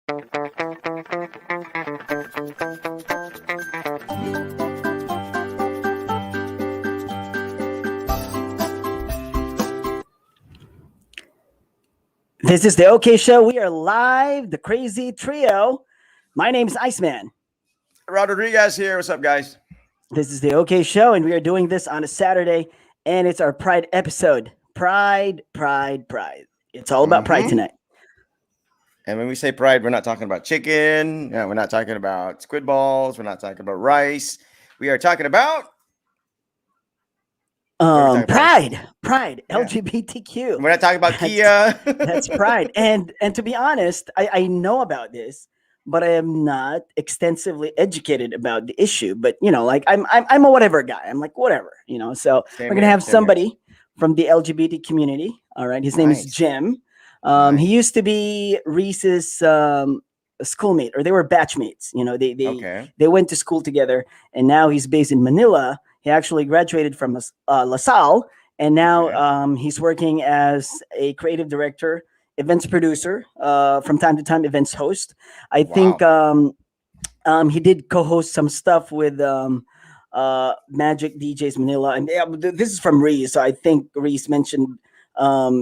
This is the OK Show. We are live, the crazy trio. My name is Iceman. Rod Rodriguez here. What's up, guys? This is the OK Show, and we are doing this on a Saturday, and it's our Pride episode. Pride, pride, pride. It's all about pride tonight. And when we say pride, we're not talking about chicken. We're not talking about squid balls. We're not talking about rice. We are talking about pride, Yeah. LGBTQ. We're not talking about Kia. That's pride. And to be honest, I know about this, but I am not extensively educated about the issue. But like I'm a whatever guy. I'm like whatever, So we're gonna have somebody from the LGBT community. All right, his name is Jim. He used to be Reese's schoolmate, or they were batchmates. They went to school together, and now he's based in Manila. He actually graduated from LaSalle, and now he's working as a creative director, events producer, from time to time events host. I think he did co-host some stuff with Magic DJs Manila, and this is from Reese. So I think Reese mentioned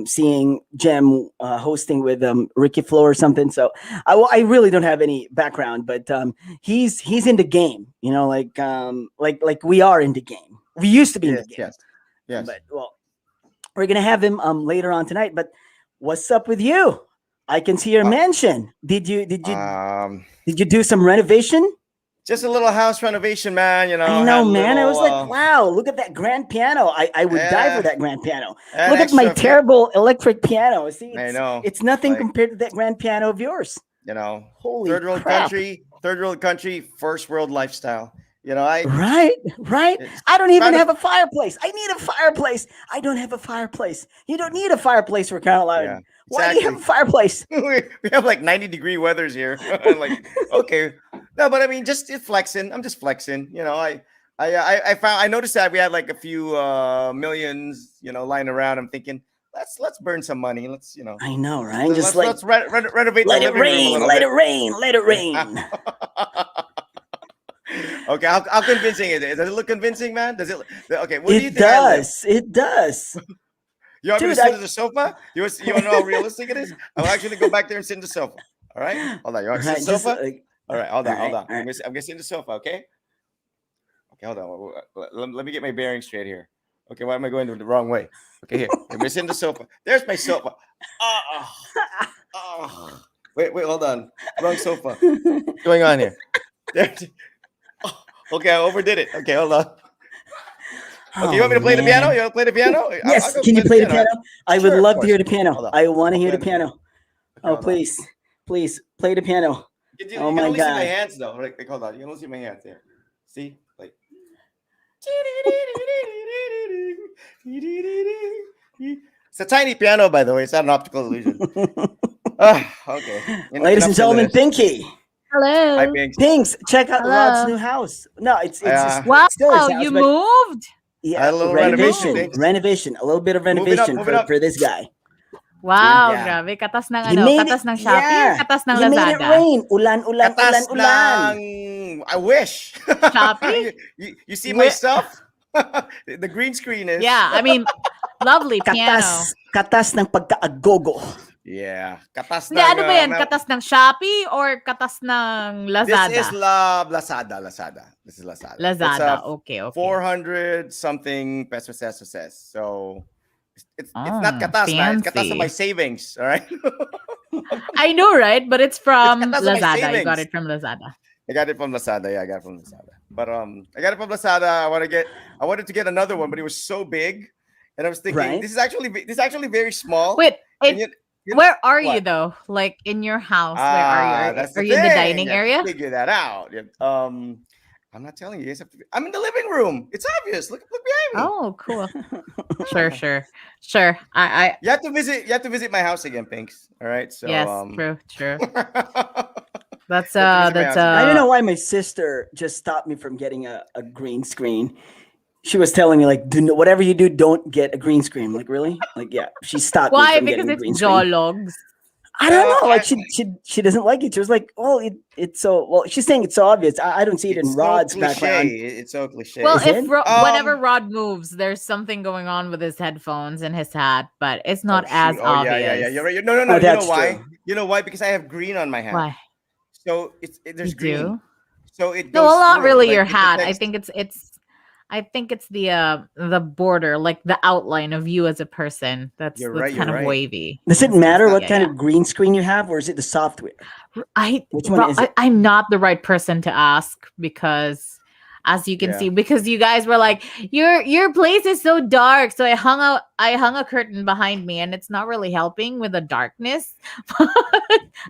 seeing Jem hosting with Ricky Flo or something. So I really don't have any background, but he's in the game, like we are in the game. We used to be in the game. Yes. But we're gonna have him later on tonight. But what's up with you? I can see your mansion. Did you do some renovation? Just a little house renovation, man. I know, man. I was like, wow, look at that grand piano. I would die for that grand piano. Look at my terrible electric piano. See, I know. It's nothing compared to that grand piano of yours. Holy third world country, first world lifestyle. Right. I don't even have a fireplace. I need a fireplace. I don't have a fireplace. You don't need a fireplace for crying out loud. Yeah. Why do you have a fireplace? we have like 90-degree weathers here. I'm like, okay. No, but I mean, just flexing. I'm just flexing. I noticed that we had like a few millions, lying around. I'm thinking, let's burn some money. Let's. I know, right? Let's renovate. Let it rain. Let it rain. Let it rain. Okay, how convincing is it? Does it look convincing, man? Does it? Okay, what do you think? It does. You want me to sit on the sofa? You want to know how realistic it is? I'll actually go back there and sit on the sofa. All right? Hold on. You want to sit on the sofa? All right, hold on. Right. I'm going to sit on the sofa, okay? Okay, hold on. Let me get my bearings straight here. Okay, why am I going the wrong way? Okay, here. I'm going to sit on the sofa. There's my sofa. Wait, hold on. Wrong sofa. What's going on here? Okay, I overdid it. Okay, hold on. Okay, you want me to play the piano? You want to play the piano? Yes. Can you play the piano? I would love to hear the piano. I want to hear the piano. Oh, please play the piano. You can only see my hands though. Like, hold on. You can only see my hands there. See? Like. It's a tiny piano, by the way. It's not an optical illusion. Okay. Ladies and gentlemen, Pinky. Hello. Hi, Pinks. Pinks, check out Rod's new house. No, it's wow. Still his house, You moved? Yeah, a little renovation. A little bit of renovation for this guy. Wow, grabe. Katas ng katas ng Shopee, katas ng Lazada. You made it rain. Ulan. I wish. Shopee? you see my stuff? The green screen is. Yeah, I mean, lovely piano. Katas ng pagkaagogo. Yeah. Katas ng... ano ba yan? Katas ng Shopee or katas ng Lazada? This is Lazada. This is Lazada. Lazada, okay. 400 something pesos. So it's not katas, man. It's katas of my savings, all right? I know, right? But it's from Lazada. You got it from Lazada. I got it from Lazada. Yeah, I got it from Lazada. But I got it from Lazada. I wanted to get another one, but it was so big. And I was thinking, this is actually very small. Wait, where are you though? Like in your house? Where are you? Are you in the dining area? Figure that out. I'm not telling you. I'm in the living room. It's obvious. Look behind me. Oh, cool. Sure. You have to visit my house again, Pinks. All right. So yes, true. That's I don't know why my sister just stopped me from getting a green screen. She was telling me, like, whatever you do, don't get a green screen. I'm like, really? Like, yeah. She stopped me from getting a green screen. Why? Because it's Jologs. I don't know. Like I, she doesn't like it. She was like, "Oh, it's so well." She's saying it's so obvious. I don't see it in it's so Rod's cliche. background. It's so cliche. Well, Is if it? whenever Rod moves, there's something going on with his headphones and his hat, but it's Oh not shoot. as Oh yeah. obvious. You're right. No. Oh, You know that's why? true. You know why? Because I have green on my hat. Why? So You there's green. do? So it No, goes well, not through. really Like your it hat. protects. I think it's the border, like the outline of you as a person. That's You're right. You're kind of right. wavy Does it and stuff. matter It's not. what Yeah, kind yeah. of green screen you have, or is it the software? Which one is it? I'm not the right person to ask because, as you can Yeah. see, because you guys were like, your place is so dark, so I hung a curtain behind me, and it's not really helping with the darkness.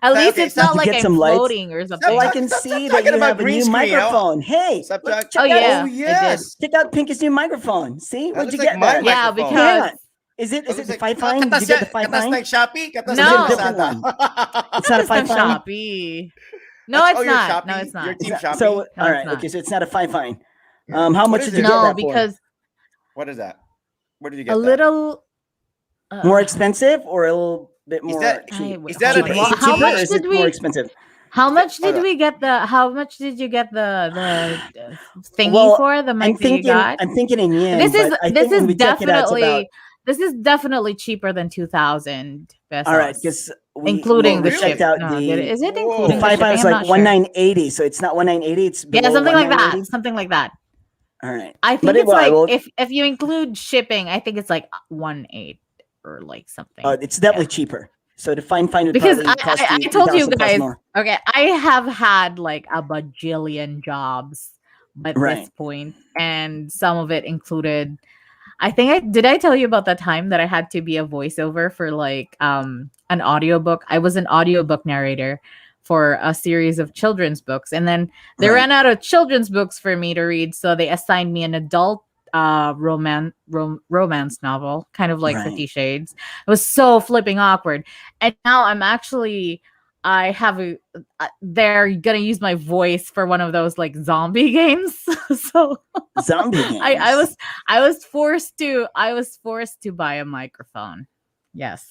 At least Okay. it's Stop. not Did you like get I'm some lights? floating or Stop, Oh, I something. can stop see that talking you about have a green new screen. microphone. Hey, Stop look, talking. Oh check out yeah, Oh I did. yes. check out Pinky's new microphone. See, That where'd you looks like get my that? Yeah, microphone. Hey, hang because on. Is That it looks the like five fine? Did you get the five katas fine? na Shopee. Katas Is it na a no, different Lazada. one? It's not a it's not five fine. Shopee. No, That's it's your not. No, Shopee. it's Your not. It's team not, so Shopee. No, all it's right, okay, not. so it's not a five fine. Yeah. How What much is did you it? get No, that for? because What is that? Where did you a get that? little. More Uh, expensive or a little bit Is more that cheap? is that hold an on. Is Well, it how cheaper or much AT? is it did more we? expensive? How Is that much did we get the? How much did you get the thingy Well, for the mic that you got? I'm thinking in yen, This is but I this think when is we check it out, it's about definitely cheaper than 2,000 all right pesos, because Oh including the we ship. checked really? out No, is it the including the Whoa. five fine shipping? was I'm like not sure. 1980, so it's not 1980, it's Yeah, below something like that. 1980. Something like that. All right, I but think it's like well, if you include shipping, I think it's like 1.8 or like something. it's Yeah. definitely cheaper. So the fine would Because probably cost you I told you 3,000 plus guys, more. okay, I have had like a bajillion jobs at this Right. point, and some of it included. I think I tell you about that time that I had to be a voiceover for like an audiobook. I was an audiobook narrator for a series of children's books, and then they Right. ran out of children's books for me to read, so they assigned me an adult romance novel, kind of like Right. 50 Shades. It was so flipping awkward. And now I have they're gonna use my voice for one of those like zombie games. So Zombie games. I was forced to buy a microphone. Yes.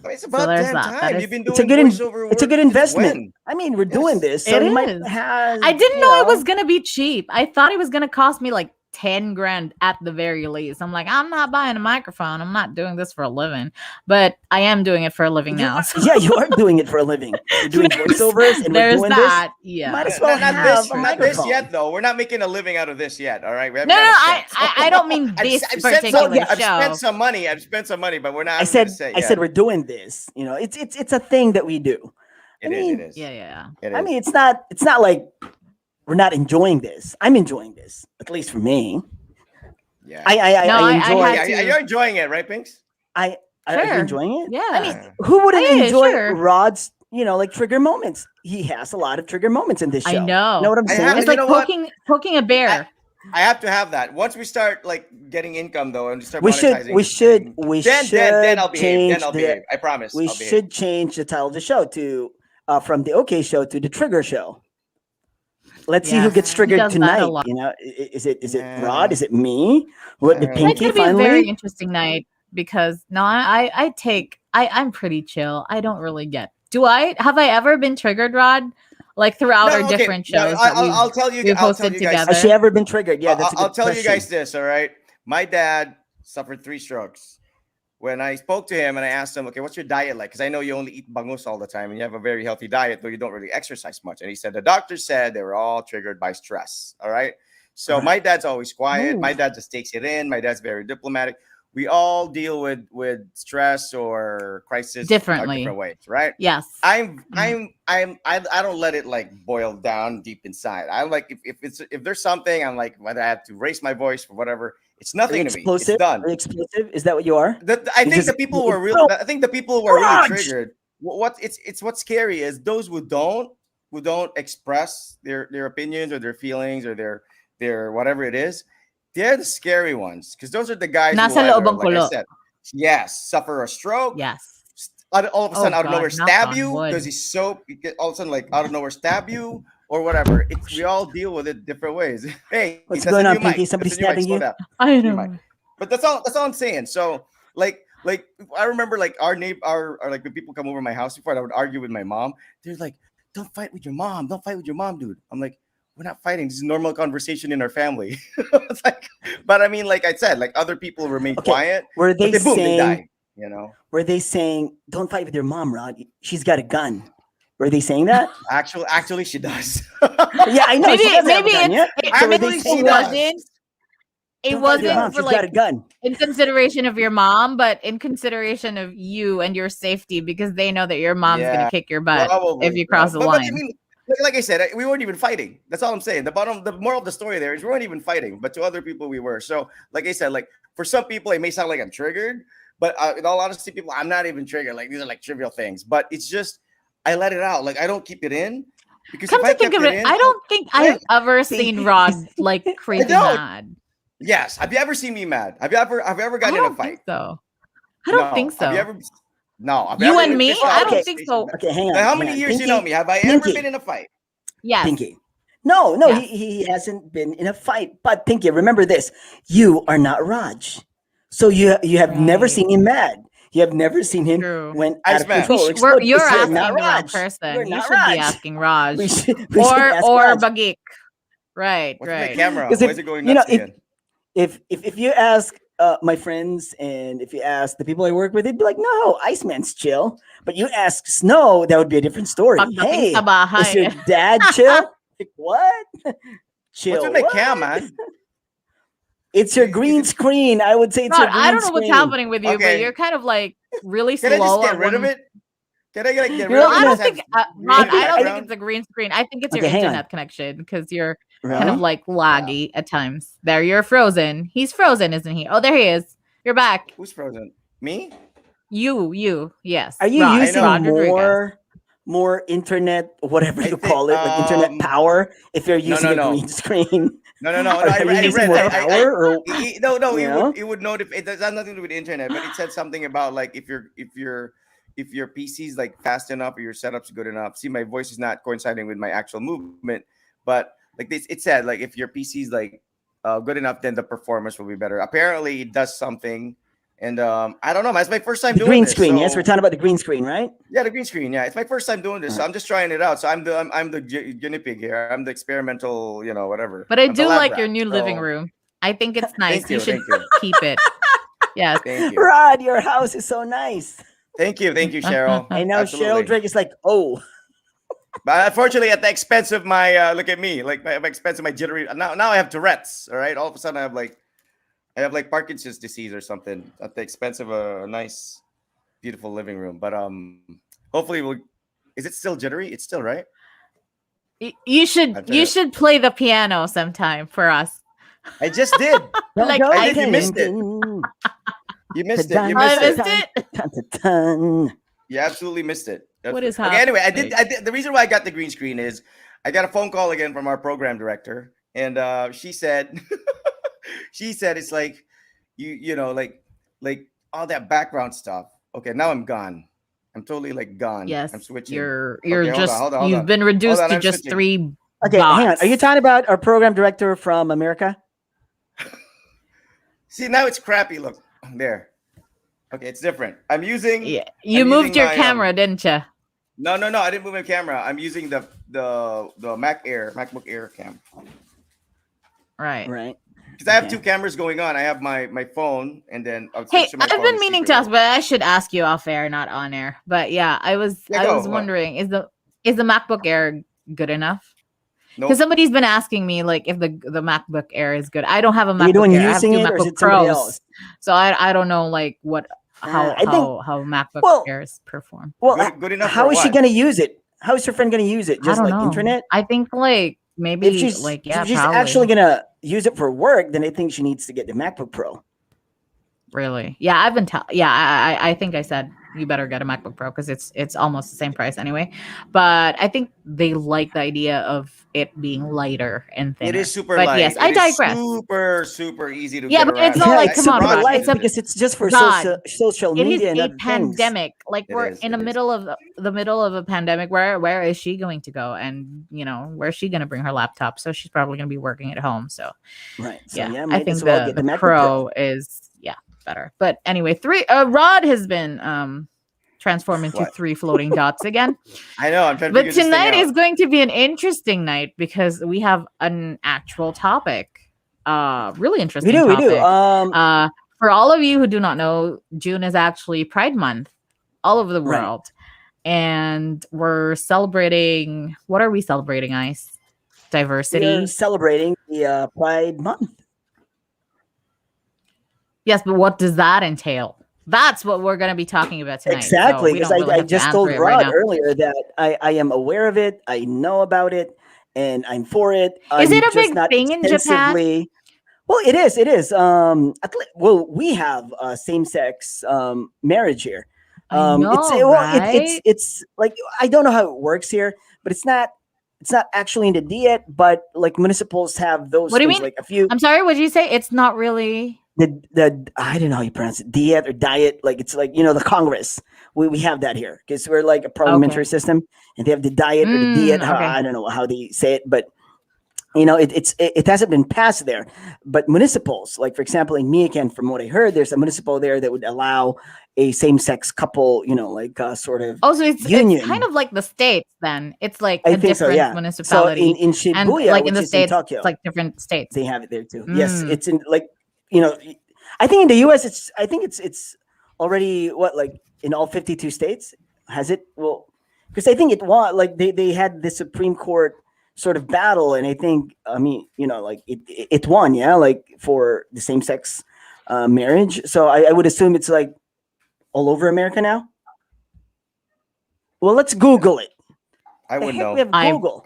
I mean, it's So about there's damn that. That time. is You've been It's a doing good voiceover it's a work good since investment. when? I mean, we're doing Yes. this, so It you might is. have. I didn't you know it was gonna be cheap. I thought it was gonna cost me like 10 grand at the very least. I'm like, I'm not buying a microphone. I'm not doing this for a living, but I am doing it for a living You now. are, So yeah, you are doing it for a living. You're doing voiceovers, and we're there's doing that. this. Yeah. Might as well Not have this, a not this microphone. yet, though. We're not making a living out of this yet. All right, we No, haven't no, got a set. I don't mean I've, this I've spent particular some, I've show. spent some money. I've spent some money, but we're not. I Haven't got a said, set I yet. said we're doing this. You know, it's a thing that we do. It I is. mean, It is. Yeah. It I is. mean, it's not like we're not enjoying this. I'm enjoying this, at least for me. Yeah. No, I I enjoy. had yeah, to. you're enjoying it, right, Pinks? Are you Sure. enjoying it? Yeah. I mean, who wouldn't Oh, yeah, enjoy sure. Rod's, like trigger moments? He has a lot of trigger moments in this show. I know. You know what I'm I saying? have- It's you like know what? poking a bear. I have to have that. Once we start like getting income though, and start we monetizing, should then I'll behave. change Then I'll behave. I promise. we I'll behave. should change the title of the show to from the OK Show to the Trigger Show. Let's see who Yes, gets he triggered does that a tonight. lot. You know, is it Yeah. Rod? Is it me? What did It's It's Pinky gonna be a very finally? interesting night because no, I'm pretty chill. I don't really get. Have I ever been triggered, Rod? Like throughout our okay. different No, shows that I'll tell you. we've I'll tell hosted you guys. together. Has she ever been triggered? Yeah, that's a good I'll tell you question. guys this. All right. My dad suffered 3 strokes. When I spoke to him and I asked him, okay, what's your diet like? Because I know you only eat bangus all the time and you have a very healthy diet, though you don't really exercise much. And he said the doctor said they were all triggered by stress. All right. So Right. my dad's always quiet. Ooh. My dad just takes it in. My dad's very diplomatic. We all deal with stress or crisis Differently. different ways, right? Yes. I don't let it like boil down deep inside. I'm like if there's something, I'm like whether I have to raise my voice for whatever, it's Are you nothing to me. explosive? It's done. Are you explosive? Is that what you are? I think Because the people who are it's so I think the people who are really much. triggered. It's what's scary is those who don't express their opinions or their feelings or their whatever it is. They're the scary ones because those are the guys who Nasa either, loob ang like I kulo. said, yes, suffer a stroke. Yes. All of a sudden, Oh, out of nowhere, God, knock stab on you wood. because he's so. All of a sudden, like out of nowhere, stab you or whatever. We all deal with it different ways. Hey, What's that's going a on, new mic. Pinky? Somebody That's a new mic. stabbing Slow you? down. I New know. mic. But that's all I'm saying. So like like I remember like our neighbor, our like when people come over my house before, I would argue with my mom. They're like, "Don't fight with your mom. Don't fight with your mom, dude." I'm like, "We're not fighting. This is normal conversation in our family." It's like, but I mean, like I said, like other people remain Okay, quiet, were but they they boom, they saying? die. You know, Were they saying, "Don't fight with your mom, Rod. She's got a gun"? Were they saying that? actually, she does. Yeah, I know she maybe doesn't have maybe a gun it's yet. it, So were they Actually, it she saying that? does. wasn't it Don't fight with She your mom. wasn't for does. She's got like a gun. in consideration of your mom, but in consideration of you and your safety because they know that your mom's gonna Yeah, kick your butt if probably. you cross the But I line. mean, like I said, we weren't even fighting. That's all I'm saying. The moral of the story there is we weren't even fighting, but to other people we were. So, like I said, like for some people it may sound like I'm triggered, but in all honesty, people, I'm not even triggered. Like these are like trivial things, but it's just I let it out. Like I don't keep it in because if Come I to think kept of it it, in, I don't think right? I've ever See, seen Rod like I crazy don't. mad. Yes. Have you ever seen me mad? Have you ever I gotten in a don't fight? think so. I don't think No. Have you so. ever? No. Have you You ever and been me? pissed well, I off in a don't okay, think situation? so. okay, Like how hang many on. years you know Pinky, me? Have I ever been Pinky, in a fight? Yes. Pinky. No, no, Yes. he hasn't been in a fight. But Pinky, remember this: you are not Raj, so you have never Right. seen him mad. You have never seen him True. when out of Iceman. control or We're explode you're because you're Iceman. not asking the wrong Raj. person. You're You not should be Raj. asking Raj We should ask or Raj Bagik. Right, What's my right. camera? because Why if is it going you know nuts again? if you ask my friends and if you ask the people I work with, they'd be like, "No, Iceman's chill." But you ask Snow, that would be a different story. Pagdating sa Hey, is your bahay. dad chill? Like, what? What's with Chill? my What? cam, man? It's your Is green it screen. I would say it's Rod, your I green don't know what's screen. happening with you, but you're okay? kind of like really Can I just slow get at rid of one. it? Can I like get rid You're Well, of it not I and gonna. don't just have think, green Rod, in the I don't think background? it's a green screen. I think it's your Okay, hang on. internet connection because you're kind of Really? like Yeah. laggy at times. There, you're frozen. He's frozen, isn't he? Oh, there he is. You're back. Who's frozen? Me? Are Yes, you I Rod, using know. Rod Rodriguez. more internet, whatever I you think call it, like internet power? If you're no using no a no green screen, no. are you I using read more I power, or no you know? it would notify it does have nothing to do with the internet, but it said something about like if your PC's like fast enough or your setup's good enough. See, my voice is not coinciding with my actual movement, but like this, it said like if your PC's like good enough, then the performance will be better. Apparently, it does something, and I don't know. Man, it's my first time The doing green this, screen. Yes, we're so talking about the green screen, right? yeah, the green screen. Yeah, it's my first time doing this, All so right. I'm just trying it out. So I'm the guinea pig here. I'm the experimental, whatever. But I I'm the do lab like rat. your new living So room. I think it's nice. thank You you, should thank you, keep it. Yes. thank you, Rod, your house is so nice. thank you, Cheryl. I know Cheryl Absolutely. Drake is like, oh, But unfortunately, at the expense of my look at me, like my expense of my jittery. Now I have Tourette's. All right, all of a sudden I have like Parkinson's disease or something at the expense of a nice, beautiful living room. But hopefully we'll. Is it still jittery? It's still right. You I should tell you you, should play the piano sometime for us. I just did. don't Like go I did. You Iceman. missed it. thinking. You missed it. You Ta-dun, I missed missed it. ta-dun, it. ta-dun, ta-dun. You absolutely missed it. What is Okay. Anyway, happening? I did. The reason why I got the green screen is I got a phone call again from our program director, and she said, she said it's like you know like all that background stuff. Okay, now I'm gone. I'm totally like gone. I'm Yes, switching. you're Okay, hold on, just hold on, hold you've on, been hold reduced on. to I'm just switching. three Okay, hang on. Are you dots. talking about our program director from America? See, now it's crappy. Look there. Okay, it's different. Yeah, you I'm moved using your my camera, didn't you? no. I didn't move my camera. I'm using the MacBook Air cam. Right. Right. Because I have Okay. two cameras going on. I have my phone, and then I'll Hey, switch to my I've phone been in meaning secret to ask, mode. but I should ask you off air, not on air. But yeah, I was Yeah, I go. was What? wondering, is the MacBook Air good enough? Because Nope. somebody's been asking me like if the MacBook Air is good. I don't have a Are you the MacBook one Air. I have using two it, or is MacBook it somebody Pros, else? so I don't know like what I think. how MacBook Well, Airs perform. well, Good enough for how is she what? going to use it? How is your friend going to use it? I Just don't like know. internet? I think like If maybe she's like yeah, if she's actually probably. going to use it for work, then I think she needs to get the MacBook Pro. Really? Yeah, I've been yeah, I think I said you better get a MacBook Pro because it's almost the same price anyway. But I think they like the idea of it being lighter and It thinner. is super But yes, light. I It is digress. super easy to Yeah, get but it's around. not Yeah, like it's come on, super Rod. light It's a because it's just for God. social It is media and a other things. pandemic. Like It we're is. in the It is. middle of the middle of a pandemic. Where is she going to go? And where's she going to bring her laptop? So she's probably going to be working at home. So Right. So yeah, yeah, I might as think well the get the the MacBook Pro. Pro is yeah. better. But anyway, Rod has been transformed into What? 3 floating dots again. I know. I'm trying to But figure this thing tonight out. is going to be an interesting night because we have an actual topic. Really interesting We topic. do. For all of you who do not know, June is actually Pride Month all over the Right. world. And we're celebrating, what are we celebrating, Ice? We are Diversity. celebrating the Pride Month. Yes, but what does that entail? That's what we're going to be talking about tonight. Exactly, So we because don't really I have to just answer told it Rod right now. earlier that I am aware of it. I know about it, and I'm for it. Is it I'm a just big not thing in Japan? extensively. Well, it is. It is. Well, we have same-sex marriage here. I know, right? It's like I don't know how it works here, but it's not. It's not actually in the diet, but like municipals have those What do you things. mean? Like a few. I'm sorry, what did you say? It's not really. The I don't know how you pronounce it, diet or diet. Like it's like the Congress. We have that here because we're like a parliamentary Okay. system, and they have the diet or the diet. Okay. I don't know how they say it, but it hasn't been passed there. But municipals, like for example in Miyaken, from what I heard, there's a municipal there that would allow a same-sex couple, like sort of Oh, so it's union. kind of like the States then. It's like I a think so, different yeah. municipality. So in Shibuya, and like in which the is States, in Tokyo, it's like different states. they have it there too. Yes, it's in like I think in the U.S. I think it's already like in all 52 states. Has it? Well, because I think it won. Like they had the Supreme Court sort of battle, and I think like it won. Yeah, like for the same sex marriage. So I would assume it's like all over America now. Well, let's Google it. I The would heck, know. we have Google.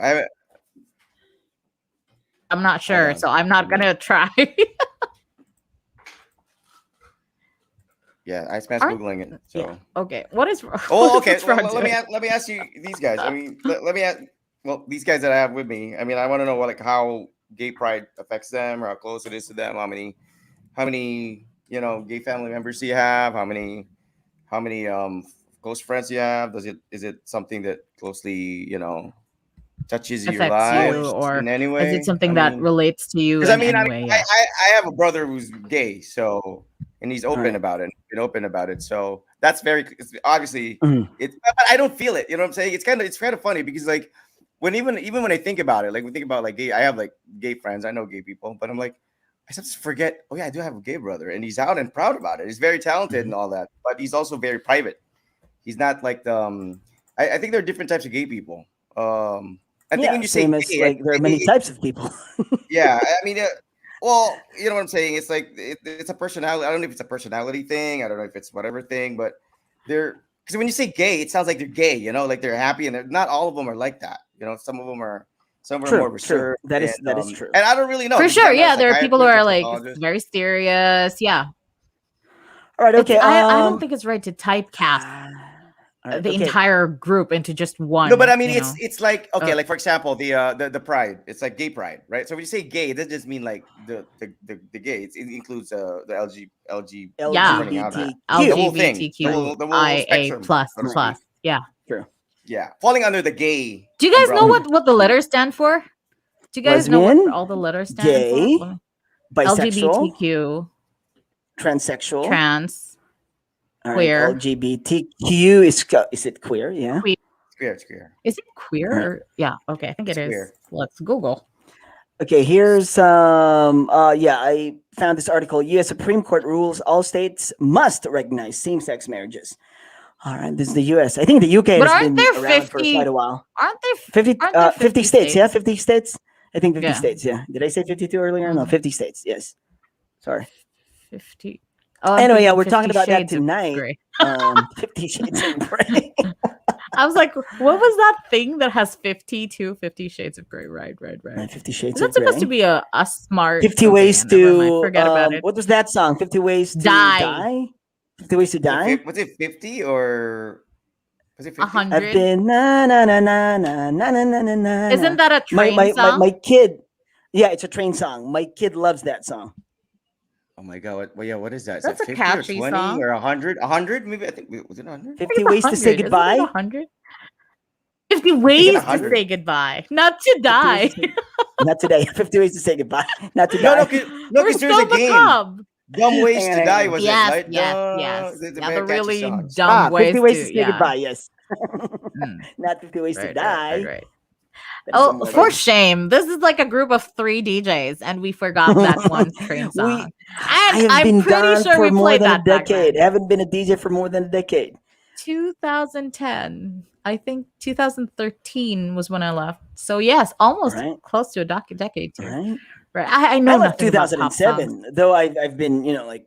I'm not sure, on. so I'm not gonna try. Yeah, Iceman's Aren't- googling it. So. Yeah. Okay, what is? Oh, okay. what's wrong Let me doing? let me ask you these guys. I mean, let me ask. Well, these guys that I have with me. I mean, I want to know like how gay pride affects them, or how close it is to them. How many gay family members do you have? How many close friends do you have? Is it something that closely touches your Affects you, lives or in any way? is it something that relates to you Because in any way? Yeah. I have a brother who's gay, so and he's open Right. about it. Been open about it, so that's it's obviously Mhm. it's. But I don't feel it. You know what I'm saying? It's kind of funny because like even when I think about it, like we think about like gay. I have like gay friends. I know gay people, but I'm like I sometimes forget. Oh yeah, I do have a gay brother, and he's out and proud about it. He's very talented and all that, but he's also very private. He's not like the. I think there are different types of gay people. I think when you say same as gay, like there are many types of people. yeah, I mean, well, you know what I'm saying. It's like it's a personality. I don't know if it's a personality thing. I don't know if it's whatever thing, but because when you say gay, it sounds like they're gay. Like they're happy, and not all of them are like that. Some of them are. Some are more reserved. That is true. And I don't really know. For because sure, I'm not a yeah, there are people who are psychiatrist or like psychologist. very serious. Yeah, All right. Okay. I don't think it's right to typecast all right, the okay. entire group into just one. No, but I mean, you know? it's like okay, like for example, the pride. It's like gay pride, right? So when you say gay, it doesn't just mean like the gay. It includes the LG Yeah. running out of that. LGBTQ. The whole thing. The whole LGBTQIA spectrum, plus so to plus. speak. Yeah. True. Yeah, falling under the gay. Do you guys know umbrella. what the letters stand for? Do you guys know Lesbian, what all the letters stand gay, for? bisexual, LGBTQ, transsexual, trans, all right, queer. LGBTQ is it queer? Yeah. Queer. It's queer. Is it queer? Right. Or, yeah. Okay, I think It's it is. queer. Let's Google. Okay, here's I found this article. U.S. Supreme Court rules all states must recognize same-sex marriages. All right, this is the U.S. I think the UK But has aren't been there around for 50 quite a while. Aren't there 50, aren't there 50 states, yeah, 50 states. I think 50 Yeah. states, yeah. Did I say 52 earlier? No, Mhm. 50 states, yes. Sorry. 50? Oh, I'm Anyway, yeah, thinking we're talking 50 about that Shades of tonight. Grey. 50 Shades of Grey. I was like, what was that thing that has 50 Shades of Grey? Right. 50 Shades Is that of Grey. supposed to be a smart 50 okay, ways yeah, never mind. to Forget about it. what was that song? 50 ways to Die. die? 50 ways to die? Was it 50 or was it 50? 100? I've been na na na na na na na na na na. Isn't that a train my song? my kid? Yeah, it's a train song. My kid loves that song. Oh my god! What is that? Is That's that a 50 or catchy 20 song. or 100? 100? Maybe I think was it 100? 50 ways to say 100. goodbye. Isn't it 100? 50 ways to 100? say goodbye, not to 50 die. ways to say- not today. 50 ways to say goodbye. Not to No, die. because We're there's still a game. macabre. Dumb Ways Hang on, to hang Die on. was it, Yes, right? yes, Duh, yes. it's a Yeah, very the catchy really songs. dumb Ah, 50 ways Ways to to, Say yeah. Goodbye. Yes. Mm, Not 50 Ways to right, right, right, Die. right. That is a Oh, more for For famous song. shame. This is like a group of three DJs, and we forgot that one train we song. I And have I'm been pretty gone sure for we more played than a that back decade. then. Haven't been a DJ for more than a decade. 2010. I think 2013 was when I left. So yes, All almost right. close to a decade All too. right. Right. I I know left nothing about pop songs. 2007, though I've been, like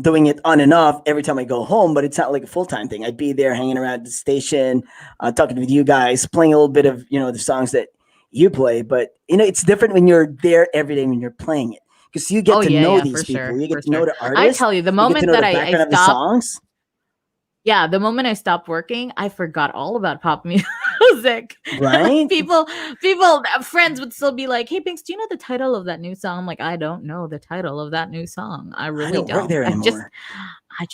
doing it on and off every time I go home, but it's not like a full time thing. I'd be there hanging around the station, talking with you guys, playing a little bit of, the songs that you play. But, it's different when you're there every day when you're playing it because you Oh get to yeah, know yeah, these for people. sure, You for get to know sure. the I artist. tell you, the You get to moment know that the I background of the stopped, songs. yeah, the moment I stopped working, I forgot all about pop music. Right? People, friends would still be like, "Hey, Pinks, do you know the title of that new song?" I'm like, "I don't know the title of that new song. I I really don't work don't. there anymore. I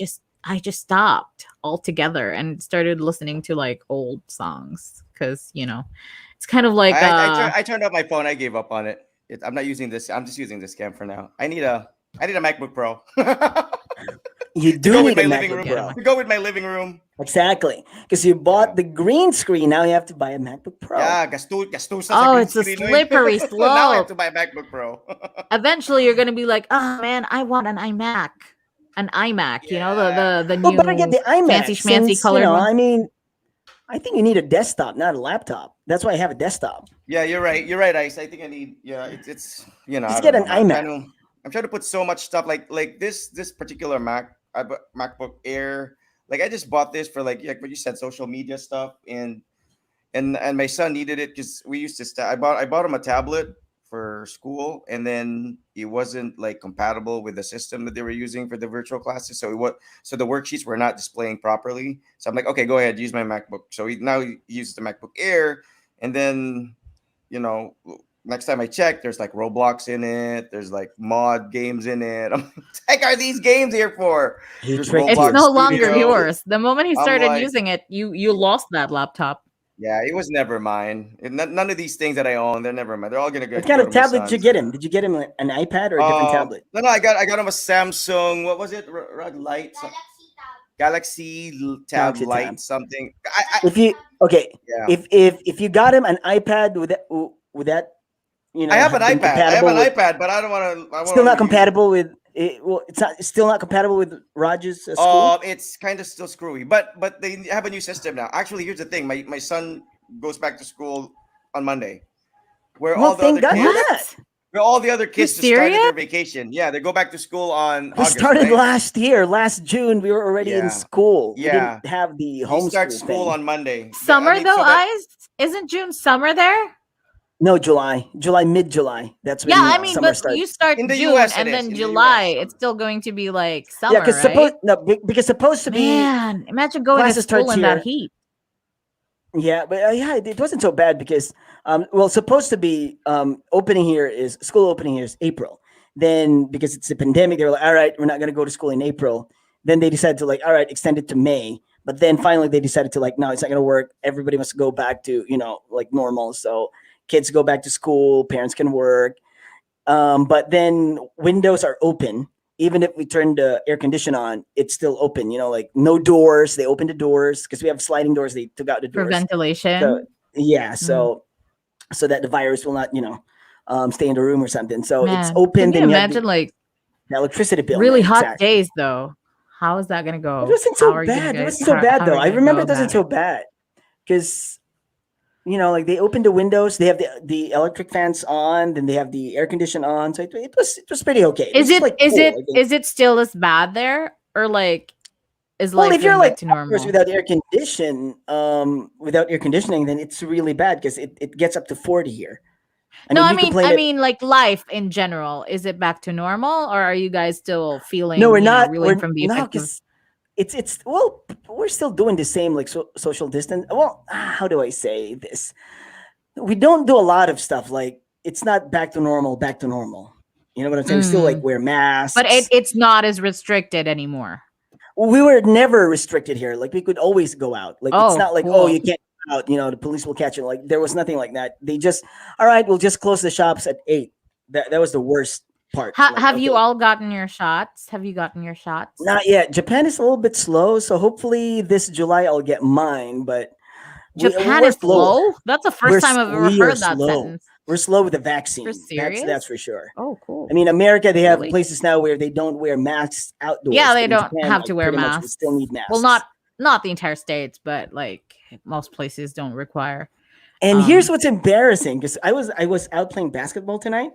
just stopped altogether and started listening to like old songs because it's kind of like I turned off my phone. I gave up on it. I'm not using this. I'm just using this cam for now. I need a MacBook Pro You to do go with need a my living MacBook room. get 'em. Pro. To go with my living room. Exactly. Because you Yeah. bought the green screen. Now you have to buy a MacBook Pro. Yeah, gastusa sa Oh, green it's a screen. Oy. slippery Now I have slope. to buy a MacBook Pro. Eventually, you're gonna be like, "Oh man, I want an iMac." You know, Yeah. the Well, better get new the fancy iMac schmancy since, colored one. I mean, I think you need a desktop, not a laptop. That's why I have a desktop. Yeah, you're right. You're right, Ice. I think I need. Yeah, it's I Just don't get an know, man. iMac. I'm trying to put so much stuff like this particular MacBook Air. Like I just bought this for like what you said, social media stuff, and my son needed it because we used to. I bought him a tablet for school, and then it wasn't like compatible with the system that they were using for the virtual classes. So the worksheets were not displaying properly. So I'm like, okay, go ahead, use my MacBook. So now he uses the MacBook Air, and then you know, next time I check, there's like Roblox in it. There's like mod games in it. I'm like, what the heck are these games here for? He There's tricked It's Roblox you. no longer Studio. yours. The moment he I'm started like, using it, you lost that laptop. yeah, it was never mine. None of these things that I own, they're never mine. They're all gonna What kind go of to my tablet did you sons. get him? Did you get him an iPad or a different tablet? No, I got him a Samsung. What was it? Light, Galaxy Tab Galaxy Light Tab. something. If you okay, Yeah, if you got him an iPad with that, I have an have been iPad. I have compatible an with, iPad, but I don't want to. I still want not to use it. compatible with it. Well, it's still not compatible with Raj's school. It's kind of still screwy, but they have a new system now. Actually, here's the thing: my son goes back to school on Monday, where Well, all the thank other God for kids, that. What? where all the other You kids just started serious? their vacation. Yeah, they go back to school on We August, started right? last year, last June. We were already in Yeah, school. We didn't yeah. have the He starts homeschool school thing. on Monday. I Summer mean, though, so that eyes? Isn't June summer there? No, mid July. That's Yeah, I when mean, summer but you starts. start in the June U.S. it and is then in the July, U.S. it's still going to be like Yeah, summer, right? because supposed to be Man, imagine going to classes school starts in that here. heat. Yeah, but yeah, it wasn't so bad because well, supposed to be opening here is school opening here is April. Then because it's a pandemic, they were like, all right, we're not going to go to school in April. Then they decided to like, all right, extend it to May. But then finally they decided to like, no, it's not going to work. Everybody must go back to like normal. So kids go back to school, parents can work. But then windows are open. Even if we turn the air condition on, it's still open. Like no doors. They open the doors because we have sliding doors. They took out the For doors. So ventilation. yeah, Mm. so that the virus will not stay in the room or something. So it's Man, open. can you Then you have imagine like the electricity bill, really man. hot Exactly. days though? How is that gonna It go? wasn't How so are you gonna bad. It go? wasn't so bad How are though. you I gonna go remember it wasn't about it? so bad because like they opened the windows. They have the electric fans on. Then they have the air condition on. So it was pretty okay. It was Is just it like is cool. it I think. is it still as bad there, or like is Well, life if you're going like back to outdoors normal? without air conditioning, then it's really bad because it gets up to 40 here. I No, mean, I you mean, complain I that mean, like life in general. Is it back to normal, or are you guys still no, we're feeling, not. reeling We're from the no, effects of? because it's well, we're still doing the same like social distance. Well, how do I say this? We don't do a lot of stuff like it's not back to normal. Back to normal. You know what I'm saying? We still like Mm. wear But masks. it's not as restricted anymore. We were never restricted here. Like we could always go out. Like it's Oh, not like, oh, cool. you can't go out. The police will catch you. Like there was nothing like that. They just, all right, we'll just close the shops at 8. That was the worst part. Like, Have you okay, all gotten your shots? Have you gotten your shots? not yet. Japan is a little bit slow, so hopefully this July I'll get mine. But Japan we're is slow. slow. That's the first time I've ever We are heard that slow. sentence. We're slow with the For vaccine. That's serious? for sure. Oh, I cool. mean, America, they have Really? places now where they don't wear masks Yeah, outdoors, they but in don't Japan, have like to wear pretty much, we still masks. need Well, masks. not the entire states, but like most places don't require. And here's Um, what's embarrassing, because I was out playing basketball tonight,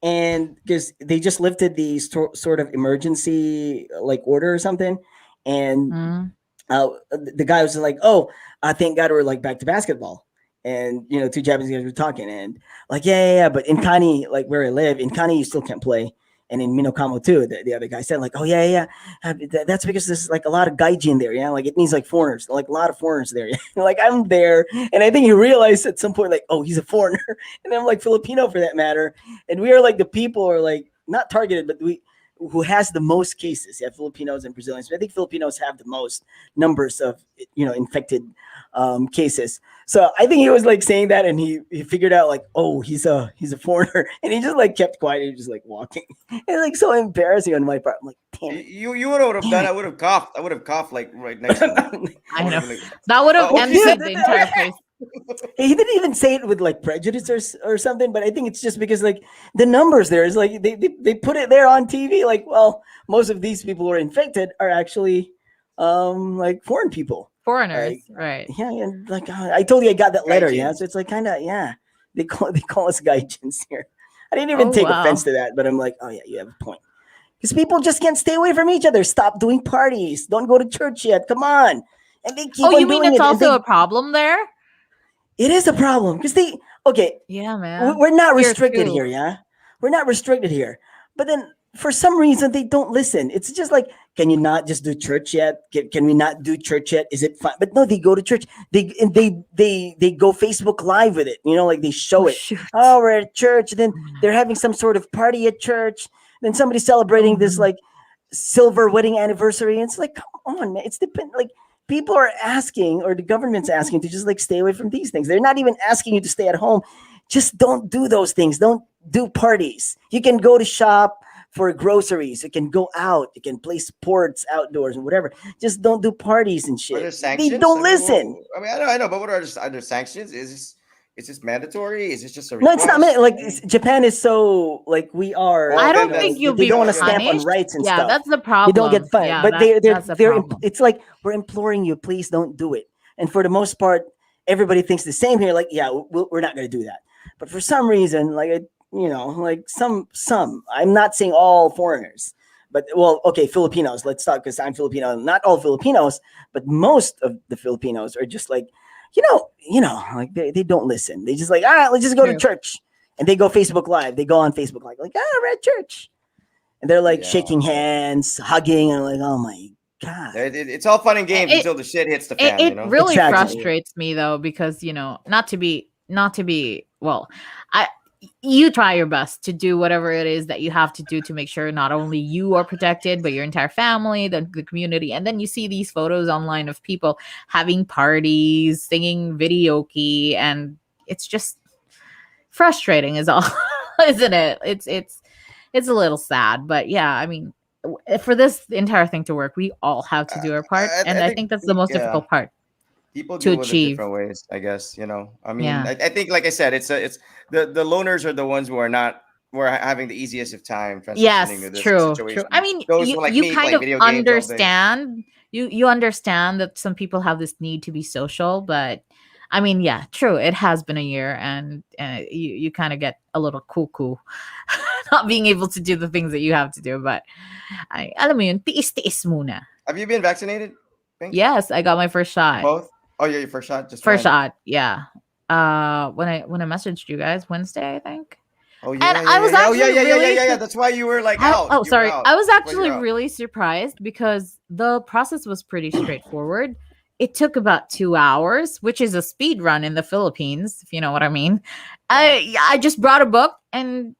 and because they just lifted the sort of emergency like order or something, and mm, the guy was like, "Oh, thank God we're like back to basketball." And two Japanese guys were talking, and like, yeah. But in Kani, like where I live, in Kani, you still can't play, and in Minokamo too. The other guy said like, "Oh yeah. That's because there's like a lot of gaijin there, yeah. Like it means like foreigners, like a lot of foreigners there. Yeah? Like I'm there, and I think he realized at some point like, oh, he's a foreigner, and I'm like Filipino for that matter, and we are like the people are like not targeted, but we who has the most cases. Yeah, Filipinos and Brazilians. But I think Filipinos have the most numbers of infected cases. So I think he was like saying that, and he figured out like, oh, he's a foreigner, and he just like kept quiet. He was just like walking. It's like so embarrassing on my part. I'm like, damn it, You would have damn done. it. I would have coughed. I would have coughed like right next to him. I I would know have been like, that would have oh, ended dude, the entire place. he didn't even say it with like prejudice or something, but I think it's just because like the numbers there is like they put it there on TV. Like, well, most of these people who are infected are actually like foreign people. Foreigners, Like, right? yeah, and like I told you, I got that letter. Yeah, gaijins. so it's like kind of yeah. They call us gaijins here. I didn't even Oh take offense wow. to that, but I'm like, oh yeah, you have a point. Because people just can't stay away from each other. Stop doing parties. Don't go to church yet. Come on, and they Oh, keep you on mean doing it's it. And also a they problem there? it is a problem because they okay. Yeah, man. We're not Here restricted too. here, yeah. We're not restricted here, but then for some reason they don't listen. It's just like, can you not just do church yet? Can we not do church yet? Is it fine? But no, they go to church. They go Facebook Live with it. Like they Oh show it. shoot. Oh, we're at church. Then they're having some sort of party at church. Then somebody's celebrating Oh this no. like silver wedding anniversary. And it's like, come on, man. It's depend like people are asking, or the government's asking to just like stay away from these things. They're not even asking you to stay at home. Just don't do those things. Don't do parties. You can go to shop for groceries. You can go out. You can play sports outdoors and whatever. Just don't do parties and Are shit. there They sanctions? don't listen. I know, but what are there sanctions? Is this mandatory? Is this just a No, it's not. request? Like Japan is so like we are. Oh, I okay, don't that's think you'll They be don't want to okay. stamp on punished. rights and Yeah, stuff. that's the You don't get problem. fined, Yeah, but that's a problem. it's like we're imploring you, please don't do it. And for the most part, everybody thinks the same here. Like, yeah, we're not going to do that. But for some reason, like like some. I'm not saying all foreigners, but well, okay, Filipinos. Let's talk because I'm Filipino. Not all Filipinos, but most of the Filipinos are just like, like they don't listen. They just like, let's just go to True. church, and they go Facebook Live. They go on Facebook Live, like, we're at church, and they're like Yeah, shaking hands, hugging, and I'm like, oh my god, it's all fun and games It until the shit hits the it, fan. it really exactly. frustrates me though because not to be well, I you try your best to do whatever it is that you have to do to make sure not only you are protected but your entire family, the community, and then you see these photos online of people having parties, singing videoke, and it's just frustrating is all. Isn't it? It's a little sad, but yeah, I mean, for this entire thing to work, we all have to do our part, and I I think, think that's the most yeah, difficult part people to deal with it achieve. different ways. I guess I mean, Yeah. I think, like I said, it's the loners are the ones who are not who are having the easiest of time transitioning to Yes, this true, true. situation. I mean, Those you who like you me kind playing of video games all day. understand. You understand that some people have this need to be social, but I mean, yeah, true. It has been a year, and you kind of get a little cuckoo, not being able to do the things that you have to do. But alam mo yun, tiis-tiis muna. Have you been vaccinated? Pink? Yes, I got my first shot. Both? Oh yeah, your first shot. Just First when? shot, yeah. When I messaged you guys Wednesday, I think. Oh And yeah, I was yeah. Oh yeah, actually yeah, yeah, yeah, really yeah, yeah. That's why you were like out. oh You were sorry. out. I was That's why you actually were out. really surprised because the process was pretty straightforward. It took about 2 hours, which is a speed run in the Philippines, if you know what I mean. I just brought a book and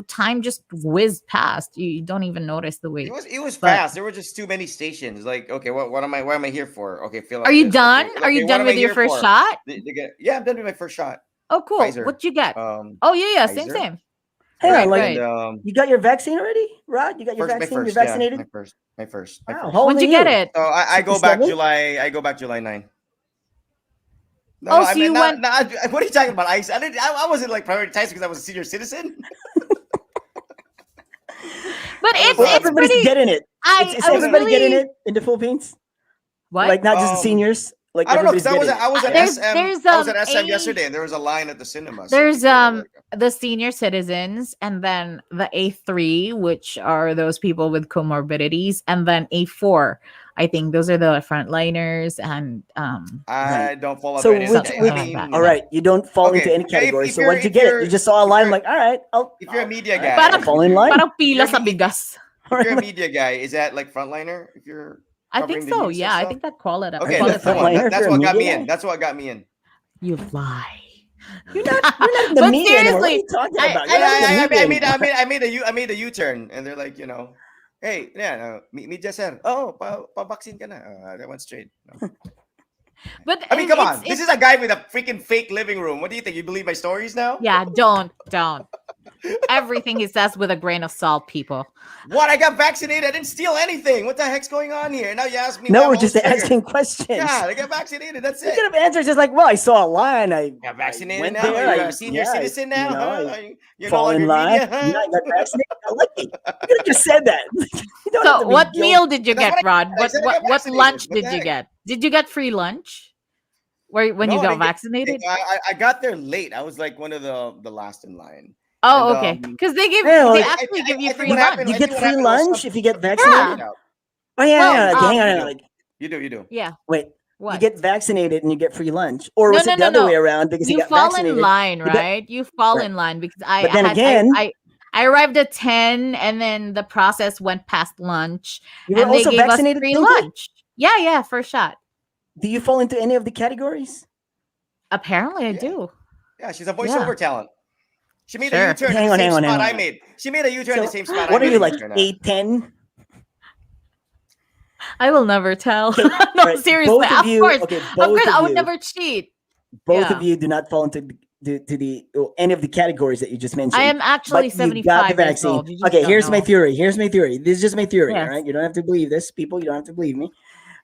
time just whizzed past. You don't even notice the wait. It was But fast. There were just too many stations. Like, okay, what am I here for? Okay, fill are out you this. done? Okay, Are you what done am I with your here first for? shot? Yeah, I'm done with my first shot. Oh, cool. Pfizer. What'd you get? Oh, yeah, same, Pfizer. same. Hang Right, on, like right. you got your vaccine already, Rod? You got your first, my vaccine? You're first, yeah, vaccinated? my Wow. first. How old When'd are you get you? it? So I go back 67? July. I go back July 9. No, Oh, I so mean you not. went. Not what are you talking about? I didn't. I wasn't like prioritized because I was a senior citizen. But I was it's Well, it's everybody's pretty. getting it. Is I no, was no, no. everybody getting really it in the Philippines? what? Like not just the Um, seniors. Like I don't know because everybody's getting it. I was at There's SM. there's I was at SM a yesterday, and there was a line at the cinema. So there's people were like, the senior citizens, and then the A3, which are those people with comorbidities, and then A4. I think those are the frontliners and Right. I don't fall under So any of the. which something I which like that. mean, all Yeah. right, you don't fall into okay. any category. If So you're once you get it, you just saw a line like, all right, if you're a media all right, guy, I'll fall in line. Parang pila You're sa me- bigas. if you're a media guy, is that like frontliner? If you're I think covering the so. news and Yeah, I stuff. think that qualifies. Aren't Okay, you a no, Qualifies. frontliner if that's you're a what got media me in. guy? That's what got me in. You lie. You're not in the But media anymore. What are seriously, you talking I about? I You're not in the I, media I made anymore. I made a U-turn, and they're like, hey, yeah, media sir. Oh, vaccine ka na. That went straight. No. but I mean, come it's on. This is a guy with a freaking fake living room. What do you think? You believe my stories now? yeah, don't. Everything he says with a grain of salt, people. What? I got vaccinated. I didn't steal anything. What the heck's going on here? Now you ask me why No, I'm we're a just whole trigger. asking questions. Yeah, I got vaccinated. That's You it. could have answered just like, well, I saw a line. Got I vaccinated went now. there. You're a senior citizen now, huh? You're no Fall in longer line. media, Yeah, huh? I got vaccinated. I like it. You could have just said that. You don't have So, to be what guilty. meal did you That's get, what Rod? I said. I got What vaccinated. lunch What the did you heck? get? Did you get free lunch? Where when No, you I got didn't get vaccinated? anything. I got there late. I was like one of the last in line. And Oh, okay. Because Yeah, they like, actually give you I think free what happened. lunch. you I get think what free happened was lunch if you get some people vaccinated. backed out. Oh yeah, Well, yeah. Like, hang on, hang on. do. Like, You do. yeah. wait, you What? get vaccinated and you get free lunch, or No, was no, it the no, other way no. around because you You got fall in vaccinated? line, You got right? You fall right. in line because But then again, I arrived at 10 and then the process went past lunch you were and they also gave us vaccinated, free Pinky. lunch. Yeah, first shot. Do you fall into any of the categories? Apparently I Yeah. do. Yeah, she's a voiceover talent. She made a Sure. U-turn in Hang the on, same hang on, spot hang I on. made. She made a U-turn in the So, same spot I what are made you a like? U-turn at. A10? I will never tell. Okay, No, right. seriously. Both of Of you. course. Okay, Of both course, of I would you. never cheat. Both of Yeah. you do not fall into any of the categories that you just mentioned. I am actually but you got the 75 years vaccine. old. You just Okay, don't here's my know. theory. Here's my theory. This is just my theory. Yes. All right, you don't have to believe this, people. You don't have to believe me.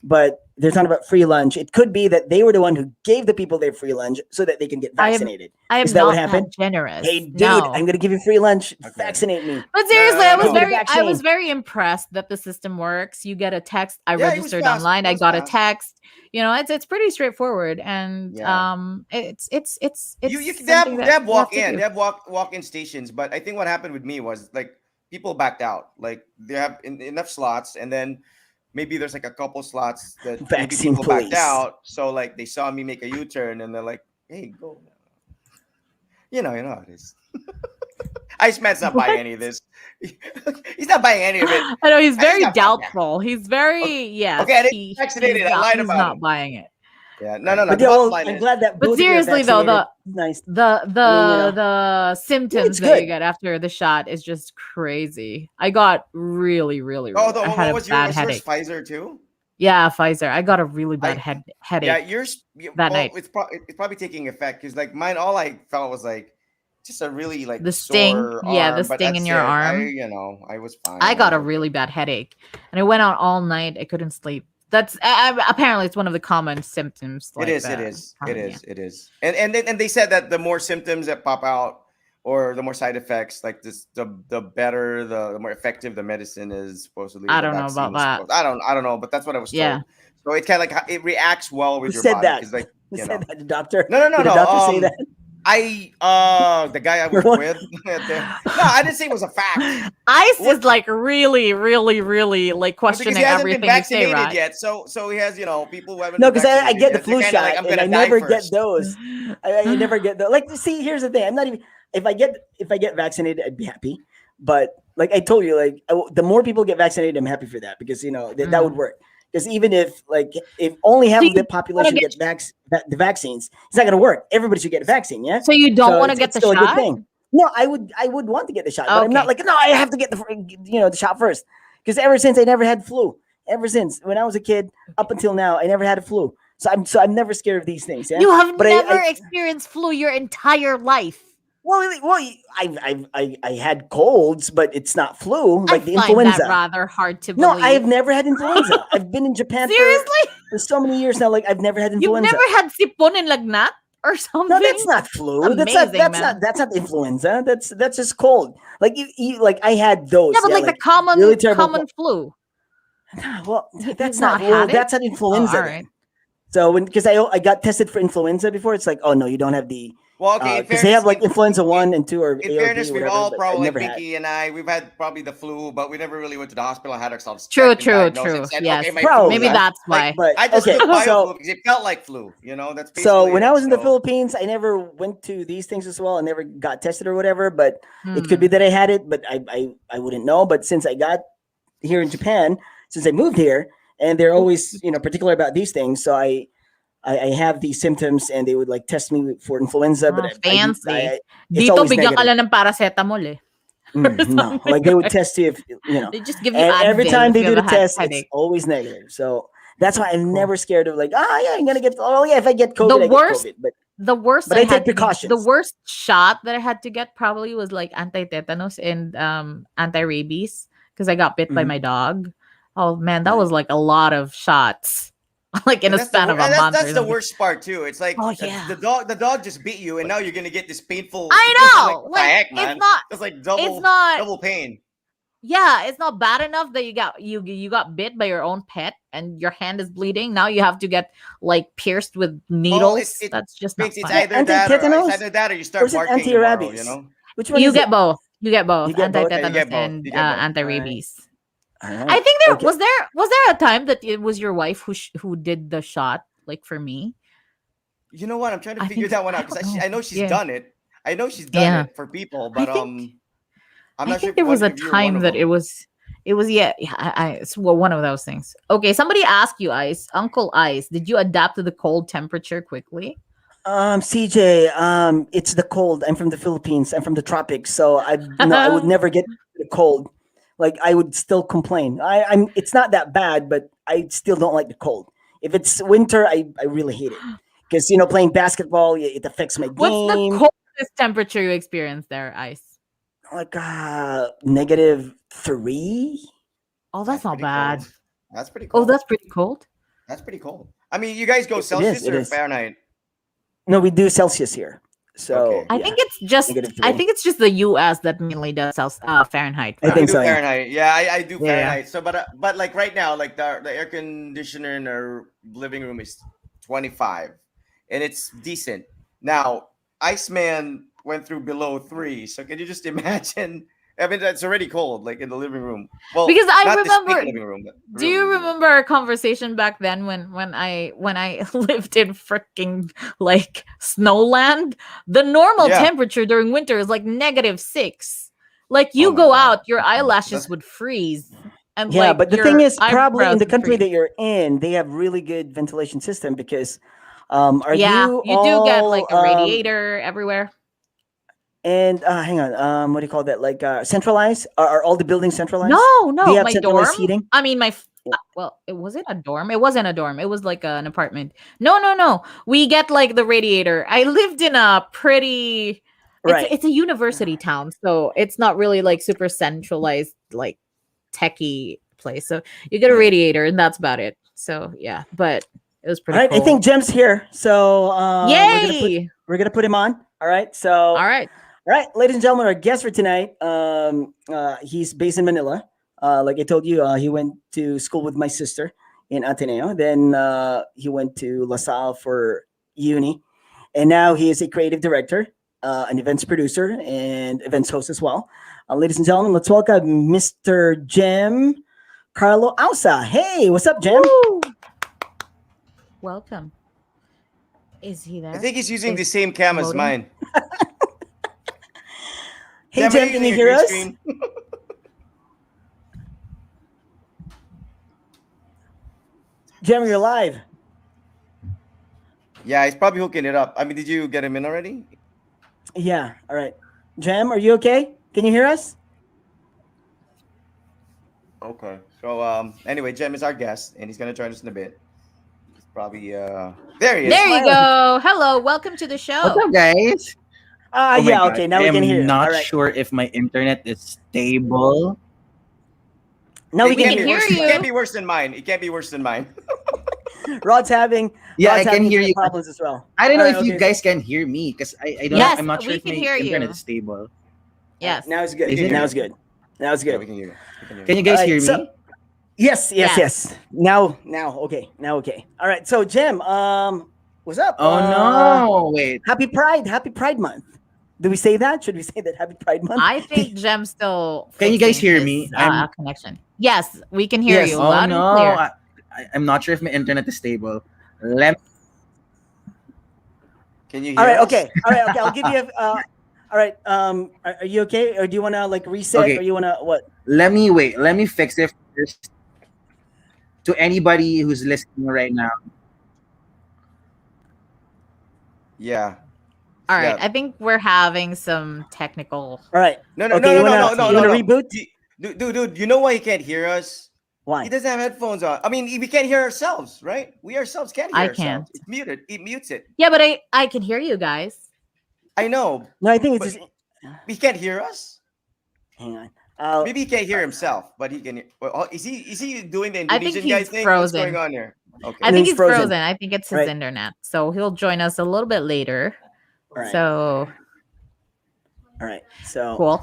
But they're talking about free lunch. It could be that they were the one who gave the people their free lunch so that they can get I am vaccinated. I am Is that what not happened? that generous. Hey, dude, No. I'm gonna give you free lunch. Okay. Vaccinate me. But seriously, no, I was no. Get a very I vaccine. was very impressed that the system works. You get a text. I Yeah, it was registered fast. online. It I was got a fast. text. It's pretty straightforward, and Yeah. it's You can something they that have you walk have to in. do. They have walk-in stations. But I think what happened with me was like people backed out. Like they have enough slots, and then maybe there's like a couple slots that maybe Vaccine people backed police. out. So like they saw me make a U-turn, and they're like, "Hey, go." You know how it is. Iceman's not buying What? any of this. He's not buying any of it. I know he's I just very got fucked. doubtful. He's very yes. Okay, I didn't He get vaccinated. he's I lied he's about not it. buying it. Yeah, no. But The yeah, bottom well, line I'm is, glad that But both of you are seriously though, vaccinated. Nice. the Yeah, symptoms it's that you good. get after the shot is just crazy. I got really, really, really. I had a what was bad yours? headache. Pfizer too? Yeah, Pfizer. I got a really bad I Yeah, headache yours. that Well, night. it's probably taking effect because like mine, all I felt was like just a really like The sting, sore yeah, the arm, but sting in that's your it. arm. I was fine. I I got was a okay. really bad headache, and I went out all night. I couldn't sleep. That's apparently it's one of the common symptoms. It Like is. that. It is. And they said that the more symptoms that pop out or the more side effects, like this, the better, the more effective the medicine is supposedly. I The don't know about vaccine is that. supposed. I don't know, but that's what I was told. Yeah. So it's kind of like it reacts well Who with your said body that? because like Who you said know. that? The doctor? No. Did the doctor say that? The guy I was What? with. No, I didn't say it was a fact. Ice What? is like really, really, really like Because questioning he hasn't been everything you say, vaccinated right? yet, so he has people who haven't No, been because I vaccinated get the yet. flu They're kinda shot like, I'm and gonna I die never get first. those. I never get those. Like, see, here's the thing. I'm not even if I get vaccinated, I'd be happy. But like I told you, like the more people get vaccinated, I'm happy for that because that would work. Because even if only half So of the you population get- get the vaccines, it's not going to work. Everybody should get a vaccine, yeah. So you don't So want to it's get the still a good shot? thing. No, I would want to get the shot, but I'm not Okay. like no, I have to get the shot first. Because ever since I never had flu. Ever since when I was a kid up until now, I never had a flu. So I'm never scared of these things. Yeah. You have But never experienced flu your entire life. I had colds, but it's not flu I like the find that influenza. rather hard to No, I believe. have never had influenza. I've been in Japan Seriously? for so many years now. Like I've never had You've influenza. never had sipon and lagnat or No, that's something? not flu. Amazing, man. That's not influenza. That's just cold. Like you like I had Yeah, those. but Yeah, like the like really terrible. common flu. Well, You've not had it? that's not Oh, influenza all then. right. So because I got tested for influenza before, it's like, oh no, you don't have the Well, okay. In because they have fairness, like influenza 1 and 2 or in A or B fairness, or we've whatever, all but I've probably like never had. Vicky and I, we've had probably the flu, but we never really went to the hospital and had ourselves True, checked and true, diagnosed and true. said, Yes. okay, my flu. Maybe Probably. that's Like why. But I just okay, took bio so flu because it felt like flu. You know, that's so basically when it. I was in the So Philippines, I never went to these things as well. I never got tested or whatever, but it could be Hmm. that I had it, but I wouldn't know. But since I got here in Japan, since I moved here, and they're always particular about these things, so I have these symptoms, and they would like test me for influenza, but Ah, fancy. it's Dito, always bigyan ka negative. lang ng paracetamol eh. Or No, something like they would like test you if They just give you and every Advil time if they you do have the a test, it's headache. always negative. So that's why I'm Cool. never scared of like, yeah, I'm gonna get. Oh yeah, if I get The COVID, I get worst COVID. the worst But I I take had to the precautions. worst shot that I had to get probably was like anti-tetanus and anti-rabies because I got bit by Mhm. my dog. Oh man, that Right. was like a lot of shots. Like in and a span of a month or that's the something. worst part too. It's like Oh yeah. the dog just beat you, and now you're gonna get this painful. I Like know. what the Like heck, man? That's like it's not double pain. yeah, it's not bad enough that you got bit by your own pet and your hand is bleeding. Now you have to get like pierced with Well, needles. That's just not it's fun. Yeah, anti-tetanus either that or you or start is it barking tomorrow. You anti-rabies? know. Which one You is it? get both. You get both You get both. Yeah, you anti-tetanus get both. and You get both. All right. anti-rabies. All I right. think Okay. was there a time that it was your wife who did the shot like for me. You know what? I'm trying to I figure think that one I out don't because know. I know she's Yeah, done it. I know she's done yeah. it for people, I but think I'm I not sure think there was a if you're one time of that them. it was yeah. It's one of those things. Okay, somebody asked you, Uncle Ice, did you adapt to the cold temperature quickly? CJ, it's the cold. I'm from the Philippines. I'm from the tropics, so I no, I would never get the cold. Like I would still complain. I'm. It's not that bad, but I still don't like the cold. If it's winter, I really hate it because playing basketball, it affects my What's the game. coldest temperature you experienced there, Ice? Like -3. Oh, that's That's not pretty bad. cold. That's pretty Oh, cold. that's pretty cold. That's pretty cold. I mean, you guys go It is. Celsius It or is. Fahrenheit? No, we do Celsius here. So Okay. I yeah, think it's just I -3. think it's just the US that mainly does Fahrenheit I for Yeah, we think us. do so. Yeah. Fahrenheit. Yeah, I do Yeah, yeah. Fahrenheit. So, but like right now, like the air conditioner in our living room is 25, and it's decent. Now, Iceman went through below 3. So can you just imagine? I mean, it's already cold, like in the living room. Well, Because I not this big remember living room, but do real you living room. remember our conversation back then when I lived in freaking like snowland? The normal Yeah. temperature during winter is like -6. Like Oh you my go god. out, your eyelashes That's would freeze and Yeah, like but the thing your is, probably in eyebrows the would country freeze. that you're in, they have really good ventilation system because, are Yeah, you you do get like all a radiator everywhere. and hang on, what do you call that? Like centralized? Are all the buildings centralized? No, Do you no, have my centralized dorm. heating? I mean, Yeah. well, it was it a dorm? It wasn't a dorm. It was like an apartment. No, no, no. We get like the radiator. I lived in a pretty. Right. It's a university town, so it's not really like super centralized, like techie place. So you get a Right. radiator, and that's about it. So yeah, but it was All pretty right. I think cold. Jem's here, so Yay! we're gonna put him on. All right. So All right. all right, ladies and gentlemen, our guest for tonight. He's based in Manila. Like I told you, he went to school with my sister in Ateneo. Then he went to LaSalle for uni, and now he is a creative director, an events producer, and events host as well. Ladies and gentlemen, let's welcome Mr. Jem Carlo Ausa. Hey, what's up, Jem? Woo! Welcome. Is he I there? think he's using the Is same cam as loading? mine. Hey, Jem, are Jem, can using you a hear green us? screen? Jem, you're live. Yeah, he's probably hooking it up. I mean, did you get him in already? Yeah. All right. Jem, are you okay? Can you hear us? Okay. So anyway, Jem is our guest, and he's gonna join us in a bit. He's probably there he is. There you Smiling. go. Hello, welcome to the What's show. up, guys? Oh my Yeah, god. okay, now I we can hear am you. All not right. sure if my internet is stable. Now we It We can can't can be hear hear you. worse. It's It fine. can't you. be worse than mine. It can't be worse than mine. Rod's having Yeah, I can hear internet you. problems as well. I don't All know right, if you okay. So, guys can hear me because I don't know. yeah. Yes, I'm not sure we if can my hear internet you. is stable. All right, Yes. now it's We good. Is can it? hear Now you. it's good. Now it's Yeah, good. we can hear you. We can hear Can you. you All guys right. hear So me? yes, yes, Yes. yes. Now, okay. Now, okay. All right. So, Jim, what's up? Oh no! Wait. Happy Pride Month. Do we say that? Should we say that? Happy Pride Month. I think Jem's still Can you guys fixing hear his me? I'm. connection. Yes, we can hear you Yes. Oh loud and no! clear. I'm not sure if my internet is stable. Let. Can you All hear right. us? Okay. All right. Okay. I'll give you. All right. Are you okay, or do you want to like reset, or Okay. you want to what? Let me wait. Let me fix it first. To anybody who's listening right now. Yeah. All right, Yeah. I think we're having some technical. All right. No, no, no, Okay. no, no, no, no, You no, wanna no. reboot? Dude, you know why he can't hear us? He Why? doesn't have headphones on. I mean, we can't hear ourselves, right? We ourselves can't hear I can't. ourselves. It's muted. It mutes it. Yeah, but I can hear you guys. I know, No, I think it's but just. he can't hear us. Hang on. I'll. Maybe he can't hear himself, but he can. Well, is he doing the I think Indonesian guy he's thing? What's going frozen. on here? Okay. I No, think he's he's frozen. frozen. I think it's his Right. internet. So he'll join us a little bit later. All right. So All right. So. cool.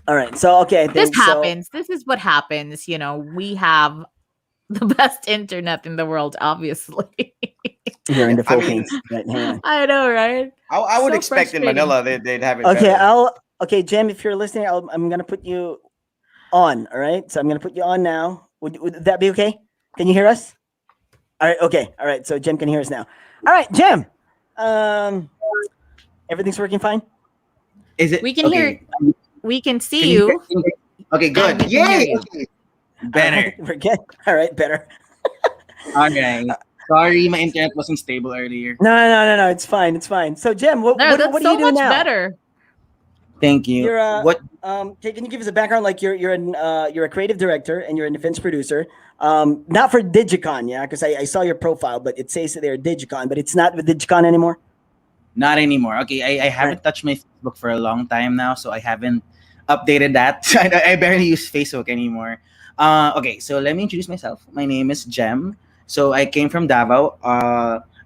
All right. So okay. I This think so. happens. This is what happens. You know, we have the best internet in the world, obviously. Here in the I mean, Philippines. Right. Hang on. I know, right? I would So expect in frustrating. Manila they'd have it Okay. better. Okay, Jim. If you're listening, I'm gonna put you on. All right. So I'm gonna put you on now. Would that be okay? Can you hear us? All right. Okay. All right. So Jim can hear us now. All right, Jim. Um, everything's working fine. Is it We can okay? hear. We can see Can you. Okay, And good. we can hear Yay! you. Okay. All Better. right, we're good. All right. Better. All right. Sorry, my internet wasn't stable earlier. No. It's fine. It's fine. So Jim, No, that's what do so you do much now? better. Thank you. You're What? okay, can you give us a background? Like you're a creative director and you're an events producer. Not for Digicon, yeah, because I saw your profile, but it says that they're Digicon, but it's not with Digicon anymore. Not anymore. Okay, I haven't Right. touched my Facebook for a long time now, so I haven't updated that. I barely use Facebook anymore. Okay, so let me introduce myself. My name is Jem. So I came from Davao.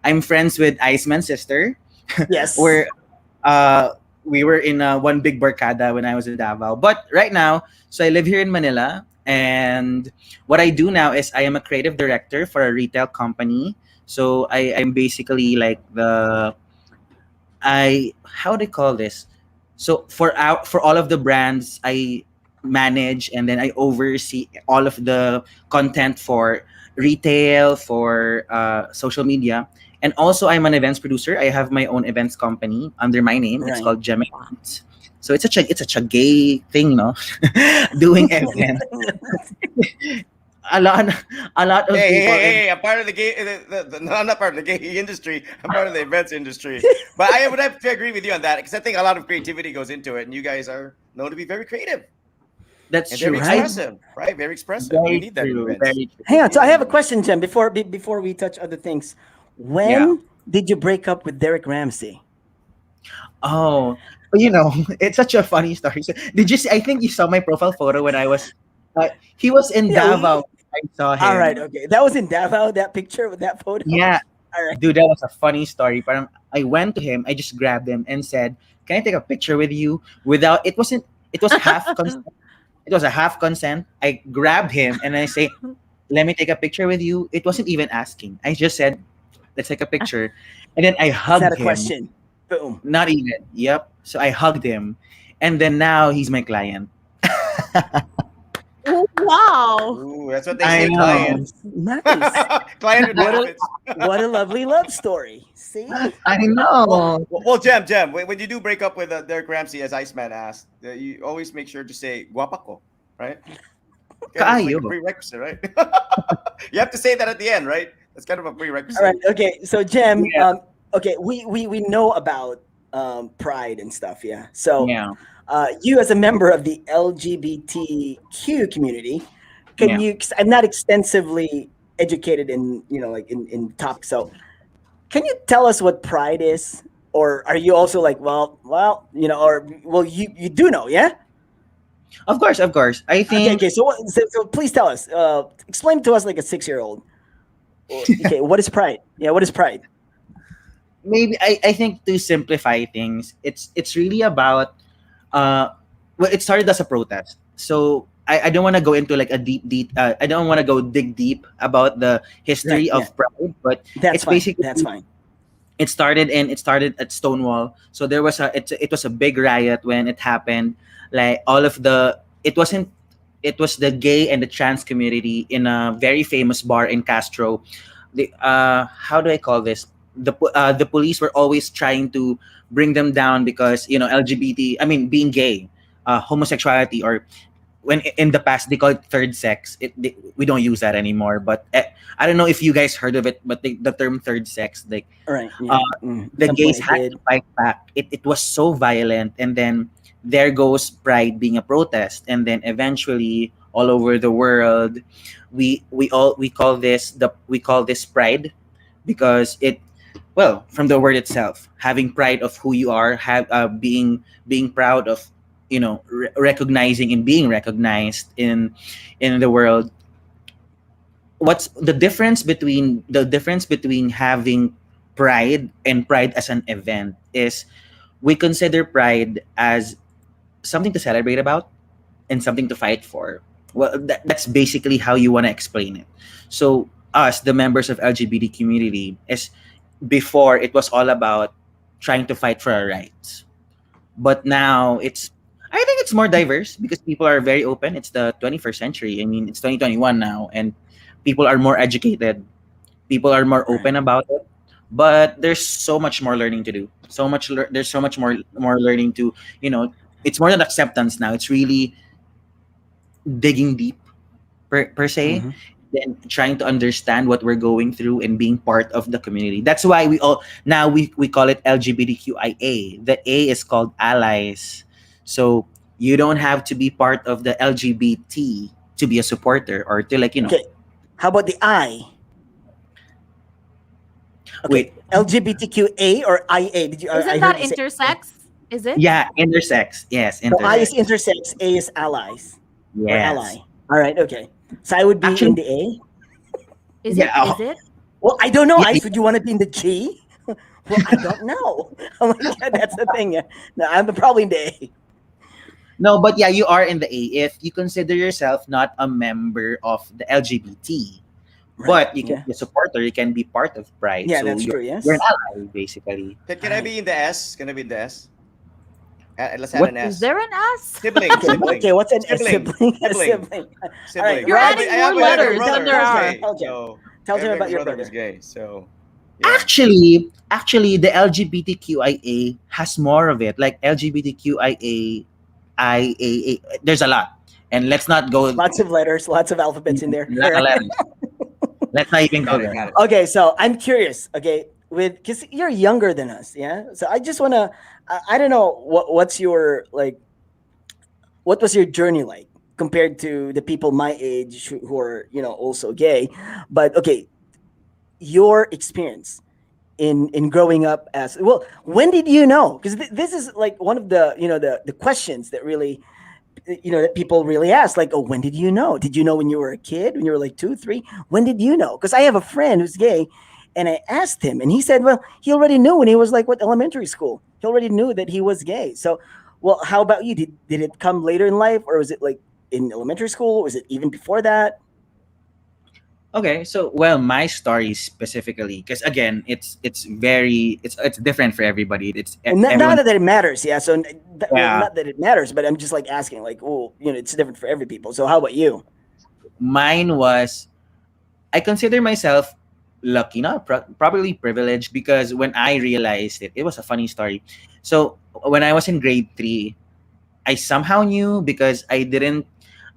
I'm friends with Iceman's sister. Yes. We're we were in one big barkada when I was in Davao. But right now, so I live here in Manila, and what I do now is I am a creative director for a retail company. So I'm basically like the I how do you call this? So for all of the brands I manage, and then I oversee all of the content for retail, for social media, and also I'm an events producer. I have my own events company under my name. It's Right. called Gem Events. So it's such a gay thing, no? Doing events. a lot a lot of Hey, hey, people hey, in hey! I'm part of the gay. No, I'm not part of the gay industry. I'm part of the events industry. But I would have to agree with you on that because I think a lot of creativity goes into it, and you guys are known to be very creative that's and true. very Right. expressive, right? Very expressive. We Very need that in true. events. Very true. Hang on. We So need I that have in a events. question, Jim. Before we touch other things, Yeah. when did you break up with Derek Ramsey? Oh, you know, it's such a funny story. So, did you see? I think you saw my profile photo when I was. He was in Yeah. Davao. I saw All right. him. Okay. That was in Davao. That picture with that photo. Yeah, All right. dude, that was a funny story. But I went to him. I just grabbed him and said, "Can I take a picture with you?" Without it wasn't. It was half consent. It was a half consent. I grabbed him and I say, "Let me take a picture with you." It wasn't even asking. I just said, "Let's take a picture," and then I It's not hugged a him. question. Boom. Not even. Yep. So I hugged him, and then now he's my client. Oh, wow. Ooh, that's what they I say, know. client. Nice. Client with What a benefits. what a lovely love story. See? I know. Well, Jem, when you do break up with Derek Ramsey, as Iceman asked, you always make sure to say "guapa ko," right? Okay, it's like a Kaayo. prerequisite, right? You have to say that at the end, right? That's kind of a All prerequisite. right. Okay. So Jem, Yeah. okay, we know about pride and stuff, yeah. So Yeah. you as a member of the LGBTQ community, can Yeah. you? 'Cause I'm not extensively educated in like in topics. So can you tell us what pride is, or are you also like, well, or well, you do know, yeah? Of course, of course. I Okay, think okay. So please tell us, explain to us like a 6-year-old. Okay, what is pride? Yeah, what is pride? maybe I think to simplify things, it's really about uh well, it started as a protest. So I don't want to go into like a deep I don't want to go dig deep about the Right. history Yeah, of pride, but that's it's fine. basically That's fine. it started at Stonewall. So there was it was a big riot when it happened. Like all of the it wasn't it was the gay and the trans community in a very famous bar in Castro. The how do I call this? The police were always trying to bring them down because LGBT. I mean, being gay, homosexuality, or when in the past they call it third sex. We don't use that anymore. But I don't know if you guys heard of it. But the term third sex, like All right. uh, Yeah. At the some point, gays I had did. to fight back. It was so violent, and then there goes pride being a protest, and then eventually all over the world, we call this pride because it well from the word itself, having pride of who you are, being proud of recognizing and being recognized in the world. What's the difference between having pride and pride as an event is we consider pride as something to celebrate about and something to fight for. Well, that's basically how you want to explain it. So us, the members of LGBT community, is before it was all about trying to fight for our rights, but now I think it's more diverse because people are very open. It's the 21st century. I mean, it's 2021 now, and people are more educated. People are more Right. open about it. But there's so much more learning to do. There's so much more learning to you know. It's more than acceptance now. It's really digging deep per se, Mm-hmm. then trying to understand what we're going through and being part of the community. That's why we call it LGBTQIA. The A is called allies. So you don't have to be part of the LGBT to be a supporter or to Okay. How about the I? Okay. wait, LGBTQA or IA? Did you? I Isn't heard that you say. intersex? Is it? yeah, intersex. Yes, So I is intersex. intersex, A is allies or ally. Yes. All right. Okay. So I would be in Actually, the A. Is yeah. it? Is it? Well, I don't know. Yeah, Ice, would you want to be in the G? Well, I don't know. I'm like, yeah, that's the thing. Yeah. No, I'm probably in the A. no, but yeah, you are in the A if you consider yourself not a member of the LGBT. Right. But you can Yeah. be a supporter, you can be part of pride. Yeah, So that's true. you're an Yes. ally basically. Can I Right. be in the S? Can I be in the S? Let's add What an Is S. there an S? Sibling, Okay. sibling, Okay. What's a sibling, sibling? A sibling, sibling. All right. sibling. You're Well, adding more I have a letters brother than there who's are. gay, tell Jen. so Tell I have Jen a about your brother who's brother. gay. So yeah, Actually the LGBTQIA has more of it. Like LGBTQIA IAA. There's a lot. And let's not go Lots of letters, lots of alphabets in there. lot All of right. letters. Let's not even go got it, there. got it. Okay, so I'm curious. Okay, with because you're younger than us, yeah. So I just wanna. I don't know what's your like. What was your journey like compared to the people my age who are also gay? But okay, your experience in growing up as well. When did you know? Because this is like one of the the questions that really that people really ask, like, oh, when did you know? Did you know when you were a kid, when you were like 2 3? When did you know? Because I have a friend who's gay, and I asked him, and he said, well, he already knew when he was like, what, elementary school. He already knew that he was gay. So well, how about you? Did it come later in life, or was it like in elementary school? Was it even before that? Okay, so well, my story specifically, because again, it's different for everybody. And not Everyone. that it matters, yeah. So well, Yeah, not that it matters, but I'm just like asking, like, oh, it's different for every people. So how about you? mine was I consider myself lucky, not probably privileged, because when I realized it was a funny story. So when I was in grade 3, I somehow knew because I didn't.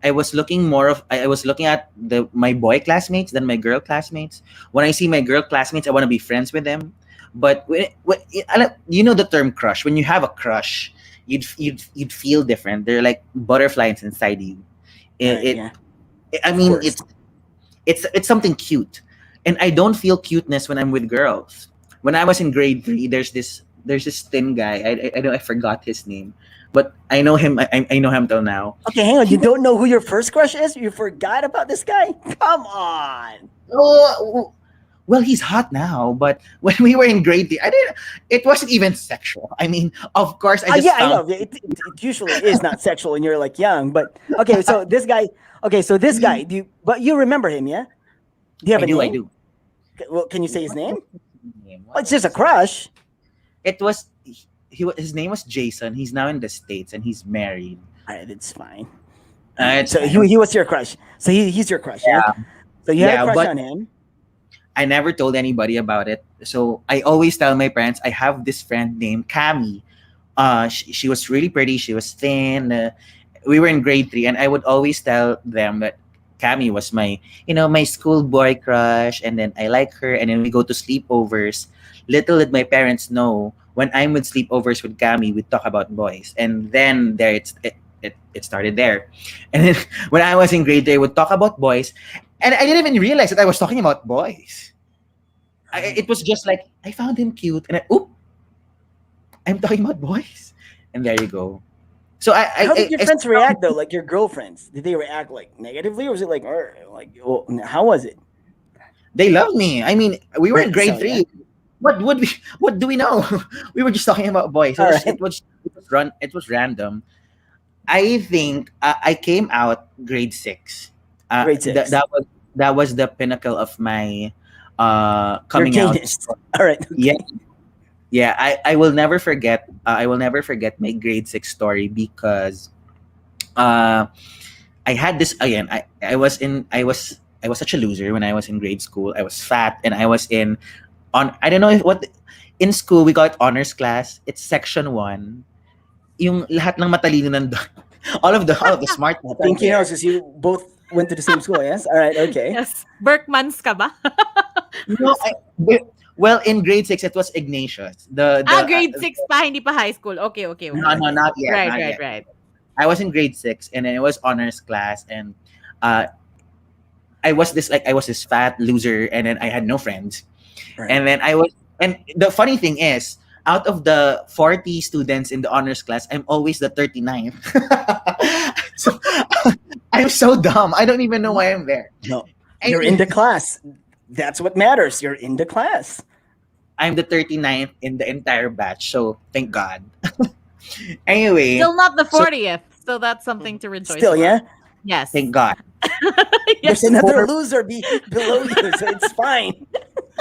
I was looking more of. I was looking at my boy classmates than my girl classmates. When I see my girl classmates, I want to be friends with them. But you know the term crush. When you have a crush, you'd feel different. They're like butterflies inside you. Right, It, yeah, I of mean, course. it's something cute, and I don't feel cuteness when I'm with girls. When I was in grade 3, there's this thin guy. I know I forgot his name, but I know him. I know him till now. Okay, hang on. He You don't know who your first crush is? You forgot about this guy? Come on. Oh, well, he's hot now, but when we were in grade three, I didn't. It wasn't even sexual. I mean, of course, I just Yeah, I found. know. It usually is not sexual when you're like young, but okay. So this guy. Okay, so this guy. But you remember him? Yeah. Do you have I a do. I name? do. Well, can you say his name? Name? Oh, What it's just a was his name? crush. It was his name was Jason. He's now in the States and he's married. All right, it's fine. All right. It's So fine. he was your crush. So he's your crush, yeah. Yeah, So you had a yeah, crush but on him. I never told anybody about it. So I always tell my parents I have this friend named Cami. She was really pretty. She was thin. We were in grade three, and I would always tell them that Cami was my, my schoolboy crush, and then I like her, and then we go to sleepovers. Little did my parents know when I'm with sleepovers with Cami, we talk about boys, and then it started there. And then when I was in grade three, I would talk about boys, and I didn't even realize that I was talking about boys. It was just like I found him cute, and I'm talking about boys, and there you go. So How did your I friends react though? Like your girlfriends, did they react like negatively, or was it like, like, well, how was it? they love me. I mean, we were in grade So yeah. three. What would we? What do we know? We were just talking about boys. It All was right. it was random. I think I came out grade six. Grade six. That was the pinnacle of my Your coming out. gayness. All right. Yeah, yeah. I will never forget. I will never forget my grade six story because uh, I had this again. I was such a loser when I was in grade school. I was fat and I was in on I don't know if what in school we got honors class. It's section 1. Yung lahat ng matalino nandun. All of the smart I people think are you know, there. since you both went to the same school. Yes. All right. Okay. Yes. Berkmans ka ba? No, well, in grade 6 it was Ignatius. Grade 6 pa, hindi pa high school. Okay, okay, okay. No, not yet, Right, not right, yet. right. I was in grade 6 and then it was honors class and uh I was this fat loser and then I had no friends. Right. And then and the funny thing is, out of the 40 students in the honors class, I'm always the 39th. So I'm so dumb. I don't even know why I'm there. No, you're in the class. That's what matters. You're in the class. I'm the 39th in the entire batch. So thank God. Anyway, Still not the 40th. So that's something to rejoice Still, about. yeah. Yes. thank God. Yes. There's another Four- loser below you, so it's fine.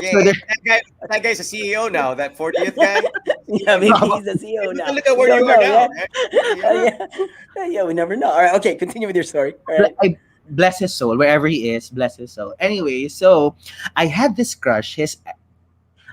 Yeah, So there- that guy's a CEO now. That 40th guy. Yeah, maybe he's the CEO now. Look at We where you don't are know, now. yeah? Yeah, we never know. All right, okay, continue with your story. All right. I bless his soul wherever he is. Bless his soul. Anyway, so I had this crush.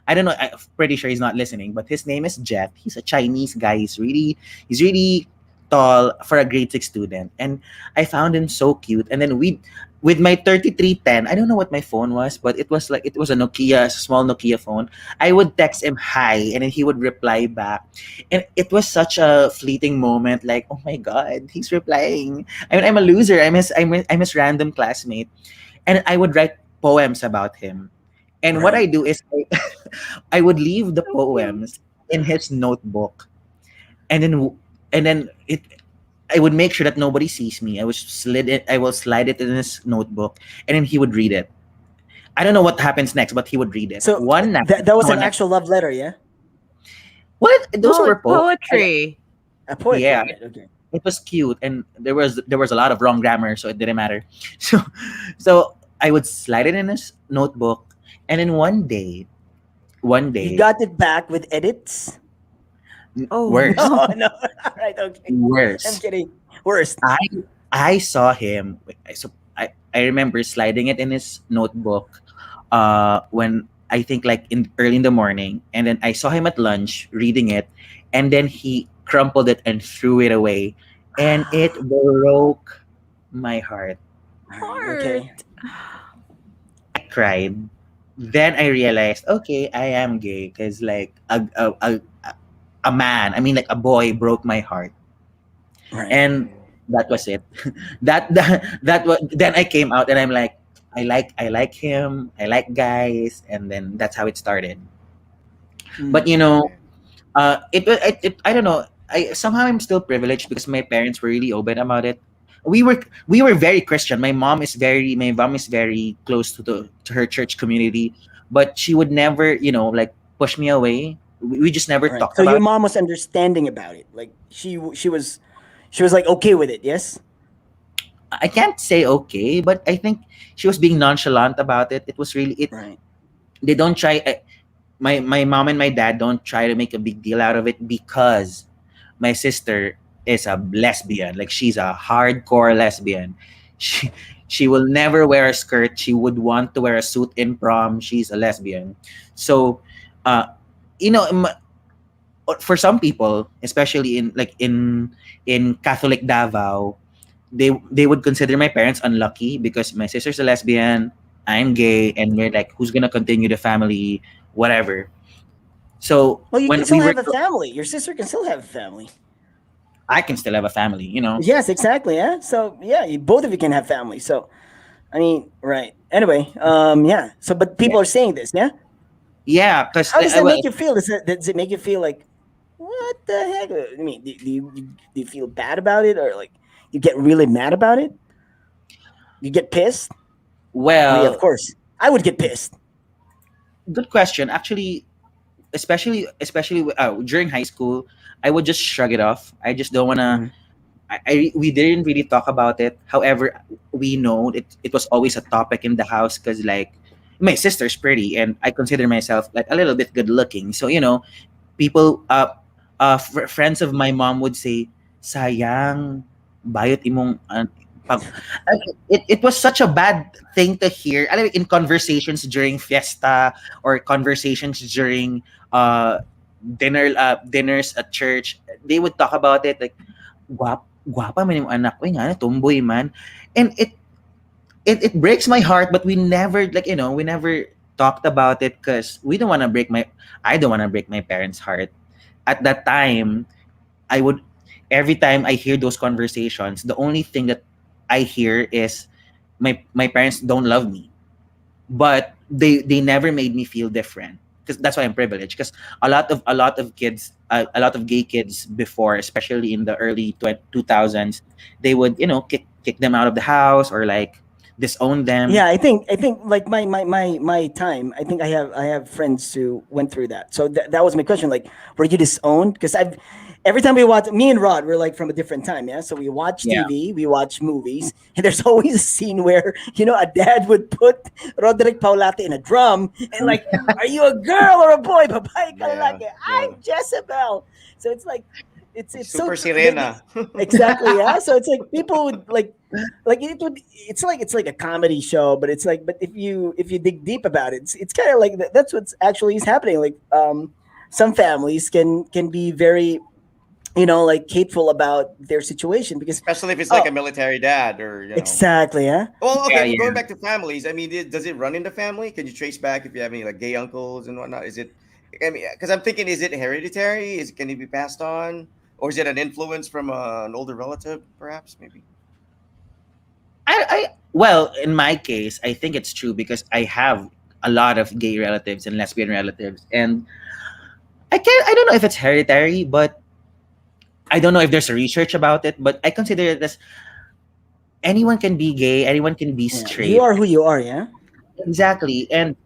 I don't know. I'm pretty sure he's not listening, but his name is Jeff. He's a Chinese guy. He's really tall for a grade 6 student, and I found him so cute. And then with my 3310, I don't know what my phone was, but it was a Nokia, a small Nokia phone. I would text him hi, and then he would reply back, and it was such a fleeting moment. Like, oh my god, he's replying. I mean, I'm a loser. I'm his random classmate, and I would write poems about him. And what I Right. do is I would leave the poems in his notebook, and then I would make sure that nobody sees me. I will slide it in his notebook, and then he would read it. I don't know what happens next, but he would read it. So One night, that was an one night- actual love letter, yeah? what? Those Oh, were poetry. A poetry. Yeah. right, okay. It was cute, and there was a lot of wrong grammar, so it didn't matter. So I would slide it in his notebook, and then one day, You got it back with edits? Oh, worse, No, no. All right, okay. I'm worse. kidding. Worst. I saw him. I remember sliding it in his notebook when I think like in early in the morning, and then I saw him at lunch reading it, and then he crumpled it and threw it away, and it broke my heart. All right, okay. I cried. Then I realized, okay, I am gay because like a man, I mean like a boy broke my heart, Right. and that was it. That was then I came out and I'm like, I like him, I like guys, and then that's how it started. Mm. But you know, I don't know. I somehow I'm still privileged because my parents were really open about it. We were very Christian. My mom is very close to her church community, but she would never, like push me away. We just never Right. talked So your about. mom was understanding about it. Like she was like okay with it. Yes. I can't say okay, but I think she was being nonchalant about it. It was really it. Right. They don't try. My mom and my dad don't try to make a big deal out of it because my sister is a lesbian. Like she's a hardcore lesbian. She she will never wear a skirt. She would want to wear a suit in prom. She's a lesbian. So, uh, you know, for some people, especially in Catholic Davao, they would consider my parents unlucky because my sister's a lesbian, I'm gay, and we're like, who's gonna continue the family, whatever. So Well, you can when still we were, have a family. Your sister can still have a family. I can still have a family. Yes, exactly. Yeah. So yeah, both of you can have family. So I mean, right. Anyway, yeah. So, but Yeah, people are saying this. Yeah. yeah, because How does that well, make you feel? Does it make you feel like what the heck? I mean, do you feel bad about it, or like you get really mad about it? You get pissed? Oh yeah, of well, course. I would get pissed. good question. Actually, especially during high school, I would just shrug it off. I just don't wanna. Mhm. We didn't really talk about it. However, we know it was always a topic in the house because like my sister's pretty and I consider myself like a little bit good looking. So people friends of my mom would say, sayang bayot imong pag it was such a bad thing to hear. I mean, in conversations during fiesta or conversations during dinners at church, they would talk about it like guwapa man yung anak ko nga tomboy man, and it breaks my heart, but we never talked about it because we don't want to break my I don't want to break my parents' heart. At that time, I would every time I hear those conversations, the only thing that I hear is my parents don't love me, but they never made me feel different because that's why I'm privileged. Because a lot of kids, a lot of gay kids before, especially in the early 2000s, they would kick them out of the house or like disown them. Yeah, I think like my time. I think I have friends who went through that. So that was my question. Like, were you disowned? Because I've every time we watch me and Rod, we're like from a different time. Yeah, so we watch Yeah. TV, we watch movies, and there's always a scene where a dad would put Roderick Paulate in a drum and like, are you a girl or a boy? Babae ka Yeah, lalaki. yeah. I'm Jezebel. So it's like it's so Super Sirena. exactly, yeah. So it's like people would like it's like a comedy show, but it's like, but if you dig deep about it, it's kind of like that's what's actually is happening. Like some families can be very like hateful about their situation because Especially if it's like oh a military dad or. exactly, yeah. Well, Yeah, okay, well, going yeah. back to families, I mean, does it run in the family? Can you trace back if you have any like gay uncles and whatnot? Is it, I mean, because I'm thinking, is it hereditary? Can it be passed on? Or is it an influence from an older relative, perhaps, maybe? Well, in my case, I think it's true because I have a lot of gay relatives and lesbian relatives, and I don't know if it's hereditary, but I don't know if there's a research about it, but I consider it as anyone can be gay, anyone can be Yeah, you straight. are who you are, yeah. Exactly. And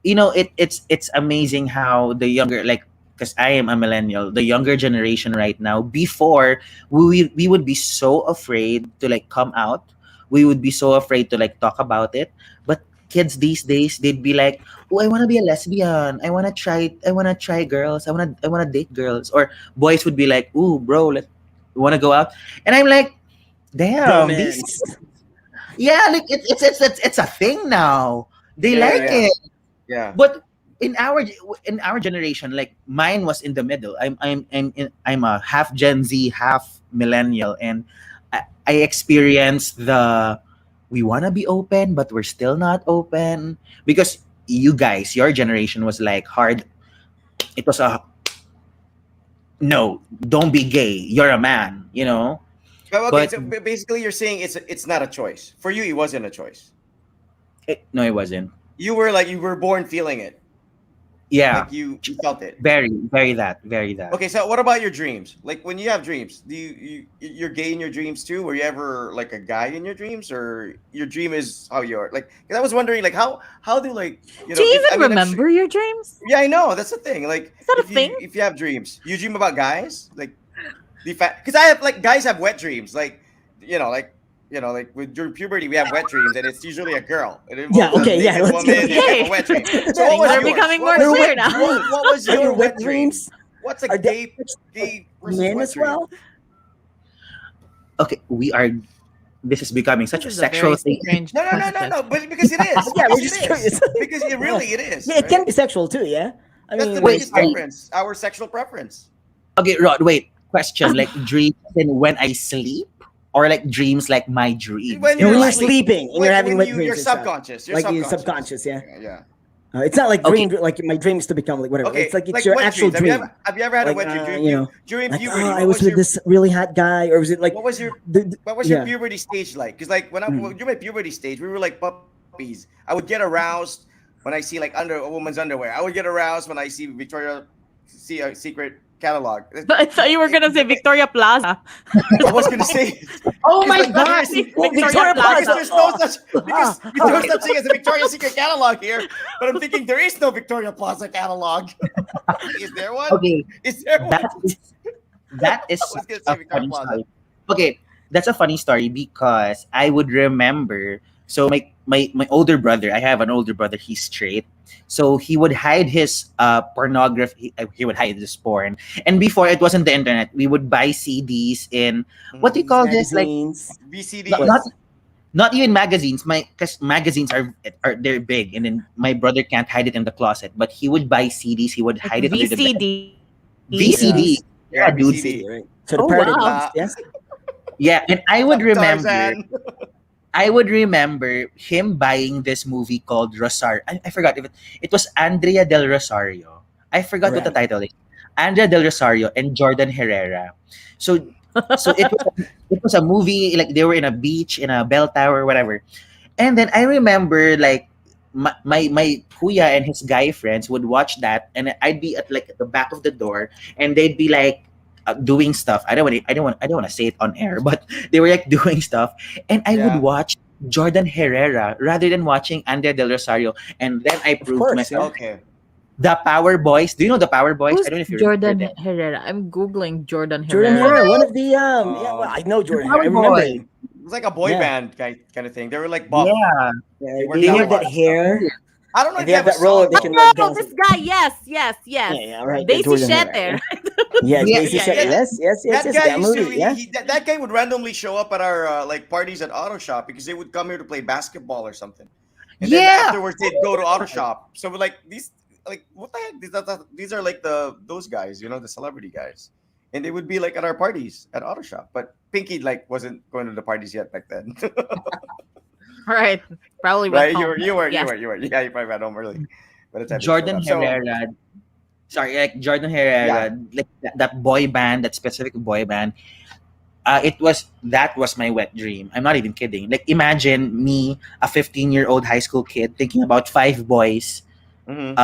it's amazing how the younger, like, because I am a millennial, the younger generation right now, before we would be so afraid to like come out. We would be so afraid to like talk about it. But kids these days, they'd be like, oh, I wanna be a lesbian. I wanna try girls. I wanna date girls. Or boys would be like, ooh, bro, wanna go out? And I'm like, damn, these Bromance. yeah, like it's a thing now. They Yeah, Right, yeah, like right. yeah. it. Yeah. But in our generation, like mine was in the middle. I'm a half Gen Z, half millennial, and I experienced the we want to be open, but we're still not open because you guys, your generation was like hard. It was a no, don't be gay. You're a man. Well, okay, But so basically, you're saying it's not a choice for you. It wasn't a choice. no, it wasn't. You were born feeling it. Yeah, Like you felt it. very that. Okay, so what about your dreams? Like when you have dreams, do you're gay in your dreams too? Were you ever like a guy in your dreams, or your dream is how you are? Like, because I was wondering, like how do like Do you if I even mean I'm sure, remember your dreams? yeah, I know that's the thing. Like Is that a thing? if you have dreams, you dream about guys, like because I have like guys have wet dreams, like you know like. Like during puberty, we have wet dreams, and it's usually a girl. It Yeah, involves a okay, yeah, naked let's woman get and have a Yay. wet dream. So what Things was are yours? becoming more What Your was, clear wet now. dreams. what was Are your your wet wet dream? dreams? What's a Are they gay versus men wet as dream? well? Okay, we are. This is becoming such This a is a very sexual thing. strange question. But because it is. Yeah, we're Because just it is. curious. Because it really it is. Yeah, it can Right? be sexual too. Yeah, I That's the mean, Wait, biggest sorry. difference. Our sexual preference. Okay, Rod. Wait. Question. Like dreams and when I sleep, or like dreams like my dreams When you know, you're when you're like. sleeping and you're having wet you're dreams and stuff, subconscious. You're like you're subconscious. subconscious. Yeah, Yeah. it's not like Okay. like my dreams to become like whatever. Okay. It's like it's Like your wet actual dreams. dream. Have you ever had a Like wet dream? During like puberty, I was with this really hot guy, or was it like what was your the what was your yeah? puberty stage like? Because like when Mm. during my puberty stage, we were like puppies. I would get aroused when I see like under a woman's underwear. I would get aroused when I see Secret catalog. But I thought you were gonna say Victoria Plaza. I was gonna say, Oh because, my like, god! Well, Victoria because Plaza. there's no such because Ah, there's no okay. such thing as a Victoria's Secret catalog here. But I'm thinking there is no Victoria Plaza catalog. Is there one? Okay, Is there one? that is that is I was such gonna a say Victoria funny Plaza. story. Okay, that's a funny story because I would remember. So my older brother, I have an older brother. He's straight, so he would hide his pornography. He would hide his porn. And before it wasn't the internet, we would buy CDs in what do you call this? Like Magazines. VCD. not even magazines. Because magazines are they're big, and then my brother can't hide it in the closet. But he would buy CDs. He would hide it under the bed. VCD. VCD. Yeah, dude. VCD. Right. So the Oh, parody wow. ones, yes. Yeah, and I would remember. Tarzan. I would remember him buying this movie called Rosario. I forgot if it was Andrea Del Rosario. I forgot what the Right. title is. Andrea Del Rosario and Jordan Herrera. So it was a movie, like they were in a beach in a bell tower, whatever. And then I remember like my kuya and his guy friends would watch that, and I'd be at like at the back of the door, and they'd be like doing stuff. I don't want to say it on air, but they were like doing stuff, and I Yeah. would watch Jordan Herrera rather than watching Andrea Del Rosario, and then I proved course, to myself Okay. the Power Boys. Do you know the Power Boys? Who's I don't know if you Jordan remember them. Herrera? I'm googling Jordan Jordan Herrera. Herrera, one of the yeah, well, I know Jordan Power Herrera. I remember Boy. him. It was like a boy Yeah. band kind of thing. They were like buff. Yeah, Yeah, worked they out have a lot that of hair. I don't know And if they you have have a that role song. they can Oh, like dance. this guy. Yes. Yeah, right. Daisy Jordan Shetler. Herrera. Yeah, Yeah, Daisy yeah, Shetler. yeah. Yes. That guy That used to movie. Yeah. that guy would randomly show up at our like parties at Auto Shop because they would come here to play basketball or something. And then Yeah. afterwards they'd go to Auto Shop. So we're like these like what the heck? These are like those guys, the celebrity guys. And they would be like at our parties at Auto Shop. But Pinky like wasn't going to the parties yet back then. Right. Probably went right? home. You were. Yes. Yeah, you probably ran home early. By the time they Jordan showed up. Herrera. Sorry, like Jordan Herrera, like that boy band, that specific boy band. That was my wet dream. I'm not even kidding. Like imagine me, a 15-year-old high school kid, thinking about 5 boys Mhm.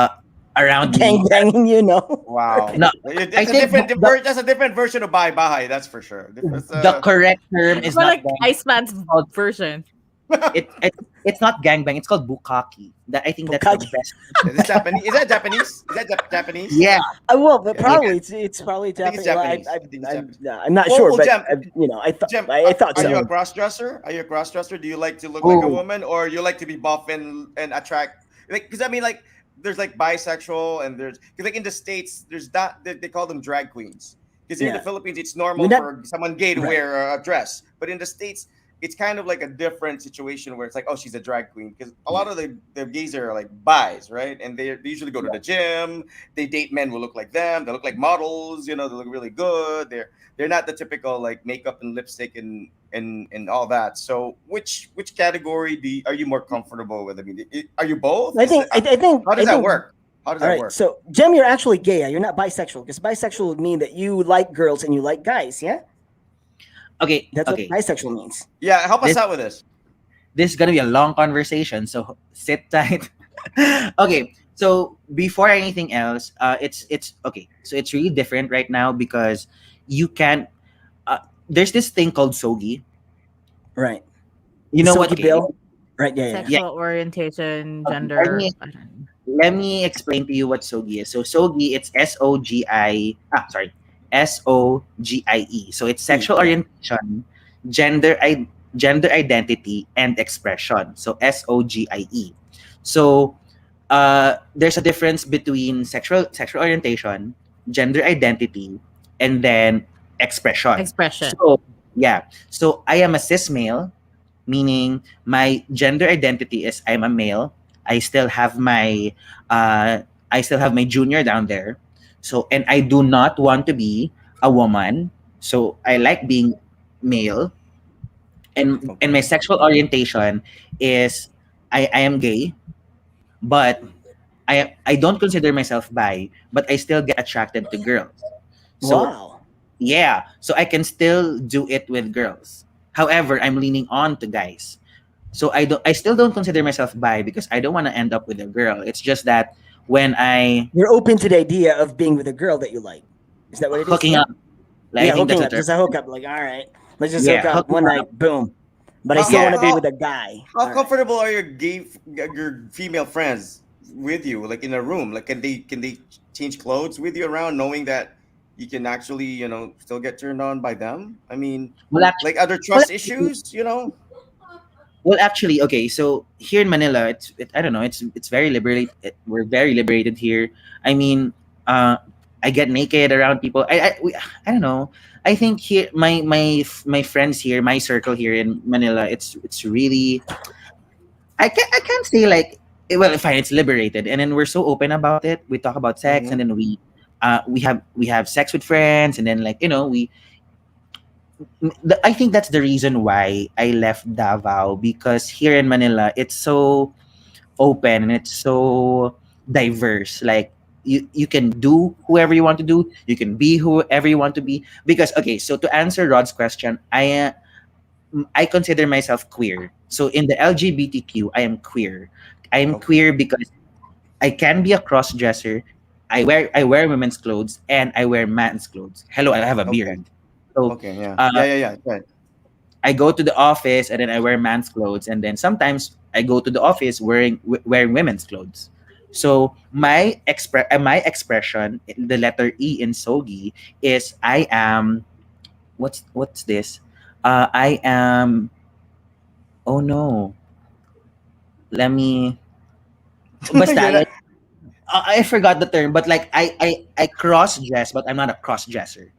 around Gang me. banging, Wow. No, It's I a think different that's a different version of bye bye, that's for sure. The correct term is But not like gang. Iceman's version. It's not gangbang. It's called bukkake. That I think that's the Bukkake. best. Is this Japanese? Is that Japanese? Is that Japanese? Yeah, Well, but Yeah. probably it's probably I think it's Japanese. Japanese. I think it's Japanese. I'm not Well, sure, well, but Jem- I thought Jem, I thought are you so. a cross dresser? Are you a cross dresser? Do you like to look like a Oh. woman, or you like to be buff and attract? Like, because I mean, like, there's like bisexual, and there's because like in the states, there's that they call them drag queens. Because here in Yeah. the Philippines, it's normal We're not- for someone gay to Right. wear a dress, but in the states, it's kind of like a different situation where it's like, oh, she's a drag queen. Because a lot of the gays are like bis, right? And they usually go to the gym. They date men who look like them. They look like models. They look really good. They're not the typical like makeup and lipstick and all that. So which category are you more comfortable with? I mean, are you both? I think How does that think- work? How does All that right, work? so Jem, you're actually gay. You're not bisexual because bisexual would mean that you like girls and you like guys. Yeah, okay, that's okay. what bisexual means. Yeah, help us This- out with this. This is gonna be a long conversation, so sit tight. Okay, So before anything else, it's okay. So it's really different right now because you can. There's this thing called sogi. Right. You The know what? Sogi Okay, Bill. Right. Yeah. Yeah. yeah. Sexual orientation, Okay, let gender. me I don't know. let me explain to you what sogi is. So sogi, it's SOGIE. So it's Yeah. sexual Yeah. orientation, gender identity, and expression. So SOGIE. So there's a difference between sexual orientation, gender identity, and then expression. Expression. So yeah, so I am a cis male, meaning my gender identity is I'm a male. I still have my uh, I still have my junior down there. So and I do not want to be a woman. So I like being male, and my Okay. sexual orientation is I am gay, but I don't consider myself bi, but I still get attracted to girls. So Wow. yeah, so I can still do it with girls. However, I'm leaning on to guys. So I still don't consider myself bi because I don't want to end up with a girl. It's just that when I You're open to the idea of being with a girl that you like. Is that what it is? hooking Yeah. up, like, I Yeah. think that's Hooking the up. term. Just a hookup. Like, all right, let's just hook Yeah, up hooking one up. night. Boom. But I How still how want Yeah. to be how with a guy. how All right. comfortable are your female friends with you, like in a room? Like, can they change clothes with you around, knowing that you can actually still get turned on by them? I mean, Well, actually, like other well, trust issues. okay. So here in Manila, I don't know. It's very liberate. We're very liberated here. I mean, uh, I get naked around people. I don't know. I think here my friends here, my circle here in Manila, it's really I can't say like well fine, it's liberated, and then we're so open about it. We talk about sex, and Mm-hmm. then we have sex with friends, and then I think that's the reason why I left Davao, because here in Manila it's so open and it's so diverse. Like you can do whoever you want to do, you can be whoever you want to be. Because okay, so to answer Rod's question, I consider myself queer. So in the LGBTQ, I am queer. I am Okay. queer because I can be a cross dresser. I wear women's clothes and I wear man's clothes. Hello, I have a Okay. beard. So Okay. Yeah. uh, Yeah. Yeah. Yeah. Right. I go to the office and then I wear man's clothes, and then sometimes I go to the office wearing women's clothes. So my expression, the letter E in Sogi, is I am what's this? I am oh no. Let me basta You're not. like I forgot the term, but like I cross dress, but I'm not a cross dresser.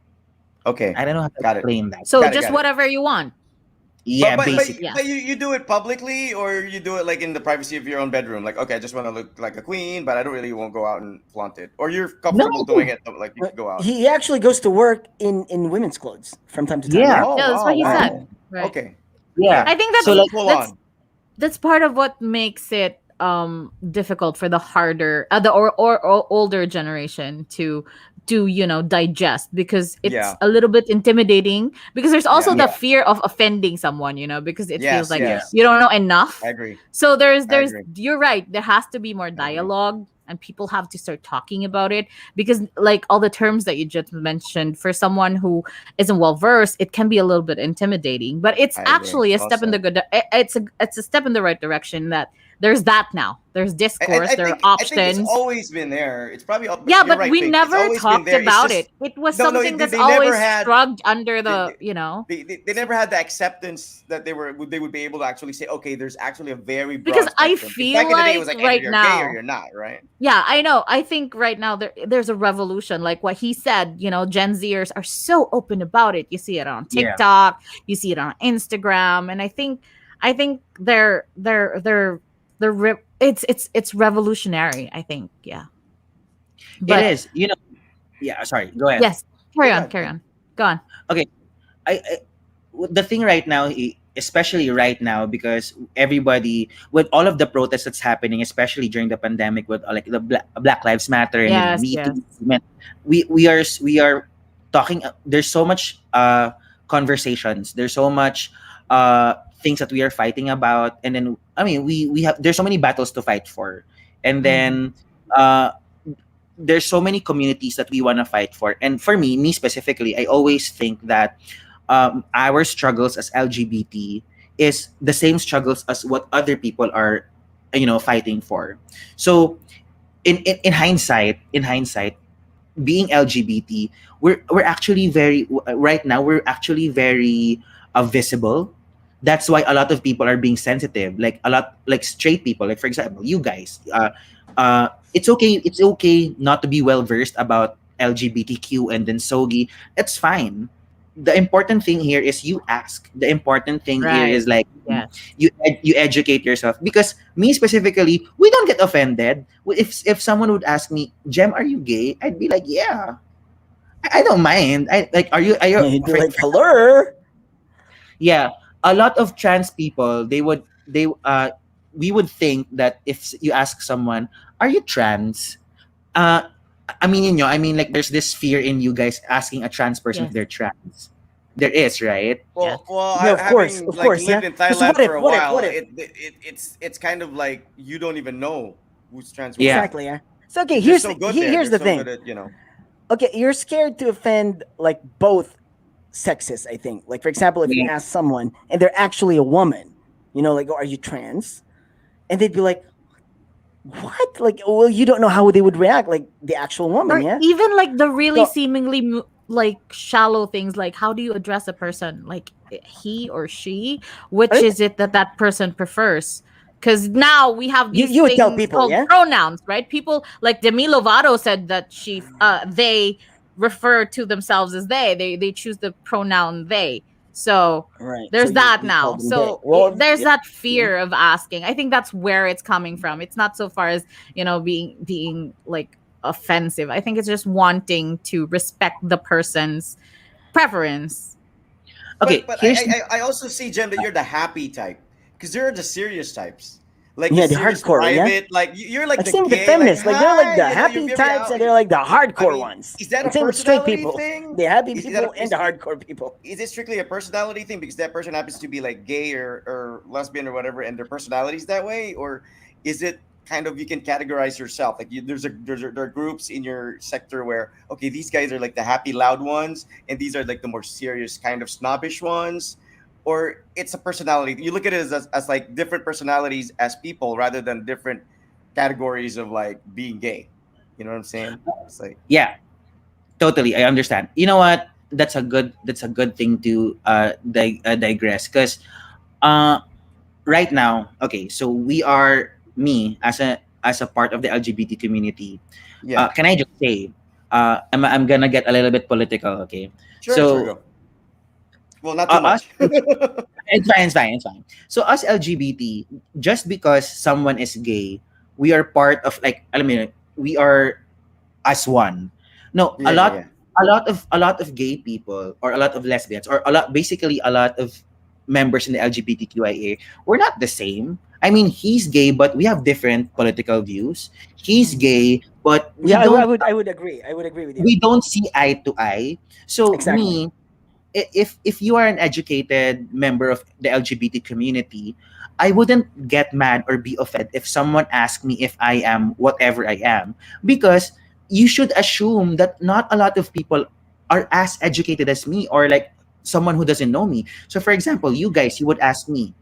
Okay. I don't know how to Got it. explain that. So Got it. just Got it. whatever you want. But Yeah, but but basically. Yeah. but you do it publicly, or you do it like in the privacy of your own bedroom? Like, okay, I just want to look like a queen, but I don't really won't go out and flaunt it. Or you're No. comfortable doing it, but, like you Uh, could go out. He actually goes to work in women's clothes from time to time. Yeah, Yeah. Oh Yeah, that's what wow, he said. wow. Right. Okay. yeah. Yeah. I think So So like full that's on. that's part of what makes it difficult for the harder or older generation to digest, because it's Yeah. a little bit intimidating, because there's also Yeah. the yeah, fear of offending someone, because it feels Yes. like yeah. Yes. you don't know I enough. agree. So there's I there's agree. you're right, there has to be more I agree. dialogue, and people have to start talking about it, because like all the terms that you just mentioned, for someone who isn't well versed, it can be a little bit intimidating, but it's I agree. actually a Well step in the said. good it's a step in the right direction, that there's that now. There's I, I, discourse, I there are think I think it's options. always been there. It's probably Yeah, you're but right, we Pink. It's never always been talked there. It's about it. just It was no, no. something They, that's they never always had. shrugged under They, the, they never had the acceptance that they would be able to actually say, okay, there's actually a very because broad I spectrum. Because back feel in the day, it was like like either right you're gay or now, you're not, right? yeah, I know. I think right now there's a revolution. Like what he said, Gen Zers are so open about it. You see it on Yeah. TikTok, you see it on Instagram, and I think it's revolutionary. I think, yeah. It But Yeah. is. Yeah, sorry. Go ahead. yes, carry You on, got carry it. on, go on. Okay. The thing right now, especially right now, because everybody, with all of the protests that's happening, especially during the pandemic, with like the Black Lives Matter and then Yes, Me yes. Too movement, we are talking. There's so much conversations. There's so much things that we are fighting about, and then I mean, we have there's so many battles to fight for, and Mhm. then uh, there's so many communities that we want to fight for. And for me specifically, I always think that our struggles as LGBT is the same struggles as what other people are, fighting for. So in hindsight, being LGBT, we're actually very right now. We're actually very visible. That's why a lot of people are being sensitive. Like a lot, like straight people. Like for example, you guys. It's okay. It's okay not to be well versed about LGBTQ and then SOGI. It's fine. The important thing here is you ask. The important thing here Right. is like Yes. you educate yourself, because me specifically, we don't get offended if someone would ask me, Jem, are you gay? I'd be like, yeah, I don't mind. I like, are you You'd be like, hello. yeah. A lot of trans people, they we would think that if you ask someone, are you trans, uh I mean, like, there's this fear in you guys asking a trans person if Yes. they're trans. There is, right? Yes. Well, Yeah, of course, having of like course, yeah. lived in 'Cause Thailand what if, for a what if, while, what if? it's kind of like you don't even know who's trans. Who's Yeah. not. Exactly, yeah. So okay, They're here's so the good there. here's They're the so thing. good at, you know. Okay, you're scared to offend like both sexes, I think. Like for example, if you Yeah. ask someone and they're actually a woman, like, oh, are you trans? And they'd be like, what? Like, well, you don't know how they would react, like the actual woman, Or yeah? even like the really So seemingly like shallow things, like how do you address a person, like he or she, which right? is it that that person prefers? Because now we have these You would tell things people, called yeah? pronouns, right? People like Demi Lovato said that they refer to themselves as they choose the pronoun they. So Right. So there's you that you call now. them they. So Well, there's that yeah. fear of asking. I think that's where it's coming from. It's not so far as, being like offensive. I think it's just wanting to respect the person's preference. Okay, But here's I also see, Jem, that you're the happy type, because there are the serious types, like the Yeah, the serious hardcore, yeah. private. Like you're like Like the same with the gay, like feminists. Like they're like hi, the you're happy very types out. and they're like the I hardcore mean, ones. is that a And same with straight personality people. thing? The happy Is that people and the hardcore people. is it strictly a personality thing because that person happens to be like gay or lesbian or whatever, and their personality's that way, or is it kind of you can categorize yourself like there are groups in your sector where okay, these guys are like the happy loud ones and these are like the more serious kind of snobbish ones, or it's a personality you look at it as like different personalities as people rather than different categories of like being gay, you know what I'm saying? It's like yeah, totally. I understand. You know what? That's a good thing to digress, because uh right now, okay, so we are, me as a part of the LGBT community. yeah, Can I just say, I'm gonna get a little bit political, okay? sure So go, well not too us, much. it's fine. So us LGBT, just because someone is gay, we are part of, like, I mean, we are as one. No, Yeah, yeah, yeah. a lot of gay people, or a lot of lesbians, or basically a lot of members in the LGBTQIA, we're not the same. I mean, he's gay, but we have different political views. He's gay, but Yeah, I would agree. I would agree with you. we don't see eye to eye. So Exactly. me, if you are an educated member of the LGBT community, I wouldn't get mad or be offended if someone asked me if I am whatever I am, because you should assume that not a lot of people are as educated as me, or like someone who doesn't know me. So for example, you guys, you would ask me.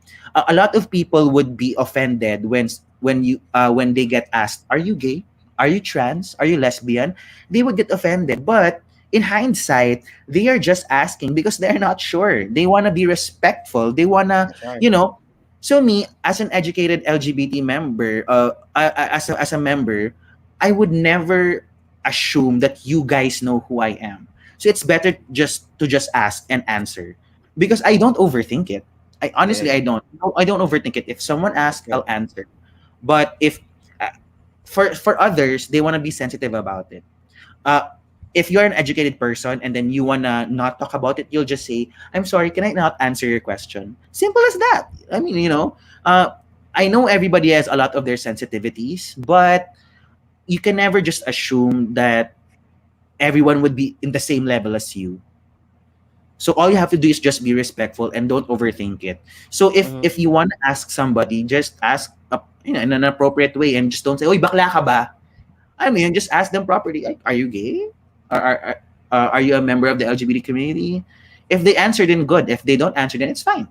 A lot of people would be offended when they get asked, "Are you gay? Are you trans? Are you lesbian?" They would get offended, but in hindsight, they are just asking because they're not sure. They want to be respectful. They want to, That's right. you know. So me, as an educated LGBT member, as a member, I would never assume that you guys know who I am. So it's better just ask and answer, because I don't overthink it. I Yeah, honestly, yeah. I don't overthink it. If someone That's asks, good. I'll answer. But if uh, for others, they want to be sensitive about it. uh, if you're an educated person and then you wanna not talk about it, you'll just say, "I'm sorry, can I not answer your question?" Simple as that. I mean, I know everybody has a lot of their sensitivities, but you can never just assume that everyone would be in the same level as you. So all you have to do is just be respectful and don't overthink it. So if Mhm. if you want to ask somebody, just ask in an appropriate way, and just don't say, "Oy, bakla ka ba?" I mean, just ask them properly. Like, are you gay? Are you a member of the LGBT community? If they answer, then good. If they don't answer, then it's fine.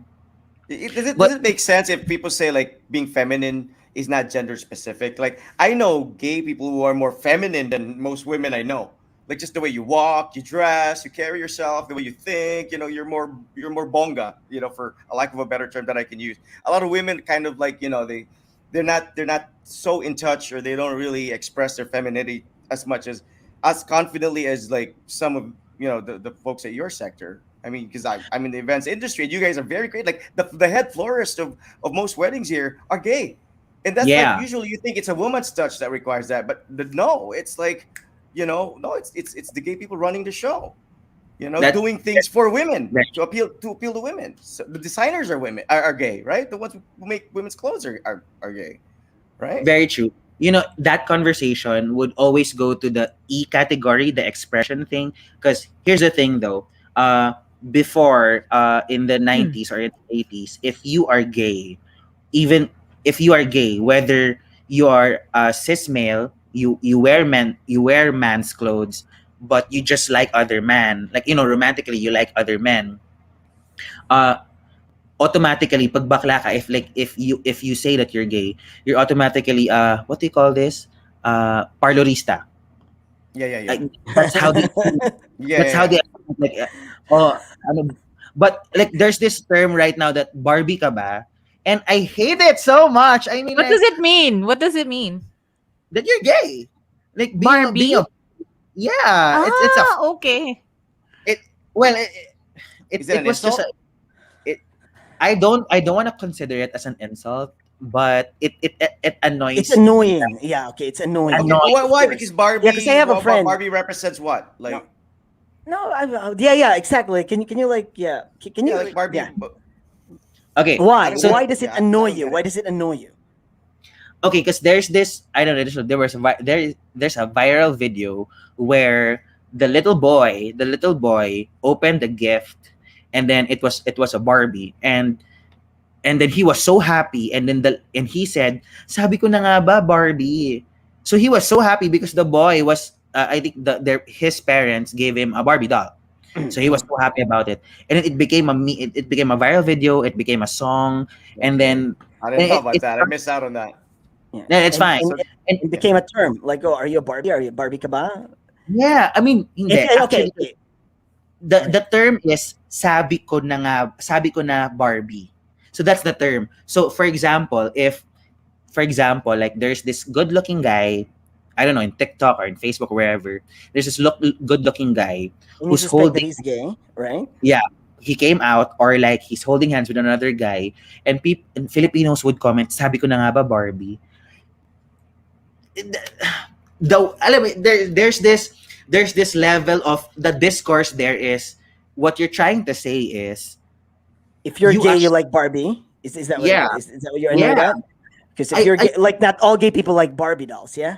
Does But it make sense if people say like being feminine is not gender specific? Like I know gay people who are more feminine than most women I know. Like just the way you walk, you dress, you carry yourself, the way you think, you're more bonga, for a lack of a better term that I can use. A lot of women kind of like, they're not so in touch, or they don't really express their femininity as confidently as like some of the folks at your sector. I mean, because I'm in the events industry, and you guys are very great. Like the head florist of most weddings here are gay, and that's like yeah, usually you think it's a woman's touch that requires that, but no, it's like no, it's the gay people running the show. that, Doing things for women that to appeal to women. So the designers are gay, right? The ones who make women's clothes are gay, right? very true. That conversation would always go to the E category, the expression thing. Because here's the thing, though. Before, in the Hmm. 90s or in the 80s, if you are gay, even if you are gay, whether you are cis male, you wear man's clothes, but you just like other men, like romantically you like other men. Uh, Automatically, pag bakla ka, if you say that you're gay, you're automatically what do you call this? Parlorista. Yeah, yeah, yeah, Like that's how they yeah, that's yeah, how yeah. they like ano, but like there's this term right now that Barbie ka ba? And I hate it so much. I mean, What does like, it mean? What does it mean? that you're gay. Like being Barbie? a yeah, it's a Ah, okay. it well it, Is it it an was just a, insult? it I don't want to consider it as an insult, but it It's annoys me. annoying. Yeah, okay, it's annoying. Okay, Annoys. why? Of Why? course. Because Yeah, because I have a friend. Barbie represents what? No, Like, no, yeah, yeah, exactly. Can you like, yeah, can yeah, you like like, Barbie. yeah? Okay, I Why? don't so get Why it. does it Yeah, I annoy don't you? get Why it. does it annoy you? okay, because there's this. I don't know. There's a viral video where the little boy opened the gift, and then it was a Barbie, and then he was so happy, and he said, "Sabi ko na nga ba, Barbie." So he was so happy because the boy was, I think his parents gave him a Barbie doll. So he was Mhm. so happy about it, and then it became a viral video. It became a song, and Okay, then I didn't and know it, about it that. I missed out on that. Yeah, yeah, it's and fine. and So And it yeah, became a term. Like, oh, are you a Barbie? Are you a Barbie ka ba? yeah, I mean, hindi. Okay, Actually, okay, the okay. term is sabi ko na Barbie. So that's the term. So for example, like there's this good-looking guy, I don't know, in TikTok or in Facebook or wherever. There's this good-looking guy And you who's suspect that holding, he's gay, right? yeah, he came out, or like he's holding hands with another guy, and Filipinos would comment, "Sabi ko na nga ba, Barbie?" Though, alam mo, there's this level of the discourse. There is what you're trying to say is If you're you gay, you as like Barbie. Is that what yeah, is that what you're annoyed yeah. at? Because if I you're I gay, like not all gay people like Barbie dolls, yeah.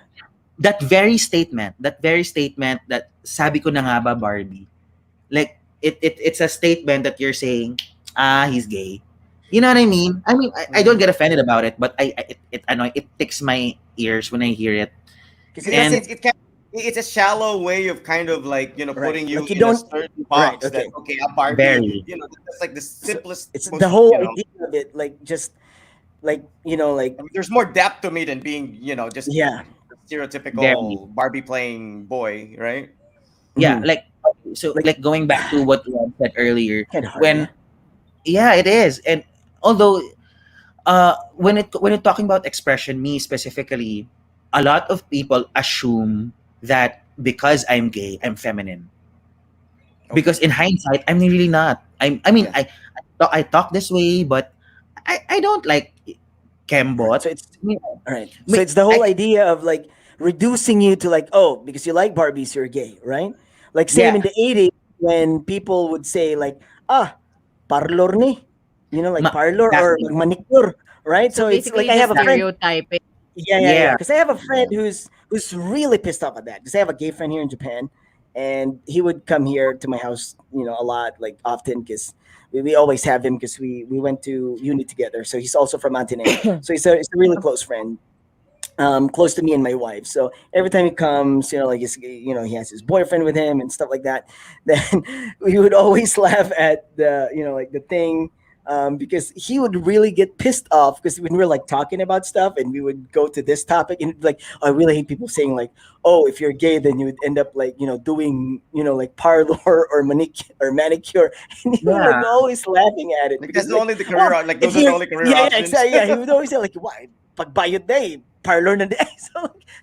that very statement that sabi ko na nga ba, Barbie, like it's a statement that you're saying, he's gay. You know what I mean? I don't mhm. get offended about it, but it ticks my ears when I hear it. Because it Because And doesn't, it's a shallow way of kind of like right? putting you Like you in a don't, certain right? box that Okay. okay, a Barbie. very, That's like the So simplest, it's the most whole idea of it, like just like like I mean, there's more depth to me than being just yeah. a very, stereotypical Barbie playing boy, right? yeah, Mhm. like, so Like like going back to what Rob said earlier, kind of hard, when yeah. yeah, it is. And although, when it talking about expression, me specifically, a lot of people assume that because I'm gay, I'm feminine. Because Okay. in hindsight, I'm really not. I mean, Yeah. I talk this way, but I don't like Right. kembot. So it's I mean, all right. I So mean, it's the I, whole idea of like reducing you to like, oh, because you like Barbies, you're gay, right? Like same yeah, in the 80s when people would say like, ah, parlor ni, like parlor or exactly. manicure, right? So So it's like basically I have just a friend. stereotyping. Yeah, yeah, yeah. Yeah, Because I have a friend who's really pissed off at that. Because I have a gay friend here in Japan, and he would come here to my house, a lot, like often, because we always have him because we went to uni together. So he's also from Antine. So he's a really close friend. close to me and my wife. So every time he comes, like he has his boyfriend with him and stuff like that. Then we would always laugh at like the thing. Because he would really get pissed off because when we were like talking about stuff and we would go to this topic and like, I really hate people saying like, oh, if you're gay, then you would end up like, doing, like parlor or manicure. And he was like Yeah. always laughing at it Like because that's the like, only the well, career like if those are the you're, only career yeah, options. exactly. Yeah, he would always say like, why? Pagbayad day, parlor na day.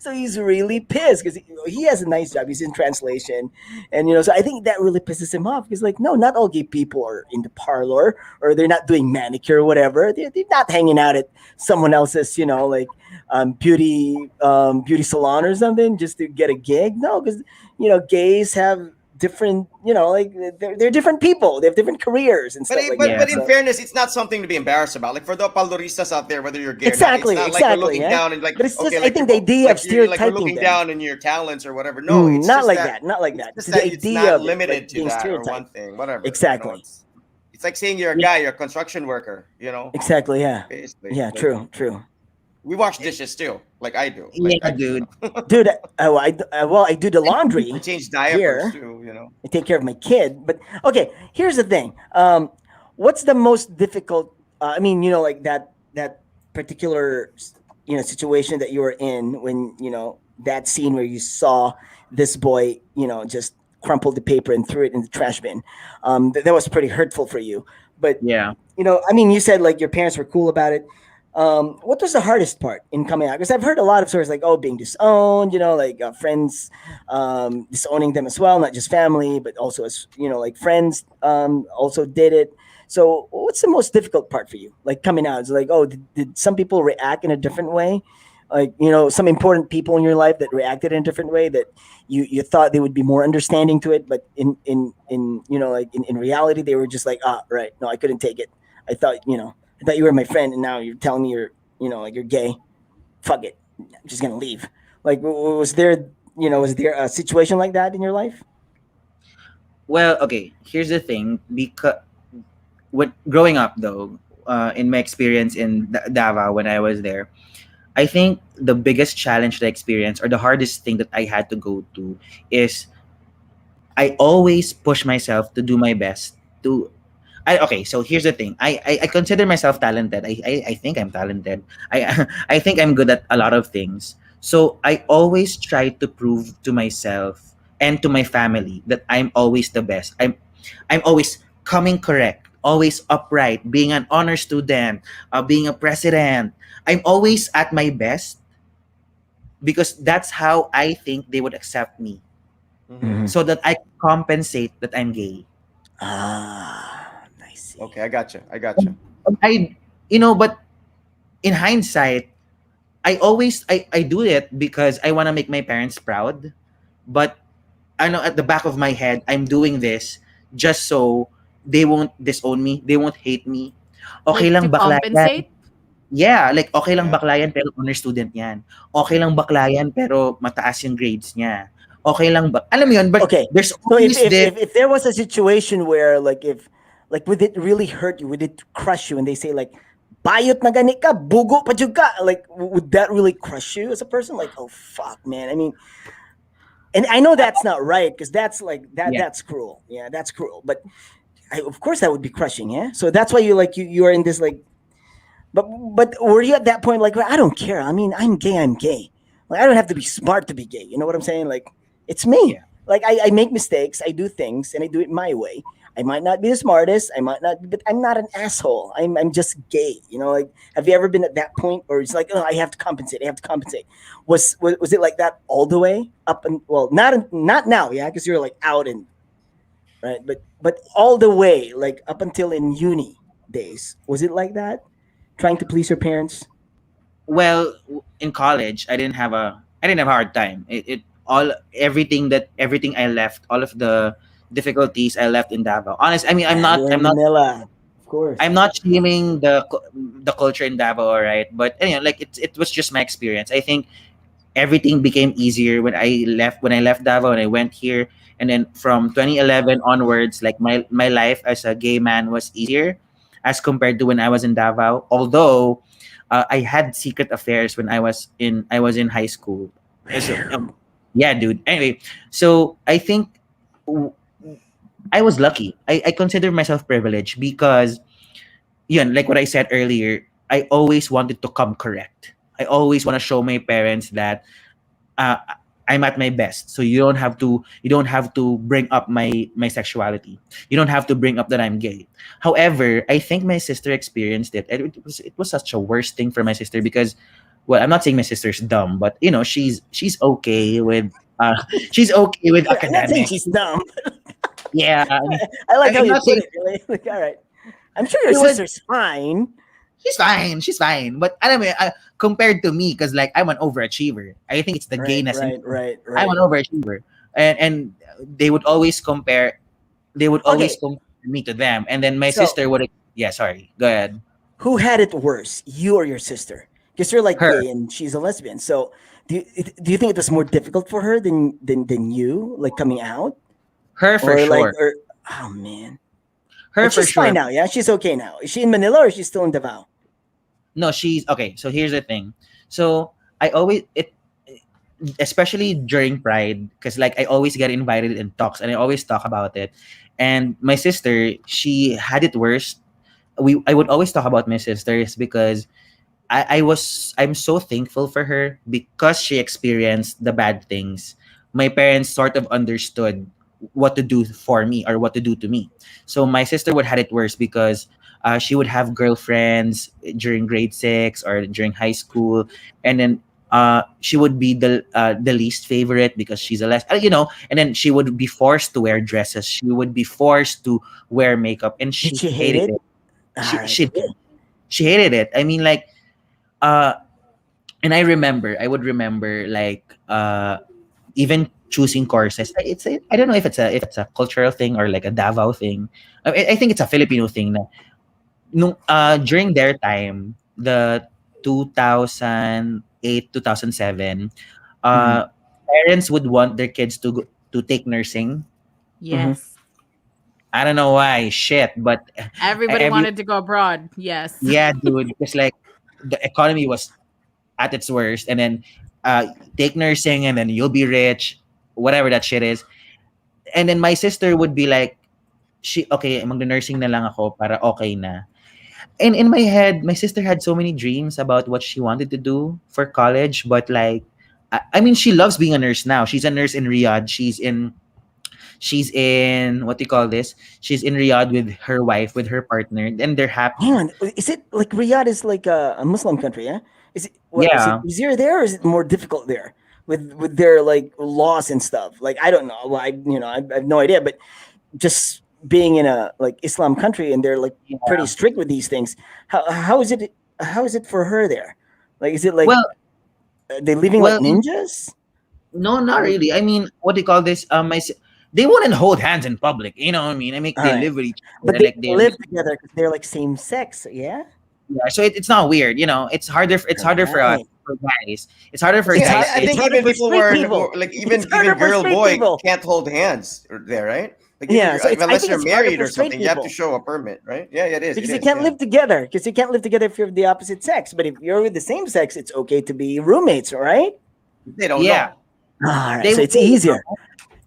So he's really pissed because he has a nice job. He's in translation, and so I think that really pisses him off. He's like, no, not all gay people are in the parlor or they're not doing manicure or whatever. They're not hanging out at someone else's, like beauty salon or something just to get a gig. No, because gays have different, like they're different people. They have different careers and But stuff like but Yeah. that. but in So fairness, it's not something to be embarrassed about. Like for the paldoristas out there, whether you're gay or not, it's exactly, not like we're exactly, looking yeah. down and like But it's okay, just I like think the idea of you're like we're stereotyping looking them. down in your talents or whatever. No, it's Not just like that that. Not like it's that. just To the that it's idea not of it, limited like to being that or stereotyped. one thing, whatever. Exactly. It's like saying you're a Yeah. guy, you're a construction worker. Exactly. Yeah. Basically, Yeah. like True. True. we wash dishes still, like I do, like Yeah, dude. Dude. I do the I laundry change diapers here. too. I take care of my kid. But okay, here's the thing. What's the most difficult? I mean, like that particular situation that you were in when that scene where you saw this boy just crumpled the paper and threw it in the trash bin. That was pretty hurtful for you. But Yeah. I mean, you said like your parents were cool about it. What was the hardest part in coming out? Because I've heard a lot of stories like, oh, being disowned, like friends disowning them as well, not just family, but also as like friends also did it. So, what's the most difficult part for you? Like coming out, it's like, oh, did some people react in a different way? Like some important people in your life that reacted in a different way that you thought they would be more understanding to it, but in like in reality they were just like, ah, right, no, I couldn't take it. I thought you were my friend, and now you're telling me you're, like you're gay. Fuck it, I'm just gonna leave. Like, was there a situation like that in your life? Well, okay. Here's the thing. Because when growing up, though, in my experience in Davao when I was there, I think the biggest challenge that I experienced, or the hardest thing that I had to go to, is I always push myself to do my best to. Okay, so here's the thing. I consider myself talented. I think I'm talented. I think I'm good at a lot of things. So I always try to prove to myself and to my family that I'm always the best. I'm always coming correct, always upright, being an honor student, being a president. I'm always at my best because that's how I think they would accept me, Hmm. so that I compensate that I'm gay. Ah, I see. Okay, I got you. I got you. I but in hindsight, I do it because I want to make my parents proud. But I know at the back of my head, I'm doing this just so they won't disown me, they won't hate me. Okay Like to lang bakla yan. compensate. Yeah, like okay lang Yeah. bakla yan pero honor student yan. Okay lang bakla yan pero mataas yung grades niya. Okay lang ba? Alam mo yun, but Okay, there's so if always if, this. if if there was a situation where like if like would it really hurt you? Would it crush you? And they say like, "Bayot na gani ka, bugo pa jud ka." Like, would that really crush you as a person? Like, oh fuck, man. I mean, and I know that's not right because that's like that Yeah. that's cruel. Yeah, that's cruel. But of course that would be crushing. Yeah. So that's why you are in this like. But were you at that point like, well, I don't care. I mean, I'm gay. I'm gay. Like I don't have to be smart to be gay. You know what I'm saying? Like it's me. Yeah. Like I make mistakes. I do things and I do it my way. I might not be the smartest. I might not, but I'm not an asshole. I'm just gay. Like have you ever been at that point, or it's like, oh, I have to compensate. I have to compensate. Was it like that all the way up and well, not now, yeah, because you're like out and right, but all the way like up until in uni days, was it like that? Trying to please your parents? Well, in college, I didn't have a hard time. It all everything I left, all of the difficulties I left in Davao. Honest, I mean, I'm Yeah, not you're I'm in not Manila, of course. I'm not shaming the culture in Davao, all right? But like it was just my experience. I think everything became easier when I left Davao and I went here, and then from 2011 onwards, like my life as a gay man was easier as compared to when I was in Davao. Although I had secret affairs when I was in high school. So yeah, dude. Anyway, so I think w- I was lucky. I consider myself privileged because yun, like what I said earlier, I always wanted to come correct. I always want to show my parents that uh, I'm at my best. So you don't have to bring up my sexuality. You don't have to bring up that I'm gay. However, I think my sister experienced it. And it was such a worst thing for my sister because well, I'm not saying my sister's dumb, but you know, she's okay with she's okay with I'm not saying academics. she's dumb. Yeah. I like how I'm you not put saying it. Really. Like, all right. I'm sure your it was sister's fine. she's fine. She's fine. But I mean, compared to me, because like I'm an overachiever. I think it's the Right, gayness in right, me. right, I'm right. an overachiever, and they would always compare. They would always Okay, compare me to them, and then my so sister would. Yeah, sorry. Go ahead. who had it worse, you or your sister? Because you're like Her, gay and she's a lesbian. So do you think it was more difficult for her than you, like coming out, her for or like sure. or oh man, Her but for she's fine sure. now. Yeah, she's okay now. Is she in Manila or is she still in Davao? No, she's okay. So here's the thing. So I always it, especially during Pride, because like I always get invited in talks, and I always talk about it. And my sister, she had it worse. I would always talk about my sisters because I'm so thankful for her because she experienced the bad things. My parents sort of understood what to do for me or what to do to me. So my sister would had it worse because she would have girlfriends during grade 6 or during high school, and then she would be the least favorite because she's a less you know, and then she would be forced to wear dresses. She would be forced to wear makeup, and Did she she hate hated it? it. All She right. she she hated it. I mean, like uh and I would remember like even choosing courses. I don't know if it's a cultural thing or like a Davao thing. I think it's a Filipino thing na nung during their time, the 2008 2007, Mm-hmm. parents would want their kids to take nursing. Mm-hmm. Yes. I don't know why, shit, but Everybody every wanted to go abroad. Yes. yeah, dude, because like the economy was at its worst, and then uh take nursing and then you'll be rich, whatever that shit is. And then my sister would be like, she okay, mag-nursing na lang ako para okay na. And in my head, my sister had so many dreams about what she wanted to do for college, but like I mean, she loves being a nurse now. She's a nurse in Riyadh. She's in what do you call this? She's in Riyadh with her wife, with her partner, and they're Hang happy. on, is it like Riyadh is like a Muslim country? Yeah, is it what is it Yeah. easier there or is it more difficult there with their like laws and stuff? Like I don't know. Well, I have no idea, but just being in a like Islam country and they're like pretty Yeah. strict with these things. How is it for her there? Like is it like Well, they living like well, ninjas? no, not Like, really. I mean, what do you call this? They wouldn't hold hands in public. You know what I mean? I mean, all they right, live with each other, but and they like they live together because they're like same sex. Yeah, yeah. So it's not weird. You know, it's harder. It's harder for us right. for guys. It's harder for It's Yeah, hard. guys. I It's think harder even for people straight were people. like It's even harder for girl straight boy people. can't hold hands there, right? Like even Yeah, so it's. I unless think you're it's harder married for or straight something, you have to people show a permit, right? Yeah, it is. It because they is. can't Yeah, live together. Because you can't live together if you're the opposite sex. But if you're with the same sex, it's okay to be roommates, all right? they don't Yeah, know. All right, they so would. it's easier.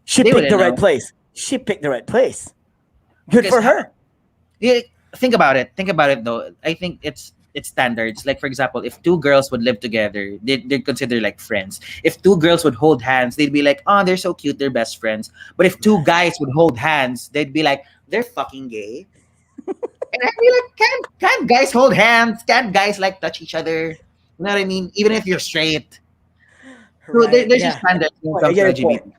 She They picked wouldn't the right know place. She picked the right place. Good because for her. yeah, think about it. Think about it though. I think it's standards. Like for example, if two girls would live together, they'd consider like friends. If two girls would hold hands, they'd be like, oh, they're so cute, they're best friends. But if two guys would hold hands, they'd be like, they're fucking gay. And I'd be like, can guys hold hands? Can guys like touch each other? You know what I mean? Even if you're straight. So Right. there's just Yeah. I get standards your when it point. I comes get to your point. LGBT.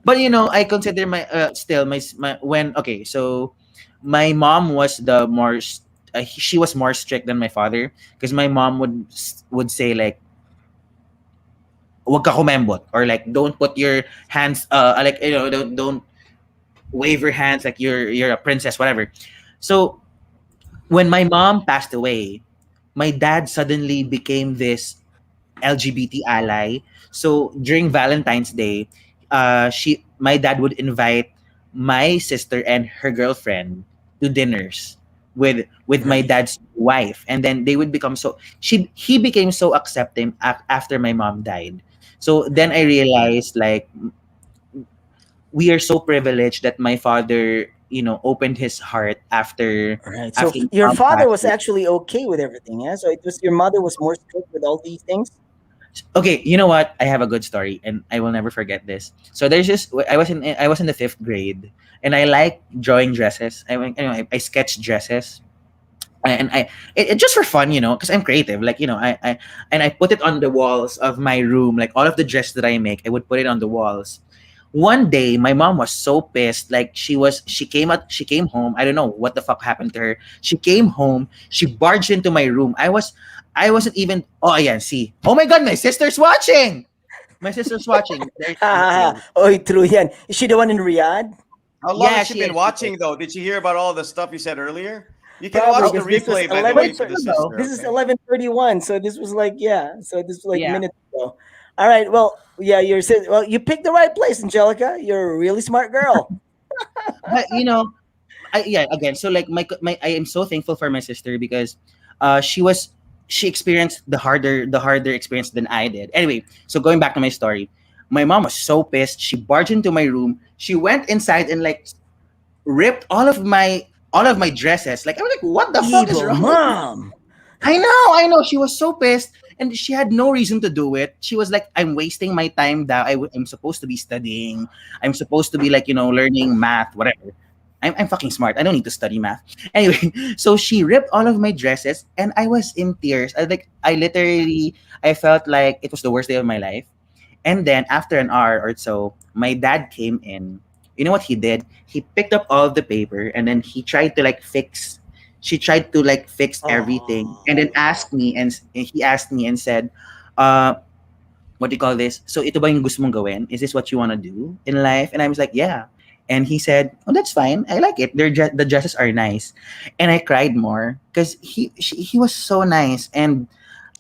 But you know, I consider my still my when okay, so my mom was the more she was more strict than my father because my mom would say like wag ka kumembot or like don't put your hands like you know don't wave your hands like you're a princess whatever. So when my mom passed away, my dad suddenly became this LGBT ally. So during Valentine's Day, my dad would invite my sister and her girlfriend to dinners. with my Right. dad's wife, and then they would become so he became so accepting after my mom died. So then I realized, like, we are so privileged that my father, opened his heart after Right. So my your mom father passed was away. actually okay with everything, yeah? So it was your mother was more strict with all these things? Okay, you know what? I have a good story, and I will never forget this. So there's just I was in the fifth grade, and I like drawing dresses. I sketch dresses, and it just for fun, because I'm creative. Like, I put it on the walls of my room. Like, all of the dress that I make, I would put it on the walls. One day, my mom was so pissed. Like, she came home. I don't know what the fuck happened to her. She came home. She barged into my room. I wasn't even. Oh yeah, see. Oh my god, my sister's watching. My sister's watching. There she is. Ah, oy, true yan. Is she the one in Riyadh? How long Yeah, has she she been is. She is. watching though? Did she hear about all the stuff you said earlier? You can Probably watch the Oh, because this was replay, by the but way, eleven. it's for the true though. sister. This is Okay. 11:31. So this was like, yeah. So this was like Yeah. minutes ago. All right. Well, yeah. Well, you picked the right place, Angelica. You're a really smart girl. But yeah, again, so like my I am so thankful for my sister because she experienced the harder experience than I did. Anyway, so going back to my story, my mom was so pissed. She barged into my room. She went inside and like ripped all of my dresses. Like, I was like, what the fuck is Evil wrong with you? mom. I know. She was so pissed, and she had no reason to do it. She was like, "I'm wasting my time. That I'm supposed to be studying. I'm supposed to be like, learning math, whatever. I'm fucking smart. I don't need to study math." Anyway, so she ripped all of my dresses, and I was in tears. I felt like it was the worst day of my life. And then after an hour or so, my dad came in. You know what he did? He picked up all of the paper, and then he tried to like fix. She tried to like fix everything, and then Oh. he asked me and said, uh, "What do you call this? So ito ba yung gusto mong gawin? Is this what you want to do in life?" And I was like, "Yeah." And he said, "Oh, that's fine. I like it. The dresses are nice." And I cried more because he was so nice, and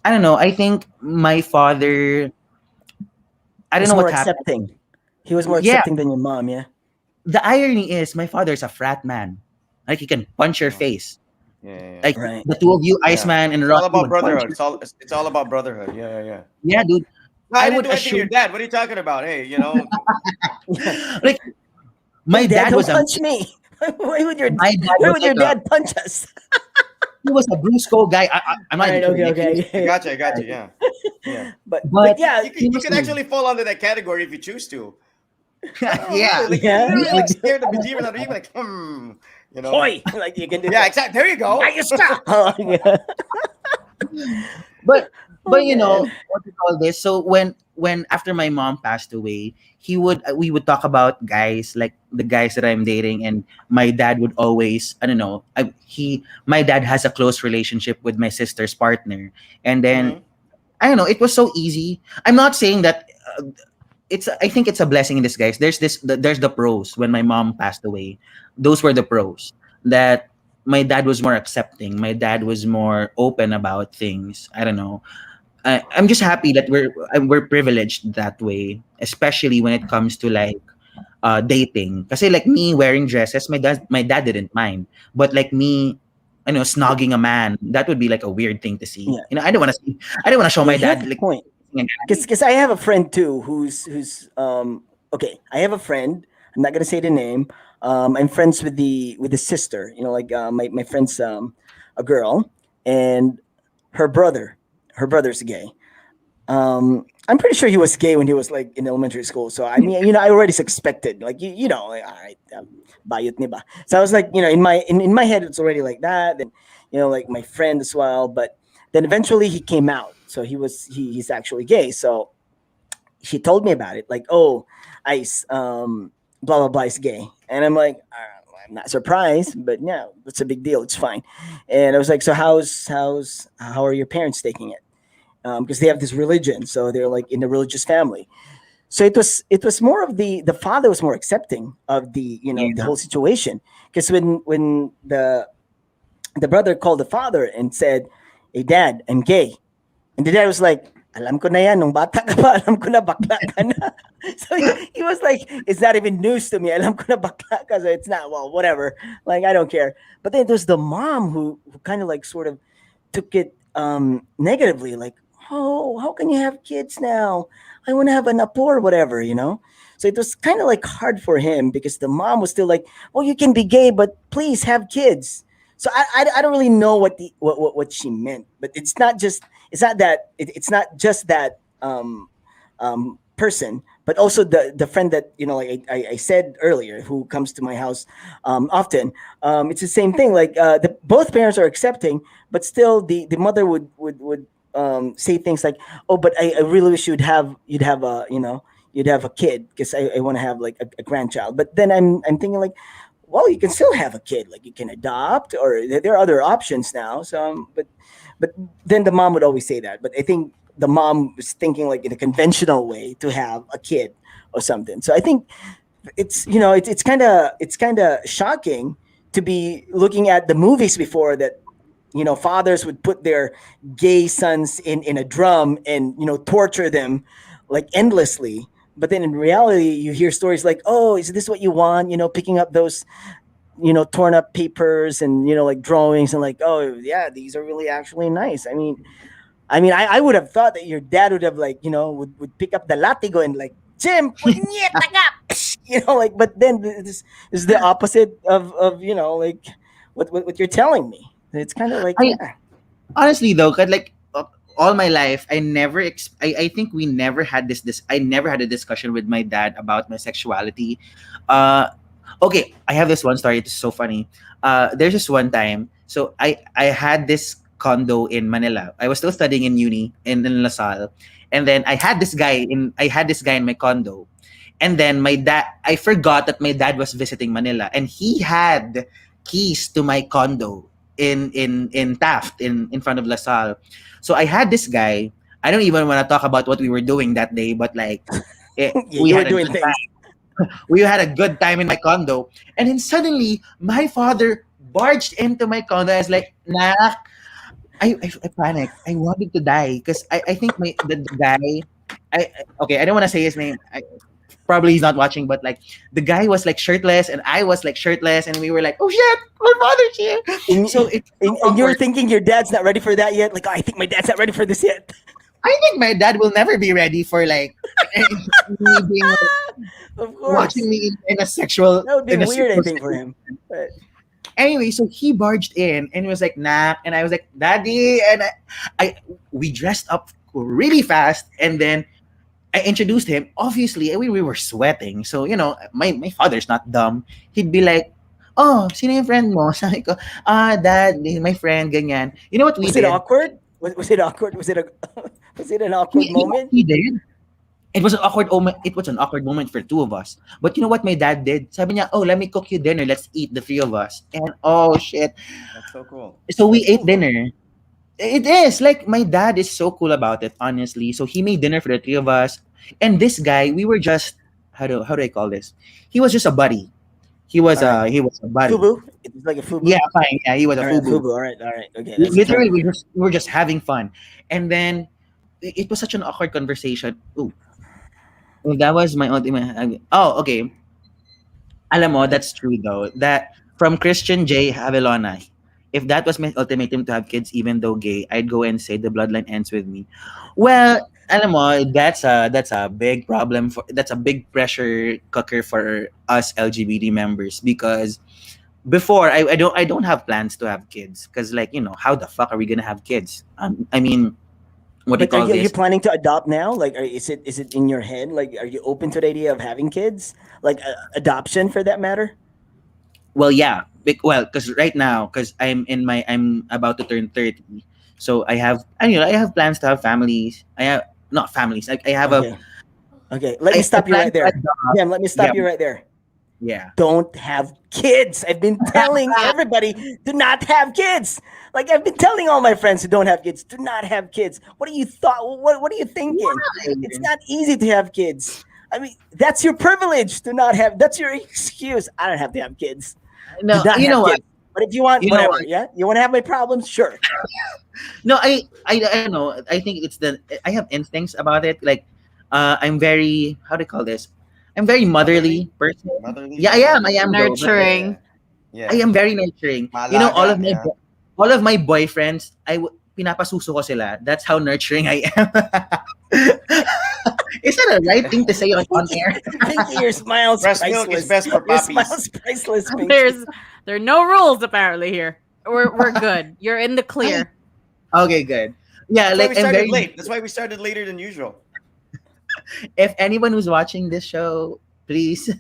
I don't know. I think my father. I don't Was know more what happened. accepting. He was more Yeah, accepting than your mom, yeah. the irony is my father is a frat man. Like, he can punch your Oh, face. yeah, yeah, yeah. Like, Right. the two of you, Yeah. Iceman and It's all Rocky, about would punch brotherhood. your It's all about brotherhood. Yeah, yeah, yeah. yeah, dude. No, I I didn't would do anything to your assume dad. What are you talking about? Hey, Yeah. like Hey, my Dad, dad don't was a punch me. Why would your my dad Why was would like your a dad punch us? he was a Brusco guy. I'm All not right. even kidding. Okay. Like, he was I Okay. got you. I got you. Yeah, yeah. But but yeah. You could he you was could actually fall under that category if you choose to. Oh, yeah. really? Like you Yeah. literally Like, like stare the bejeebers out of you, like you know. Hoy. Like you can do Yeah, that. exactly. There you go. Ayos ka. Oh, yeah. but Oh you man. know what you call this. So when after my mom passed away, we would talk about guys, like the guys that I'm dating, and my dad would always, I don't know, my dad has a close relationship with my sister's partner, and then Hmm. I don't know, it was so easy. I'm not saying that. I think it's a blessing in disguise. There's the pros. When my mom passed away, those were the pros. That my dad was more accepting. My dad was more open about things. I don't know. I'm just happy that we're privileged that way, especially when it comes to like dating. Kasi like me wearing dresses, my dad didn't mind. But like me, snogging a man, that would be like a weird thing to see. Yeah. I don't want to see. I don't want to show Yeah. my Here's dad the like point. kissing a guy. Because I have a friend too who's okay. I have a friend. I'm not gonna say the name. I'm friends with the sister. Like my friend's a girl, and her brother. Her brother's gay. I'm pretty sure he was gay when he was like in elementary school. So I mean, I already suspected, like like, all right, bayot ni ba? So I was like, in my head, it's already like that. And like my friend as well. But then eventually he came out, so he's actually gay. So she told me about it, like, oh, Ice, blah blah blah is gay, and I'm like, I'm not surprised, but yeah, it's a big deal. It's fine. And I was like, so how are your parents taking it? Because they have this religion, so they're like in a religious family. So it was more of the father was more accepting of the Yeah. whole situation, because when the brother called the father and said, "Hey, Dad, I'm gay," and the dad was like, alam ko na yan, nung bata ka pa, alam ko na bakla ka na. So he was like, it's not even news to me. Alam ko na bakla ka, so it's not, well, whatever. Like, I don't care. But then there's the mom who kind of like sort of took it negatively, like, oh, how can you have kids now? I want to have an apo or whatever, you know? So it was kind of like hard for him because the mom was still like, well, you can be gay, but please have kids. So I don't really know what she meant, but it's not that it's not just that person, but also the friend that, you know, like I said earlier, who comes to my house often. It's the same thing. Like the both parents are accepting, but still the mother would say things like, "Oh, but I really wish you'd have a, you know, you'd have a kid because I want to have like a grandchild." But then I'm thinking like, well, you can still have a kid. Like you can adopt, or there are other options now. So, but then the mom would always say that. But I think the mom was thinking like in a conventional way to have a kid or something. So I think it's, you know, it's kind of shocking to be looking at the movies before that, you know, fathers would put their gay sons in a drum and, you know, torture them like endlessly. But then in reality, you hear stories like, oh, is this what you want? You know, picking up those, you know, torn up papers and, you know, like drawings and like, oh yeah, these are really actually nice. I would have thought that your dad would have like, you know, would pick up the latigo and like, Jim, punyeta ka! You know, like, but then this is the opposite of, you know, like what you're telling me. It's kind of like, I yeah. honestly though, 'cause, like all my life, I think we never had this. I never had a discussion with my dad about my sexuality. Uh, okay, I have this one story. It's so funny. There's just one time. So I had this condo in Manila. I was still studying in uni in LaSalle, and then I had this guy in my condo, and then my dad, I forgot that my dad was visiting Manila, and he had keys to my condo in Taft in front of LaSalle. So I had this guy. I don't even want to talk about what we were doing that day, but like Yeah, we you were had a doing good things. time. We had a good time in my condo, and then suddenly my father barged into my condo. I was like, nah. I panicked. I wanted to die because I think the guy. Okay, I don't want to say his name. Probably he's not watching, but like the guy was like shirtless and I was like shirtless, and we were like, oh shit, my father's here. And, So it's so and you're awkward. thinking your dad's not ready for that yet. Like, I think my dad's not ready for this yet. I think my dad will never be ready for like me being like, Of watching course, me that would be in a weird, I sexual think, for situation. him. But Anyway, so he barged in and was like, nah, and I was like, daddy, and I we dressed up really fast, and then I introduced him. Obviously, we were sweating. So, you know, my father's not dumb. He'd be like, oh, sino yung friend mo? Sabi ko, dad, my friend, ganyan. You know what we was it did? awkward? Was it awkward? Was it a was it an awkward moment? He did. It was an awkward moment. It was an awkward moment for two of us. But you know what my dad did? Sabi niya, oh, let me cook you dinner. Let's eat, the three of us. And oh, shit. That's so cool. So we That's ate cool. dinner. It is like my dad is so cool about it, honestly. So he made dinner for the three of us, and this guy, we were just how do I call this? He was just a buddy. All right, He was a buddy. fubu. It was like a fubu. Yeah, fine. Yeah, he was a All right, fubu. fubu. All right. Okay, that's a term. Literally, we were just having fun, and then it was such an awkward conversation. Ooh, well, that was my ultimate. Oh, okay. Alam mo, that's true though. That from Christian J. Havelona, if that was my ultimatum to have kids, even though gay, I'd go and say the bloodline ends with me. Well, alam mo, that's a big problem that's a big pressure cooker for us LGBT members because before I don't have plans to have kids because like how the fuck are we gonna have kids? I mean, what do you But call are you this? planning to adopt now? Like, is it in your head? Like, are you open to the idea of having kids? Like, adoption for that matter? Well, yeah. Well, because right now, because I'm about to turn 30, so I have plans to have families. I have not families. I have a Okay. Okay. Let me I stop you plan right to there. adopt. Jam, let me Yeah, stop you right there. yeah. Don't have kids. I've been telling everybody to not have kids. Like I've been telling all my friends who don't have kids, do not have kids. What are you thought? What are you thinking? It's not easy to have kids. I mean, that's your privilege to not have. That's your excuse. I don't have to have kids. Do No, not you know have what? kids. But if you want, You know whatever, what? yeah, you want to have my problems, sure. No, I don't know. I think it's the I have instincts about it. Like, I'm very, how do you call this? I'm very Motherly, motherly person. motherly. Yeah, Okay. I am though. But Nurturing. Yeah, I yeah. am very nurturing. You know, Malaga. Yeah. all of my boyfriends, pinapasuso ko sila. That's how nurturing I am. Is that a right thing to say on Pinky, air? Pinky, your smile's Breast milk is priceless. best for Your puppies. smile's priceless, Pinky. There are no rules apparently here. We're good. You're in the clear. Okay, good. Yeah, That's why we like I'm started very. late. That's why we started later than usual. If anyone who's watching this show, please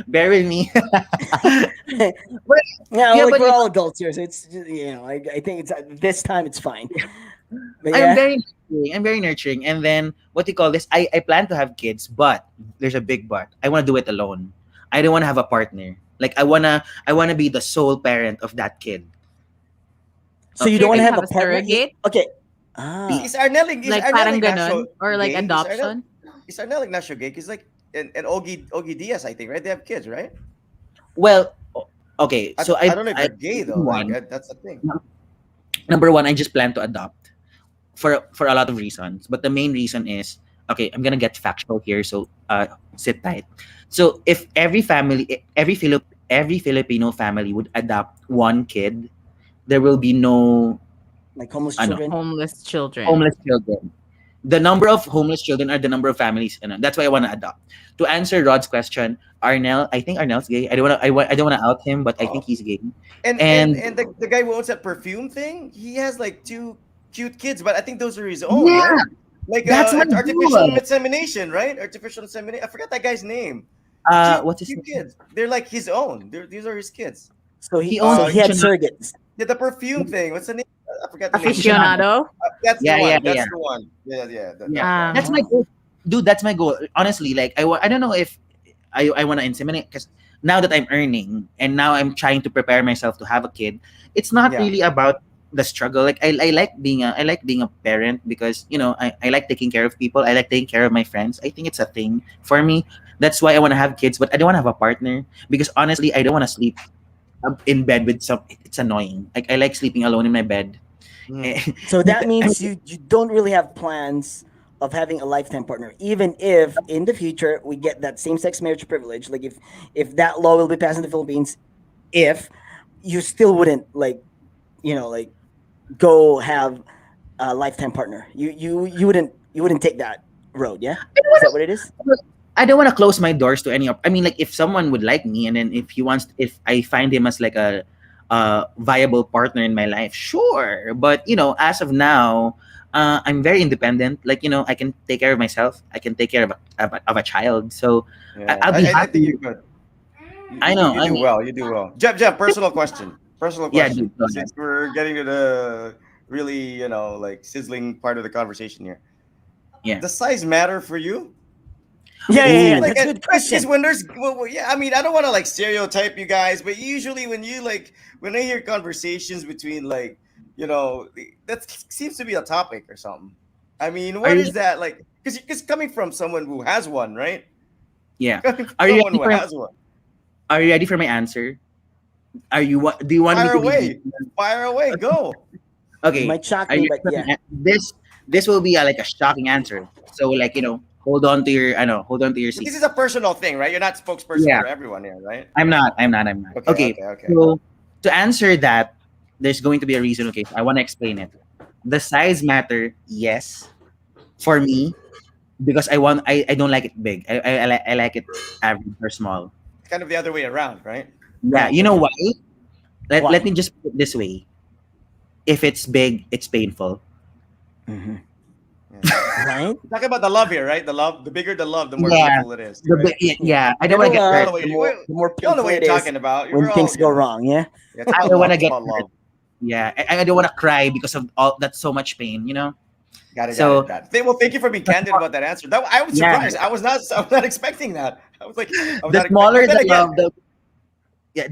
bear with me. But Yeah, yeah, like but we're you all adults here, so it's I think it's this time it's fine. But I'm yeah, very nurturing. I'm very nurturing. And then what do you call this? I plan to have kids, but there's a big but. I want to do it alone. I don't want to have a partner. Like I wanna be the sole parent of that kid. so you So don't you're want to gonna have have a a partner. surrogate? Okay. Is Ah, Arnel Like parang not so ganon? Or like gay? adoption? Is Arnel not so gay? Because like and Ogie Diaz, I think, right? They have kids, right? Well, okay. I, So I don't know if I they're gay though. Like one that's the thing. number one, I just plan to adopt for a lot of reasons. But the main reason is, okay, I'm gonna get factual here, so sit tight. So if every Filipino family would adopt one kid, there will be no like homeless ano, children. Homeless children. homeless children. The number of homeless children are the number of families, and that's why I want to adopt. To answer Rod's question, Arnel, I think Arnel's gay. I don't want to out him, but I think Oh. he's gay. And And the guy who owns that perfume thing, he has like two cute kids, but I think those are his own, yeah, right? Like that's my artificial goal. insemination, right? Artificial insemination. I forgot that guy's name. What's his Cute name? kids. They're like his own. These are his kids. So He he owns so he had Chanel. surrogates. Yeah, the perfume thing. What's the name? I forgot the name. Aficionado. Aficionado? That's the Yeah, one. yeah, That's yeah. the one. Yeah, yeah. Yeah, That that's my Um, goal, dude. That's my goal. Honestly, like I don't know if I want to inseminate because now that I'm earning and now I'm trying to prepare myself to have a kid, it's not Yeah. really about the struggle. Like I like being a parent because I like taking care of people. I like taking care of my friends. I think it's a thing for me. That's why I want to have kids, but I don't want to have a partner because honestly, I don't want to sleep in bed with some. It's annoying. Like I like sleeping alone in my bed. Mm. So that means you don't really have plans of having a lifetime partner, even if in the future we get that same sex marriage privilege. Like if that law will be passed in the Philippines, if you still wouldn't like go have a lifetime partner, you wouldn't take that road. Yeah, is that what it is? I don't want to close my doors to any. I mean, like if someone would like me, and then if I find him as like a viable partner in my life, sure. But as of now, I'm very independent. Like I can take care of myself. I can take care of a child. So Yeah. I'll be I think happy. you're good. I know. You I do mean, well. You do well. Jeb, personal question. Personal yeah, question. dude. Go ahead. Since we're getting to the really, like sizzling part of the conversation here. Yeah. Does size matter for you? Yeah. Ooh. That's a good Because question. when there's, yeah, I mean, I don't want to like stereotype you guys, but usually when I hear conversations between that seems to be a topic or something. I mean, Are what you? is that like? Because coming from someone who has one, right? Yeah. Coming from Are you someone ready who for? has one. Are you ready for my answer? Do you want me Fire to be? away. Fire away. Go. It Okay. might shock Are me, you but ready for yeah. this will be like a shocking answer. So like hold on to your hold on to your But this seat. is a personal thing, right? You're not spokesperson Yeah. for everyone here, right? I'm not. Okay, Okay. okay. So to answer that, there's going to be a reason. Okay. I want to explain it. The size matter, yes, for me because I don't like it big. I like it average or small. It's kind of the other way around, right? Yeah. Right. You know why? Let Why? me just put it this way. If it's big, it's painful. Hmm. Yeah. Right? Talking about the love here, right? The bigger the love, the more Yeah. painful it is. Right? Yeah. I don't Bigger want to get love, hurt. the more You all know painful what you're it is talking about. when We're all, things go wrong. Yeah. Yeah, it's I about don't want love. to It's get about hurt. love. Yeah. I don't want to cry because of all that's so much pain. Got it. So Got it. Well, thank you for being candid about that answer. I was yeah. surprised. I was not expecting that. I was like, I was The not expecting. smaller But then the again, love, the yeah.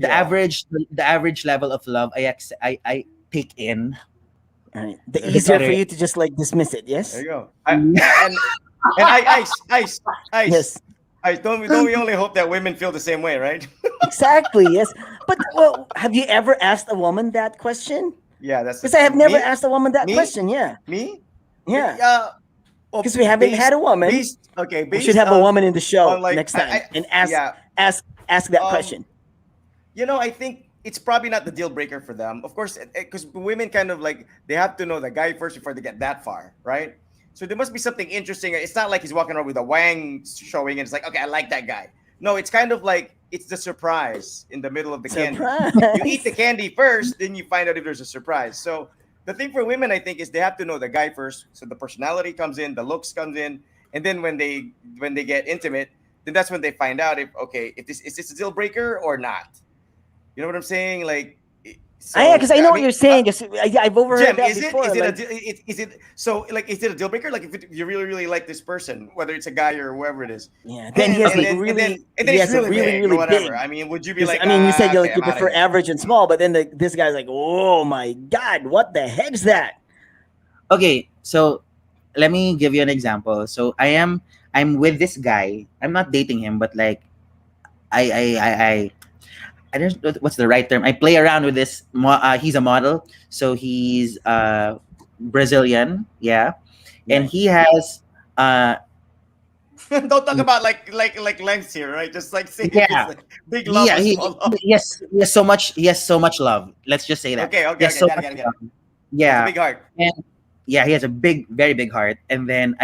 average level of love I take in, Right. The There the you easier go. for better. you to just like dismiss it. There Yes. you go. Yeah. And ice. Yes. I don't we only hope that women feel the same way, right? Exactly. Yes. But well, have you ever asked a woman that question? Yeah, that's Because I have never me. asked a woman that Me, question. Yeah. me. Yeah. Well, Because we haven't had a woman. We should based have a woman in the on show like next time and yeah. ask that Um, question. I think it's probably not the deal breaker for them. Of course, because women kind of like they have to know the guy first before they get that far, right? So there must be something interesting. It's not like he's walking around with a wang showing and it's like, okay, I like that guy. No, it's kind of like it's the surprise in the middle of the candy. You eat the Surprise. candy first, then you find out if there's a surprise. So the thing for women, I think, is they have to know the guy first. So the personality comes in, the looks comes in, and then when they get intimate, then that's when they find out if okay, if this is this a deal breaker or not. You know what I'm saying? Like, Yeah, because so I know I what mean, you're saying. 'Cause I've overheard Jem, that is it before. is it a Like, is it so like is it a deal breaker? Like if you really really like this person, whether it's a guy or whoever it is, yeah, then he has and like then and then really, and then he it's has a really really, big or really whatever. big. I mean, would you be Because like, I mean, you said okay, like you I'm out of prefer here? average and small, but then this guy's like, oh my god, what the heck's that? Okay, so let me give you an example. So I'm with this guy. I'm not dating him, but like I don't know what's the right term. I play around with this. He's a model, so he's Brazilian, yeah, and Right. he has Don't talk about like lengths here, right? Just like say if it's yeah, like big love or small love. yes, he has so much love. Let's just say that Okay, he okay, has okay, so got it, much got it, got it. love. He has a Yeah, big heart. and yeah, he has a big, very big heart. And then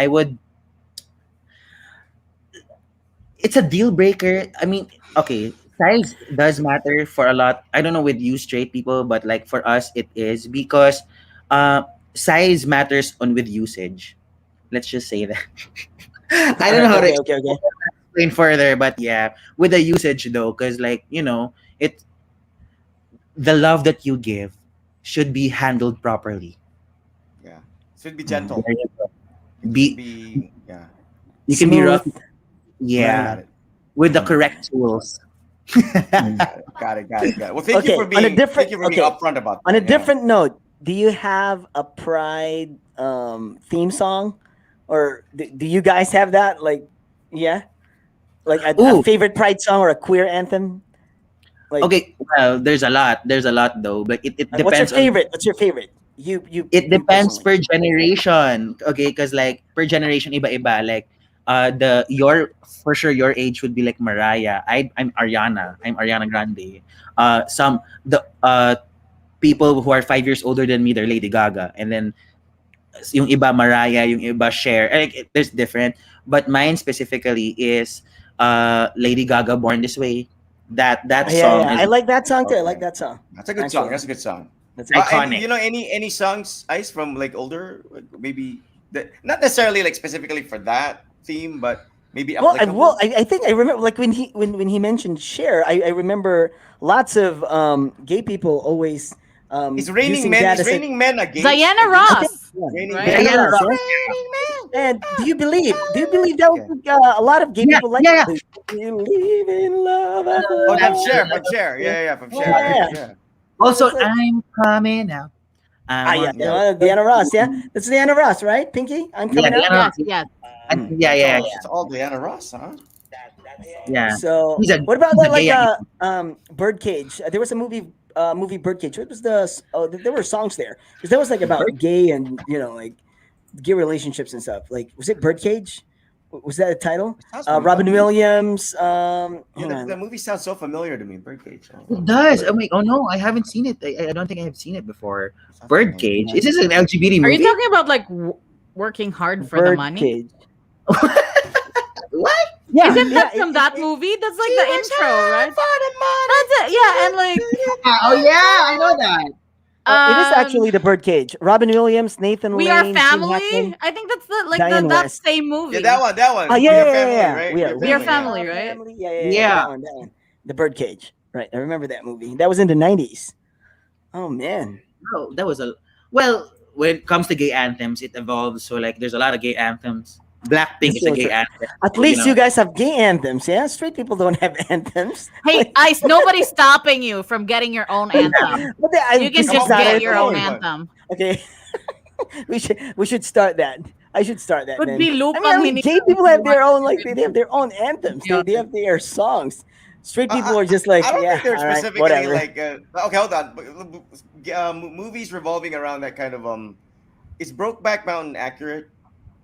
it's a deal breaker. I mean, okay, size does matter for a lot. I don't know with you straight people, but like for us, it is because uh, size matters on with usage. Let's just say that. I All don't know right. how to Okay. Okay. Okay. explain further, but yeah, with the usage though, because like it the love that you give should be handled properly. Yeah, should be Mhm. gentle. There you go. It should Be be yeah. you can be rough, Smooth. Right. Got yeah, it. with the Mm. correct tools. Mm. Got it. Got it. Got it. Well, Okay. thank you for being upfront about On a that. Yeah. different note, do you have a Pride theme song, or do you guys have that? Like, yeah, like a Ooh, favorite Pride song or a queer anthem? Like, okay. Well, there's a lot. There's a lot though, but it what's your depends on favorite? What's your favorite? it You depends personally. per generation. Okay, because like per generation, iba-iba. Like the your for sure your age would be like Mariah. I'm Ariana. I'm Ariana Grande. Some the people who are 5 years older than me, they're Lady Gaga, and then yung iba Mariah, yung iba Cher. Like there's different, but mine specifically is Lady Gaga, Born This Way. That Yeah, song yeah. is I like that song too. I like Okay, that song. that's a good song. Actually, That's a good song. that's a good And song. iconic. you know any songs Ice from like older like, maybe that not necessarily like specifically for that theme, but maybe applicable. I think I remember like when he mentioned share. I remember lots of gay people always using that Is as a. Raining Men Diana a gay I song? think Ross, yeah, Raining right? Men. Diana Diana Ross. Ross. Yeah. Raining Men. And do you believe that was Okay. like, a lot of gay Yeah, people like yeah, yeah. do you believe in love after Oh, from all? Cher, from Cher. Yeah, Yeah, from Cher, yeah, right? yeah. Yeah. Also, That's like I'm coming out. I yeah, want Yeah. Diana Ross. Yeah, that's Diana Ross, right? Pinky, I'm yeah, coming out. Diana Ross. Yes, yes. Mm. Yeah, yeah, yeah. It's all Diana Ross, huh? Yeah. So He's a what about he's a that? Like gay icon. Birdcage. There was a movie Birdcage. What was there were songs there because that was like about gay and like gay relationships and stuff. Like, was it Birdcage? Was that a title? It sounds Robin familiar. Williams. Yeah, Hang the on. movie sounds so familiar to me. Birdcage. It does. Oh, wait, oh no, I haven't seen it. I don't think I have seen it before. Sounds familiar. Birdcage. Is this an LGBT Are you movie? talking about like working hard for the money? Birdcage. What? Yeah, Isn't yeah, that from that movie? That's like the intro, right? That's it. Yeah, and like Oh yeah, I know that. it is actually um, the Birdcage. Robin Williams, Nathan We Lane, Are Gene Family. Hackman, I think that's the Diane that West. same movie. Yeah, that one. Oh We yeah, Are yeah, Family, yeah, yeah. right? We are We Are Yeah. Family, right? family. Yeah, yeah, yeah. Yeah. That one. The Birdcage. Right, I remember that movie. That was in the '90s. Oh man. Oh, that was a well. When it comes to gay anthems, it evolves. So like, there's a lot of gay anthems. Blackpink That's is a so gay true. anthem. At So, least you guys have gay anthems, yeah. Straight people don't have anthems. Hey, Ice, nobody's stopping you from getting your own anthem. But You can Come just up with get one, your come up own with one. anthem. Okay. We should start that. I should start that Could then. be I lupang mean, hindi gay ka people have their own iiwan. they have their own anthems. They have their songs. Straight people are just I like, don't yeah, think they're all right, specifically whatever. like. Okay, hold on. Movies revolving around that kind of Is Brokeback Mountain accurate?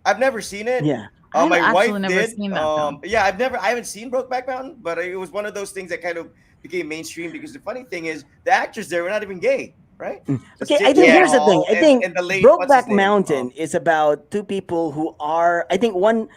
I've never seen it. Yeah. I've My wife actually never did. seen that film. Yeah, I haven't seen Brokeback Mountain, but it was one of those things that kind of became mainstream because the funny thing is the actors there were not even gay, right? Just Okay, I Jake think Yeah. here's the thing. Gyllenhaal I think and the late what's his Brokeback name? Mountain is about two people who are. I think one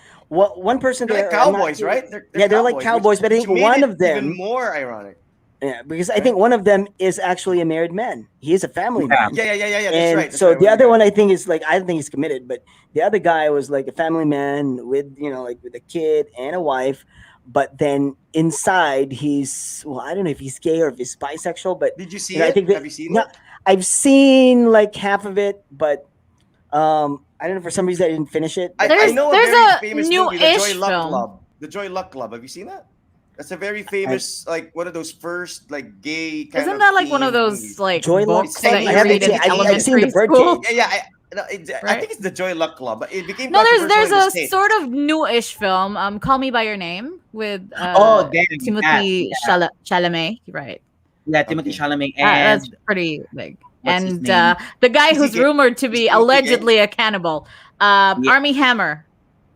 person They're like there. I'm not cowboys, sure. right? They're Yeah, they're like cowboys, cowboys, but I which think made one it of even them. more ironic, Yeah, because I right? think one of them is actually a married man. He is a family Yeah. man. Yeah. That's right. And That's so right. the One of other the one guys. I think is like I don't think he's committed, but the other guy was like a family man with like with a kid and a wife. But then inside he's well, I don't know if he's gay or if he's bisexual, but Did you see I it? think that Have you seen no, it? I've seen like half of it, but I don't know for some reason I didn't finish it. But I There's know a there's very a famous movie, The Joy new-ish Luck film. Club. The Joy Luck Club. Have you seen that? That's a very I, famous, like one of those first like gay kind Isn't of that like one of themed those movies. like Joy Luck It's books Club. set that I you years. read haven't It's, in seen. it's a I've seen the elementary Birdcage. school? yeah. I Right? think it's The Joy Luck Club. It became No, controversial there's in the a States. sort of new-ish film, Call Me by Your Name, with Oh, damn that. Timothy Yeah. Chalamet, right? Yeah, Timothy Okay. Chalamet That's and pretty big. what's his And name? the guy Is he who's gay? rumored to Is be Timothy gay? allegedly a cannibal, Yeah, Army Hammer.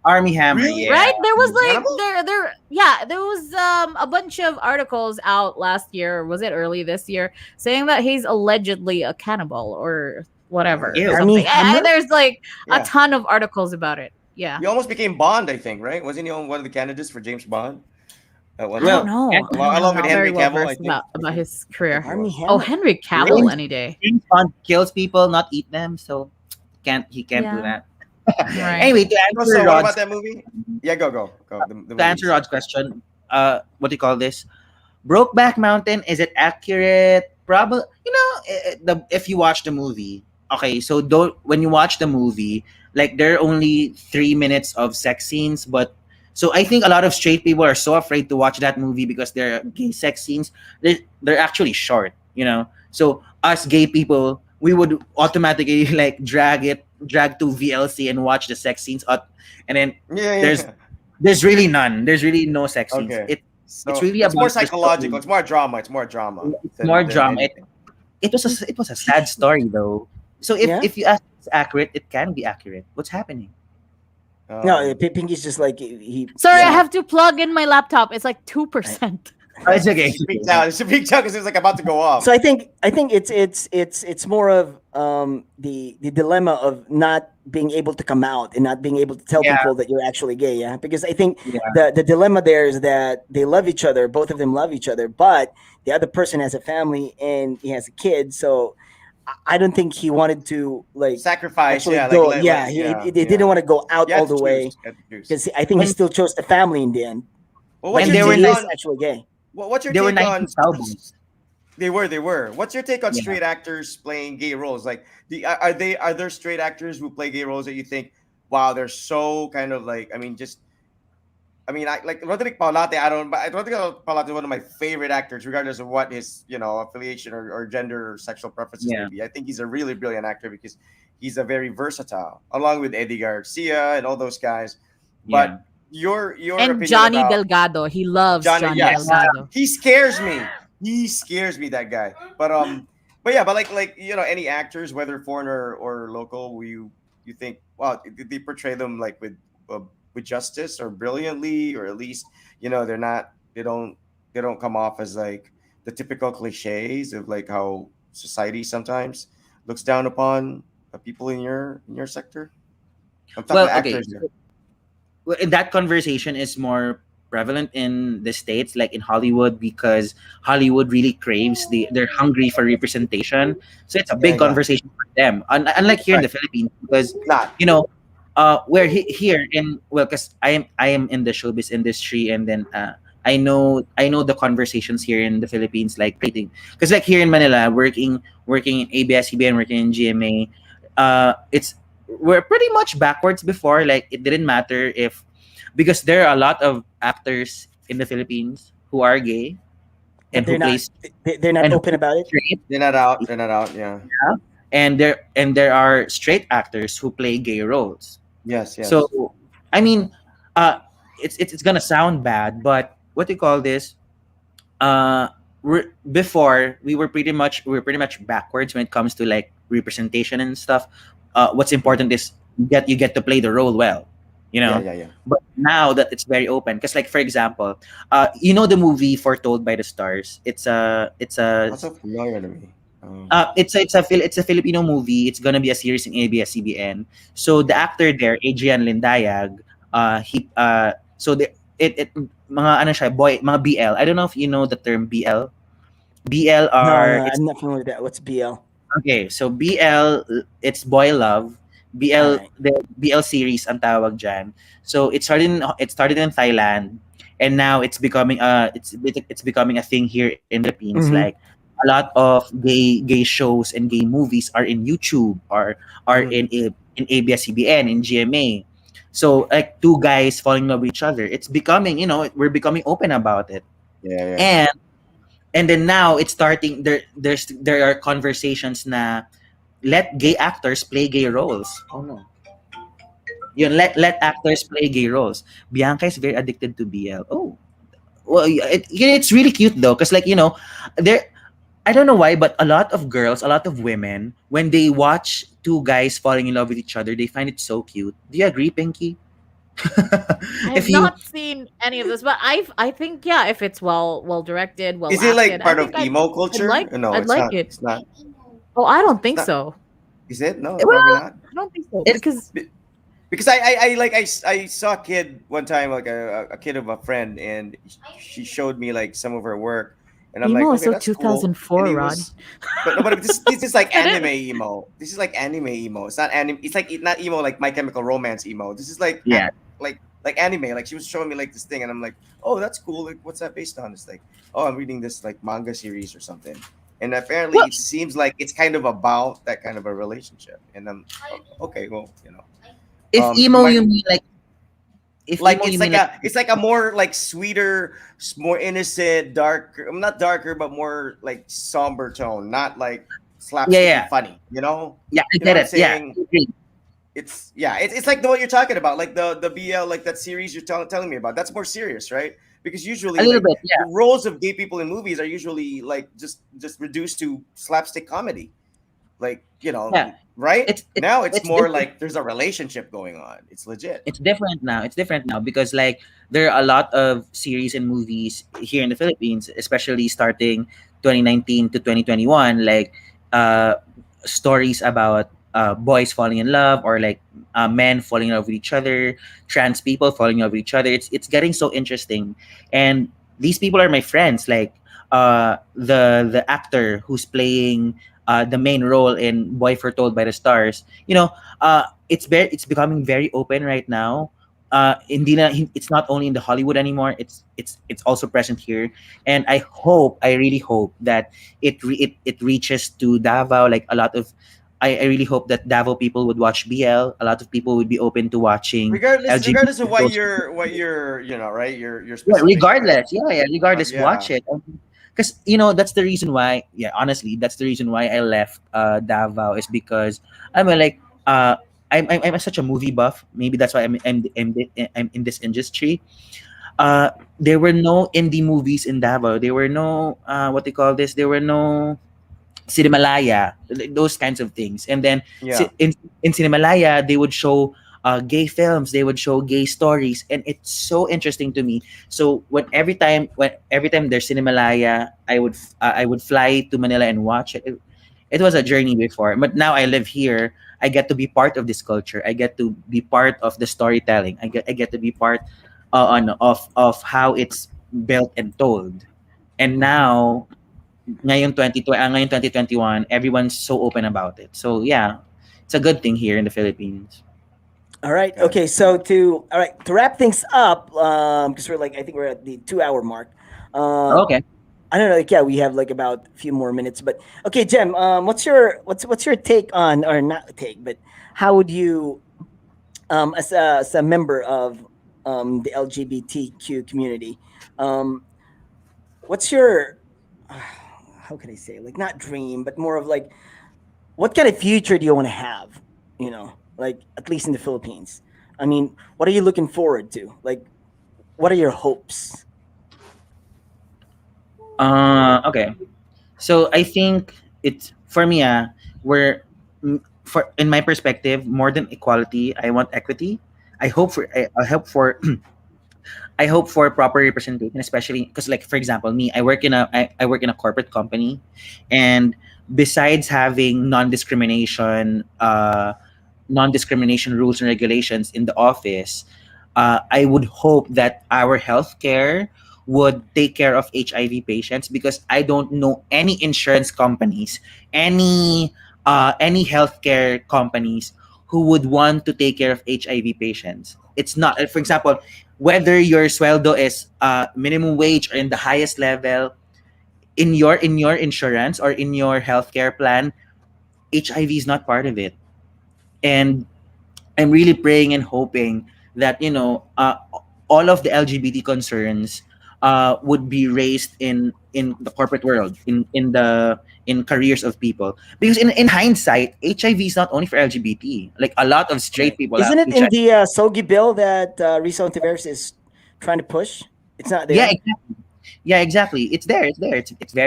Army Hammer. Really? Yeah. Right? There was He's a like cannibal? there was a bunch of articles out last year, or was it early this year, saying that he's allegedly a cannibal or whatever Ew. or Army something. Hammer? There's like a Yeah. ton of articles about it. Yeah. He almost became Bond, I think, right? Wasn't he on one of the candidates for James Bond at one I don't time? Well, know. and Along with Not Henry very well Cavill, I versed think. about I his think career. he Army was. Oh, Hammer. Henry Cavill James, any day. James Bond kills people, not eat them, so he can't do Yeah. that. Yeah. Right. Anyway, to So, answer what Rod's about that movie? Yeah, go. The to answer movies. Rod's question, what do you call this? Brokeback Mountain, is it accurate? Probably, if you watch the movie, okay, so don't when you watch the movie, like there are only 3 minutes of sex scenes, but so I think a lot of straight people are so afraid to watch that movie because they're gay sex scenes. They're actually short, So us gay people, we would automatically like drag to VLC and watch the sex scenes, and then Yeah. there's really none. There's really no sex scenes. Okay. It's So really it's more about the psychological. story. It's more drama. It's more drama. It's more Than drama. anything. It was a sad story though. So Yeah. if you ask if it's accurate, it can be accurate. What's happening? No, Pinky's just like he. Sorry, I yeah. have to plug in my laptop. It's like 2%. Oh, it's okay. It's a big town. It's a big town because it's like about to go off. So I think it's more of the dilemma of not being able to come out and not being able to tell Yeah. people that you're actually gay. Yeah, because I think Yeah. the dilemma there is that they love each other, both of them love each other, but the other person has a family and he has a kid, so I don't think he wanted to like Sacrifice. actually Yeah. go. Like, Yeah, they didn't want to go out You have all to the way choose. You have to choose. because I think he still chose the family in the end. Well, But what's And your they were he take is on? actually gay. What's your They were take on? 90s cowboys. They were. What's your take on Yeah. straight actors playing gay roles? Like, are there straight actors who play gay roles that you think, wow, they're so kind of like, I mean, just, I mean, I like Roderick Paulate. But Roderick Paulate is one of my favorite actors, regardless of what his, affiliation or gender or sexual preferences Yeah. may be. I think he's a really brilliant actor because he's a very versatile, along with Eddie Garcia and all those guys. But Yeah. your And opinion Johnny about Delgado. He loves Johnny yes. Delgado. He scares me. He scares me, that guy. But yeah, but like any actors, whether foreign or local, you think, wow, did they portray them like with justice or brilliantly, or at least they're not they don't come off as like the typical cliches of like how society sometimes looks down upon people in your sector. I'm talking Well, about okay. actors here. Well, that conversation is more prevalent in the States, like in Hollywood, because Hollywood really craves they're hungry for representation. So it's a big Yeah. conversation for them. Unlike here in the Philippines, because Not. where here in because I am in the showbiz industry, and then I know the conversations here in the Philippines, like creating, because like here in Manila, working in ABS-CBN, working in GMA, it's we're pretty much backwards before. Like it didn't matter if, because there are a lot of actors in the Philippines who are gay and But they're who not play they're not and who open about it. straight, They're not out. They're not out. Yeah. and there are straight actors who play gay roles. Yes, yes. So, I mean, uh, it's gonna sound bad, but what do you call this? uh Before we were pretty much backwards when it comes to like representation and stuff. What's important Mhm. is you get to play the role well, you Yeah, know. yeah, yeah. But now that it's very open, because like for example, the movie Foretold by the Stars. That's so familiar to me. It's a Filipino movie. It's gonna be a series in ABS-CBN. So the actor there, Adrian Lindayag, he so the it mga ano siya, boy, mga BL. I don't know if you know the term BL. BL No, are no, it's I'm not familiar with that. What's BL? okay. So BL, it's boy love. All BL, right. the BL series ang tawag diyan. So it started in Thailand, and now it's becoming a thing here in the Philippines. Mm-hmm. Like a lot of gay shows and gay movies are in YouTube, or are Mhm. in ABS-CBN, in GMA. So like two guys falling in love with each other. It's becoming, we're becoming open about it. Yeah, yeah. And then now it's starting there are conversations na let gay actors play gay roles. Oh no. Yun, let actors play gay roles. Bianca is very addicted to BL. Oh. Well, it's really cute though, because like, there I don't know why, but a lot of girls, a lot of women, when they watch two guys falling in love with each other, they find it so cute. Do you agree, Pinky? I've If you not seen any of this, but I think, yeah, if it's well directed, well Is it acted, like I part think of emo culture? No, I'd it's like not. it. It's not. Oh, I don't It's think not. so. Is it? No, probably well, not. I don't think so it's because Because I saw a kid one time, like a kid of a friend, and she showed me like some of her work, and I'm like, emo is okay, so that's cool. And 2004, he Rod. was, but no, but this is like It anime is. emo. This is like anime emo. It's not anime. It's like not emo like My Chemical Romance emo. This is like yeah. like anime. Like she was showing me like this thing, and I'm like, oh, that's cool. Like what's that based on? It's like, oh, I'm reading this like manga series or something. And apparently, Well, it seems like it's kind of about that kind of a relationship. And I'm okay. Well, if it emo might you mean like if like emo you it's mean like like a more like sweeter, more innocent, darker. Not darker, but more like somber tone. Not like yeah, slapsticky yeah. funny. You know. Yeah, I You know get what I'm it. Yeah, saying? I agree. It's yeah. It's like the what you're talking about, like the BL, like that series you're telling me about. That's more serious, right? Because A usually, little like bit, the yeah. roles of gay people in movies are usually like just reduced to slapstick comedy. Like Yeah. right It's it's now, it's it's more different. like there's a relationship going on. It's legit. It's different now. It's different now because like there are a lot of series and movies here in the Philippines, especially starting 2019 to 2021, like uh stories about boys falling in love, or like men falling in love with each other, trans people falling in love with each other. It's getting so interesting, and these people are my friends. Like the actor who's playing the main role in Boy Foretold by the Stars. It's becoming very open right now. It's not only in the Hollywood anymore. It's also present here, and I really hope that it reaches to Davao. Like a lot of, I really hope that Davao people would watch BL. A lot of people would be open to watching Regardless LGBT of what shows. you're right, your Yeah, specific regardless. Yeah, yeah, regardless, yeah. watch it. Because that's the reason why. Yeah, honestly, that's the reason why I left Davao, is because I'm like uh I'm such a movie buff. Maybe that's why I'm in this industry. There were no indie movies in Davao. There were no what they call this. There were no Cinemalaya, those kinds of things. And then Yeah. in Cinemalaya, they would show gay films, they would show gay stories, and it's so interesting to me. So when every time there's Cinemalaya, I would fly to Manila and watch it. It was a journey before, but now I live here. I get to be part of this culture. I get to be part of the storytelling. I get to be part of how it's built and told. And now ngayong 2021, everyone's so open about it. So yeah, it's a good thing here in the Philippines. All right. Got it. Okay. So to wrap things up, because I think we're at the 2 hour mark. Uh, Okay. I don't know. Like, yeah, we have like about a few more minutes, but okay, Jem. What's your take on, or not take, but how would you, as a member of the LGBTQ community, um, what's your, how can I say, like, not dream, but more of like, what kind of future do you want to have? Like, at least in the Philippines. I mean, what are you looking forward to? Like, what are your hopes? Okay. So I think it's for me. We're for in my perspective, more than equality, I want equity. I hope for I hope for proper representation, especially because, like, for example, me, I work in a corporate company, and besides having non-discrimination rules and regulations in the office, I would hope that our healthcare would take care of HIV patients, because I don't know any insurance companies, any healthcare companies who would want to take care of HIV patients. It's not, for example, whether your sueldo is minimum wage or in the highest level, in your insurance or in your healthcare plan, HIV is not part of it. And I'm really praying and hoping that, all of the LGBT concerns would be raised in the corporate world, in careers of people, because in hindsight, HIV is not only for LGBT. Like, a lot of straight Right. people have Isn't it in HIV. the SOGI bill that Risa Ontiveros is trying to push? It's not Yeah, there. exactly. Yeah, exactly. It's very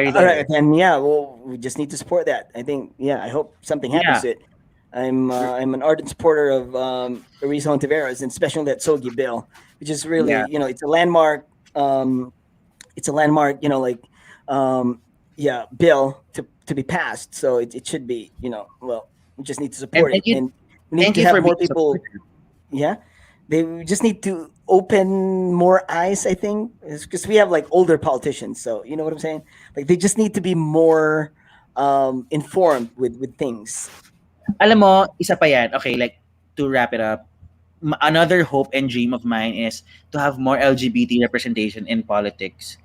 All right, there. then yeah, well, we just need to support that. I think, yeah, I hope something happens Yeah. to it. I'm an ardent supporter of Risa Ontiveros, and especially that Sogi bill, which is really, Yeah. it's a landmark. It's a landmark, um, yeah, bill to be passed. So it should be, well, we just need to And support it, and we need thank to you have for more being people. supportive. Yeah, they we just need to open more eyes, I think, because we have like older politicians, so you know what I'm saying. Like they just need to be more informed with things. Alam mo, isa pa yan. Okay, like, to wrap it up, another hope and dream of mine is to have more LGBT representation in politics.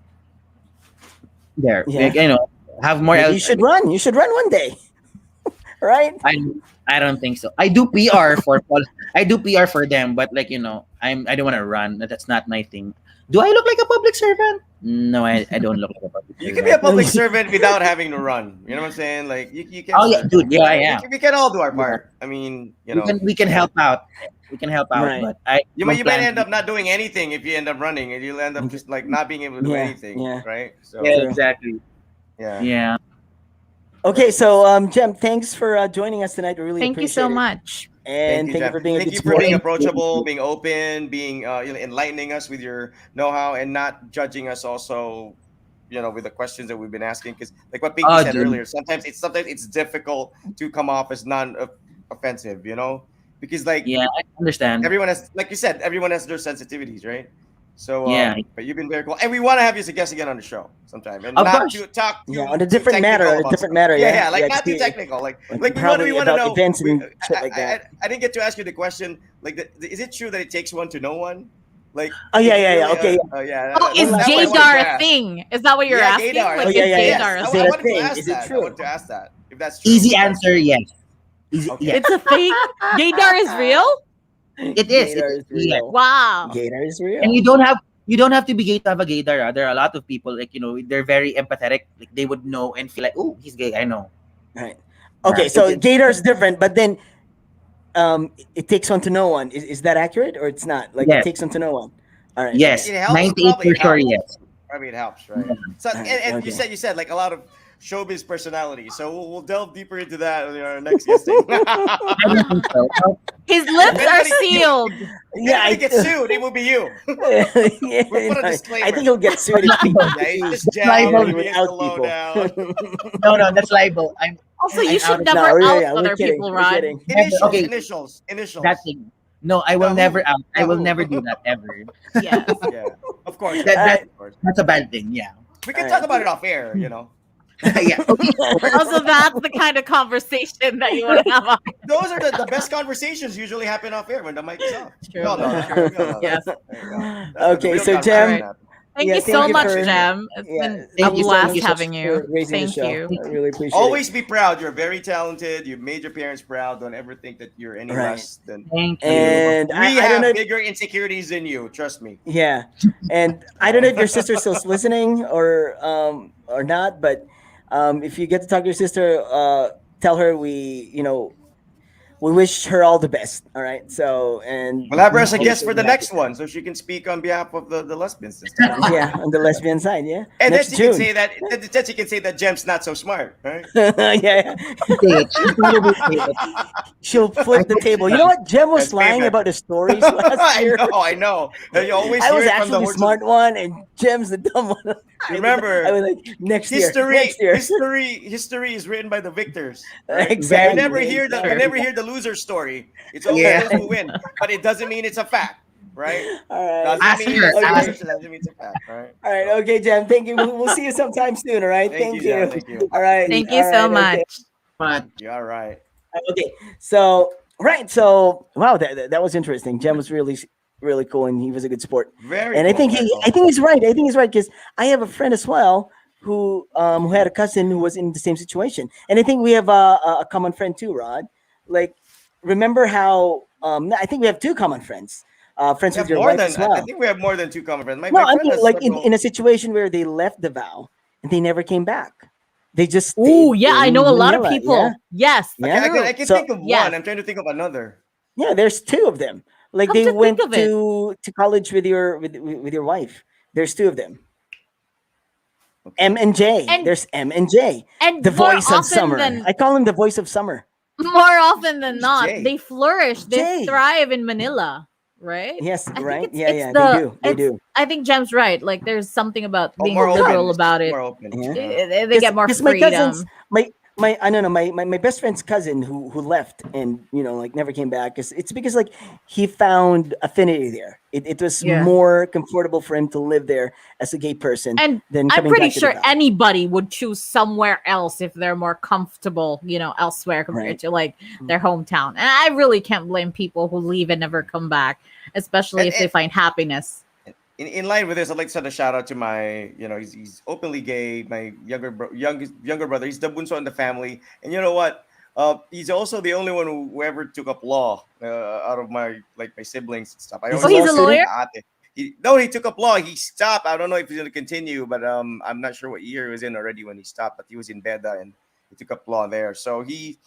There, like, Yeah, have more. maybe you should run one day, right? I I don't think so. I do PR for them, but, like, I don't want to run. That's not my thing. Do I look like a public servant? No, I don't look like a public You can be a servant. public servant without having to run. You know what I'm saying? Like you can, Oh yeah, dude. Yeah, I am. we can all do our Yeah. part. I mean, We can help out. We can help out, Right. but I don't you might plan end to. up not doing anything if you end up running, and you'll end up just like not being able to do Yeah, anything, yeah, right? Yeah, So true. exactly. yeah. Yeah. Okay, so Jem, thanks for joining us tonight. We really Thank you so appreciate it, much. Thank and you, thank you Jeff. for being a Thank good you for being sport. Thank approachable, you. being open, being enlightening us with your know-how, and not judging us also. With the questions that we've been asking, because like what Pinky Oh, said dude. earlier, sometimes it's difficult to come off as non-offensive, because like Yeah, I understand. everyone has, like you said, everyone has their sensitivities, right? So, Yeah. but you've been very cool, and we want to have you as a guest again on the show sometime, and Of not course. to talk Yeah, too on a too different matter, technical on a about different stuff. matter. Yeah, Yeah, yeah, yeah. like not too technical. Like We probably want to about know. events and shit like I, that. I didn't get to ask you the question. Like, is it true that it takes one to know one? Like, Oh is yeah, it yeah, yeah. really? Okay, Yeah, Oh, one is last that's what I wanted question. gaydar to a ask. thing? Is that what you're Yeah, asking? gaydar. Oh Like, yeah, is yeah, yeah. gaydar Yes, a Is I it a thing? wanted to thing? ask Is it that. I true? wanted to ask that if that's true. Easy If that's answer, true. yes. Easy, Okay. yes. It's a thing? Gaydar is real? It is. It Gator is. is Yes. real. Wow. Gator is And real. you don't have to be gay to have a gaydar. There are a lot of people, like, they're very empathetic. Like, they would know and feel like, oh, he's gay. I know. Right. Yeah. Okay, so Gator is different, but then it takes one to know one. Is that accurate or it's not? Like it Yes. takes one to know one. All right. It, Okay. Yes. it helps. 98 Probably for it sure. helps. Yes. Probably it helps, right? Yeah. So, All right. and Okay. you said like a lot of showbiz personality. So we'll delve deeper into that in our next guesting. I don't think so. No. His lips are anybody- sealed. if Yeah, anybody gets sued, it will be you. yeah, We'll put a no, disclaimer. I think he'll get sued if he, Yeah, it's if just That's Jam. he, libel. he He would gets the out people. lowdown. No, that's libel. Also, I'm you out should of- never No, yeah, out yeah, we're other kidding. people, We're Rod. kidding. Initials, Okay. initials. that thing. No, I will No, never who? out. I No, will who? never do that ever. Yes. Yeah, of course. That, All right. Of course. that's a bad thing. Yeah. We can All talk right. about it off air. Yeah. Okay. Also, that's the kind of conversation that you want to have. Those are the best conversations usually happen off air when the mic is off. True, We all know that's that. true. We all know that. Yes. There you go. That's when the Okay, real so conversation Jem, Alright. happens. Thank yeah, you thank so you much, for Jem. It's yeah, been a thank you so blast much having for you. raising Thank the show. you. I really appreciate Always be proud. You're very talented. You've made your parents proud. Don't ever think that you're any Right. less than Thank it. you. And we I don't know. have If, bigger insecurities than you. Trust me. yeah, and I don't know if your sister's still listening or not, but if you get to talk to your sister, tell her we wish her all the best. All right. So and We'll have her as a hope guest she'll for be the happy. next one, so she can speak on behalf of the lesbians and stuff. Yeah, on the lesbian side. Yeah, And then next she can June. say that. Then she can say that Jem's not so smart, right? Yeah, Say it. She'll probably say it. she'll I flip the hope she table. You does. know what? Jem was That's lying payback. about the stories last year. I know. You always I hear was it from the actually the horse's. smart one, and Jem's the dumb one. I Remember, was like, next year, history, next year. history is written by the victors, right? We Exactly. never hear the we exactly. never hear the loser story. It's always Yeah. those who win, but it doesn't mean it's a fact, right? All right. Doesn't Ask mean her. it's Okay. knowledge. Doesn't mean it's a fact, right? All right. So, Okay, Jem. Thank you. We'll see you sometime soon. All right. thank you, Thank you. Jem. Thank you. All right. Thank All you so right. Okay. much. But You're all right. Okay. So right. So wow, that was interesting. Jem was really cool, and he was a good sport. Very And I cool. think Very I cool. think he's right. I think he's right because I have a friend as well who had a cousin who was in the same situation, and I think we have a common friend too, Rod. Like, remember how I think we have two common friends, friends We with have your more wife than. as I well. think we have more than two common friends. My, No, my I friend mean has like several. in a situation where they left Davao and they never came back. They just Oh, stayed yeah, I in know a lot of Manila. people. Yes, I Yeah, can, I can, true. I can So think of Yes. one. I'm trying to think of another. yeah, there's two of them. Like Come they to think went of it. to college with your wife. There's two of them. M Okay. and J. And There's M and J. and The more voice of often summer. than I call him the voice of summer. more often than Who's not, Jay? they flourish, they Jay. thrive in Manila, right? Yes, I think right. it's Yeah, it's yeah. They the do. They it's do. I think Jem's right. Like there's something about Oh, being more open. liberal It's about it. more open. Yeah. Yeah. They get more Because my cousins, freedom. my I don't know my best friend's cousin who left and like never came back. It's because like he found affinity there. It was Yeah. more comfortable for him to live there as a gay person And than I'm coming pretty back to sure Davao. anybody would choose somewhere else if they're more comfortable, elsewhere compared Right. to like their hometown. And I really can't blame people who leave and never come back, especially And, if they and find happiness. in line with this, I'd like to send a shout out to my, he's openly gay, my younger brother. He's the bunso in the family, and you know what? He's also the only one who ever took up law out of my siblings and stuff. I He's Oh, always a he's law a call him lawyer? student. ate. No, he took up law. He stopped. I don't know if he's going to continue, but I'm not sure what year he was in already when he stopped. But he was in Beda and he took up law there. So he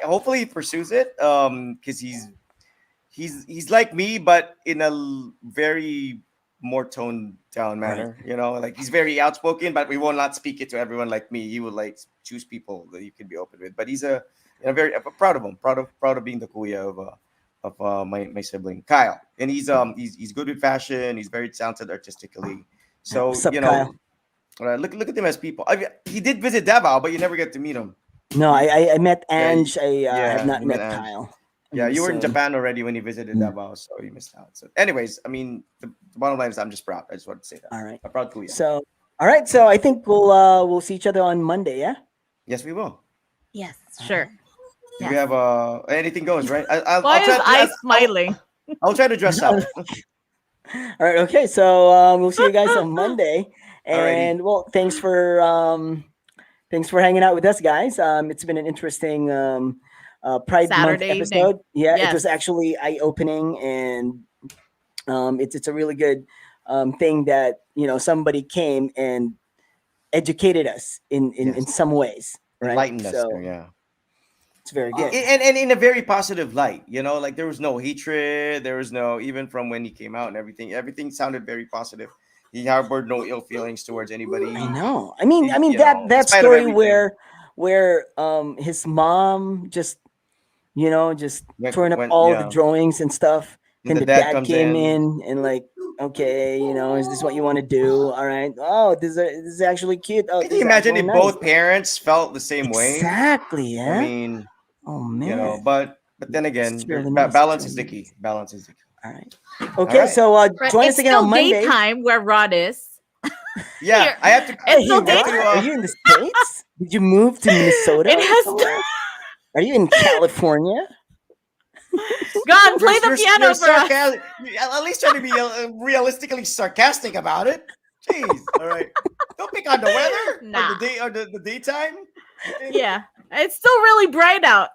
hopefully he pursues it. Because he's like me, but in a very more toned down Right. manner. Like he's very outspoken, but we will not speak it to everyone like me. He would like choose people that you can be open with. But he's very I'm proud of him, proud of being the kuya of my sibling Kyle, and he's good with fashion. He's very talented artistically. So What's up, Kyle? look at him as people. I mean, he did visit Davao, but you never get to meet him. No, I met Yeah, Ange. I have yeah, not you met met Ange. Kyle. Yeah, you were in So, Japan already when you visited Mm. Davao, so you missed out. So, anyways, I mean, the bottom line is I'm just proud. I just wanted to say that. all right. I'm proud kuya. So all right. So I think we'll see each other on Monday. Yeah. Yes, we will. Yes, sure. Do Yes. we have anything goes right? Why I'll try is to I smiling? I'll try to dress up. All right. Okay. So we'll see you guys on Monday. Alrighty. And well, thanks for hanging out with us, guys. It's been an interesting Pride Saturday Month evening. episode. Yeah, it Yes. was actually eye opening, and it's a really good thing that somebody came and educated us in Yes. some ways, right? Enlightened us So there, yeah. it's very good. And in a very positive light, like there was no hatred, there was no, even from when he came out and everything sounded very positive. He harbored no ill feelings towards anybody. I know. I mean, You that know, in that spite of story everything. where his mom just just torn up When all the yeah, drawings and stuff. and Then the the dad dad comes came in. in and like, okay, is this what you want to do? All right. Oh, this is actually cute. Oh, Can this you is imagine actually if nice. both parents felt the same way? Exactly. I Yeah. mean, Oh man. but then again, It's really nice. balance It's is the really key. Balance is the key. All right. All Okay. right. So Right, join it's us again still on Monday. daytime where Rod is. Yeah, Here. I have to. It's Hey, still I have Rod, daytime. are to. you in the States? Did you move to Minnesota It or has somewhere? Are you in California? God, play the You're piano for us. sarcastic. At least try to be realistically sarcastic about it. Jeez. All right. Don't pick on the weather or Nah. the day or the daytime. Yeah, it's still really bright out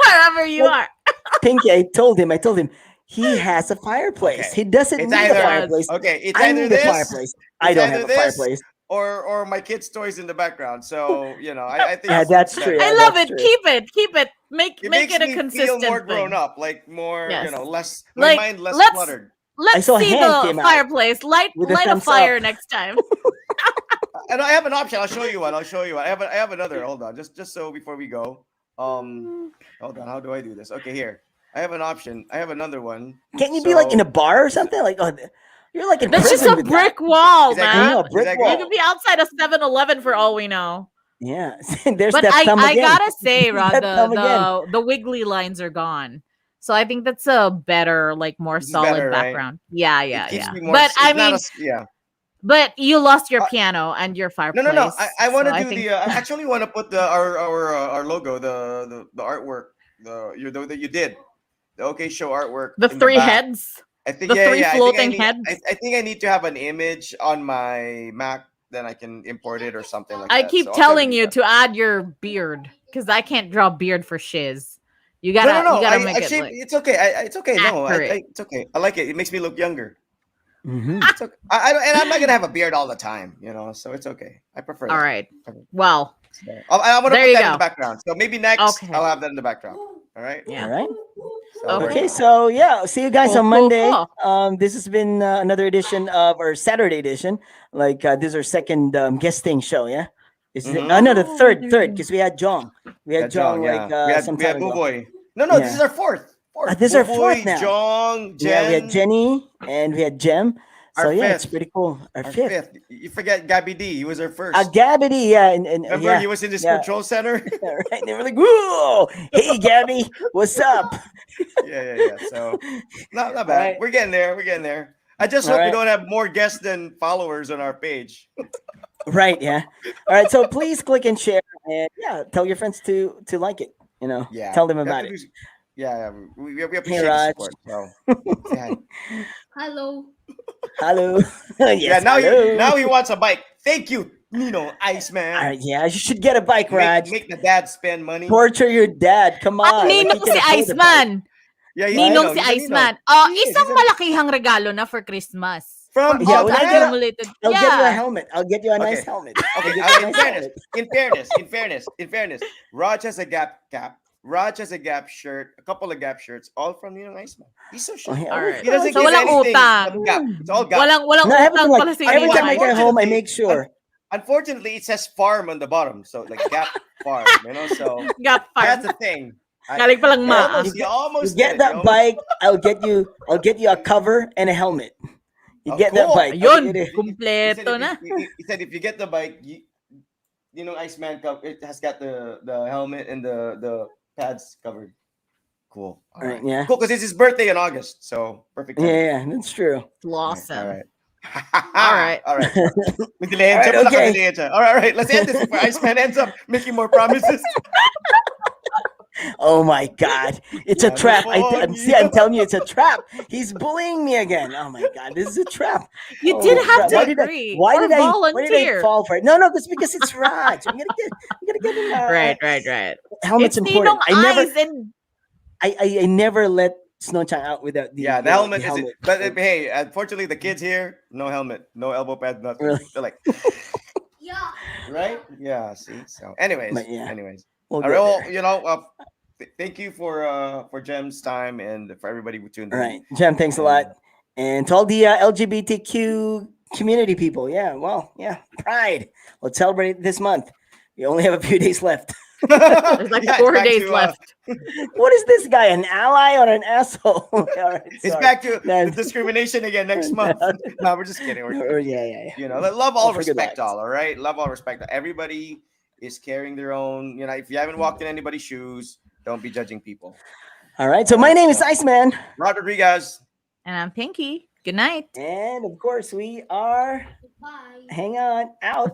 wherever you Well, are. Pinky, I told him he has a fireplace. Okay. He doesn't It's need a either fireplace. okay. It's I either need a this. fireplace. I It's don't either have a this fireplace. or my kids' toys in the background. So I think Yeah, that's true. better. I Yeah, love that's it. true. Keep it. Make It make makes it a me feel more consistent grown thing. up, like more, Yes. less my Like mind less let's cluttered. I let's saw a see hand the came out fireplace. Light with a light a thumbs up. fire next time. And I have an option. I'll show you one. I have another. Hold on, just so before we go. Hold on. How do I do this? Okay, here. I have an option. I have another one. Can't you be like in a So bar or something? Like, oh, you're like in That's just prison a with that. brick wall, is that I good? know, man. a Is brick that You good? could wall. be outside a 7-Eleven for all we know. Yeah, there's But that I thumb I again. gotta say, There's Rod, that thumb again. the wiggly lines are gone. So I think that's a better, like more This is better, solid right? background. Yeah, It yeah, keeps yeah. me more. But I It's not mean, as yeah. but you lost your Uh, piano and your no. fireplace. I want So to I do think the. I actually want to put the our logo, the artwork, that you did, the OK Show artwork the in the three back. heads, I think the three I think floating heads. I think I need to have an image on my Mac, then I can import it or something like I that. keep So I'll try to telling do you that. to add your beard because I can't draw beard for shiz. You No. gotta I make it shape. like It's okay. It's okay. No, accurate. it's okay. I like it. It makes me look younger. Hmm. It's okay. I don't, and I'm not gonna have a beard all the time, so it's okay. I prefer All that. right. Okay. Well, So, I'm gonna there put you that in the go. background. So maybe next Okay. I'll have that in the background. All right. All Yeah. right. So there you Okay, Okay. go. so yeah, see you guys Cool, on cool, Monday. cool. This has been another edition of our Saturday edition. Like this is our second guesting show. Yeah, this is Mm-hmm. no, the Oh, third, there you third go. because we had Jong. We Yeah, had Jong. Jong like Yeah, some we time had Boo ago. Boy. No. This is Yeah, our fourth. Fourth. this is Boo our fourth Boy, now. Jong, Yeah, we had Jen. Jenny and we had Jem. Our So yeah, it's fifth. pretty cool. Our Our fifth. fifth. You forget Gabby D. He was our first. Gabby, yeah, and Remember, yeah, he was in this yeah, control center. right. They were like, "Whoa, hey, Gabby, what's up?" Yeah. So not All bad. right, We're getting there. We're getting there. I just all hope we right. don't have more guests than followers on our page. Right, yeah. All right, so please click and share and yeah, tell your friends to like it, Yeah, tell them we have about to it. do. Yeah, we Hey appreciate the Raj. support. So say hi. Hello. Hello. Yeah, Yes, hello. now he wants a bike. Thank you, All Iceman. right, yeah, you should get a bike, Raj. Make the dad spend money. Torture your dad. Come Ah, on. Like he ninong can si afford a bike. Iceman. Yeah, he's a Right? Ninong ninong. si He's a ninong. Iceman. Oh, He is. isang malakihang regalo na for Christmas. For From Yeah, all when the I get Japan. accumulated. I'll get you a Yeah. helmet. I'll get you a nice Okay. helmet. Okay. I'll get you a In nice fairness, helmet. Raj has a Gap cap. Raj has a Gap shirt, a couple of Gap shirts, all from Iceman. He's so Oh, sure. yeah, All right. He doesn't So give walang anything utang. from Gap. It's all Gap. Walang No, everything utang like pala si every time I Ninong. get home, I Unfortunately, make sure. Unfortunately, it says farm on the bottom, so like Gap Farm. So Gap that's farm. the thing. Galing palang maa. You You get, you almost get did it. that bike, I'll get you a cover and a helmet. You Oh, get that cool. bike. I'll get Ayun, you kumpleto na. He said if you get the bike, Iceman cup. It has got the helmet and the pads covered. Cool. All All right, right. yeah. Cool, because it's his birthday in August, so perfect time. Yeah, that's true. Awesome. All right. All right. All right. May All delayan right, siya, pala okay. kadelayan siya. All right. Let's end this before Iceman ends up making more promises. Oh my God, it's a trap. I'm telling you, it's a trap. He's bullying me again. Oh my God, this is a trap. You Oh did my have God. to agree Why or did I volunteer. fall for it? No, that's because it's Raj. I'm gonna get him. Right. Helmet's It's important. Ninong Eyes and I never let Snow-chan out without the Yeah, the you know, helmet the is it. helmet. But Like, hey, unfortunately, the kids here, no helmet, no elbow pad, nothing. Really? They're like, Yeah. right? Yeah, see. So, anyways, But yeah. anyways. we'll All get right. there. Well, thank you for Jem's time and for everybody who tuned All in. right, Jem, thanks a lot. And to all the LGBTQ community people, yeah, well, yeah, Pride. Let's celebrate this month. We only have a few days left. there's like Yeah, 4 it's back days to, left. What is this guy? An ally or an asshole? All right, It's sorry. back to No, the discrimination again next month. No, we're just kidding. yeah. Love all for good respect, vibes. all right. Love all respect. Everybody is carrying their own. If you haven't walked in anybody's shoes, don't be judging people. All right, so my name is Iceman. Rod Rodriguez. And I'm Pinky. Good night. And of course, we are, Bye. hang on, out.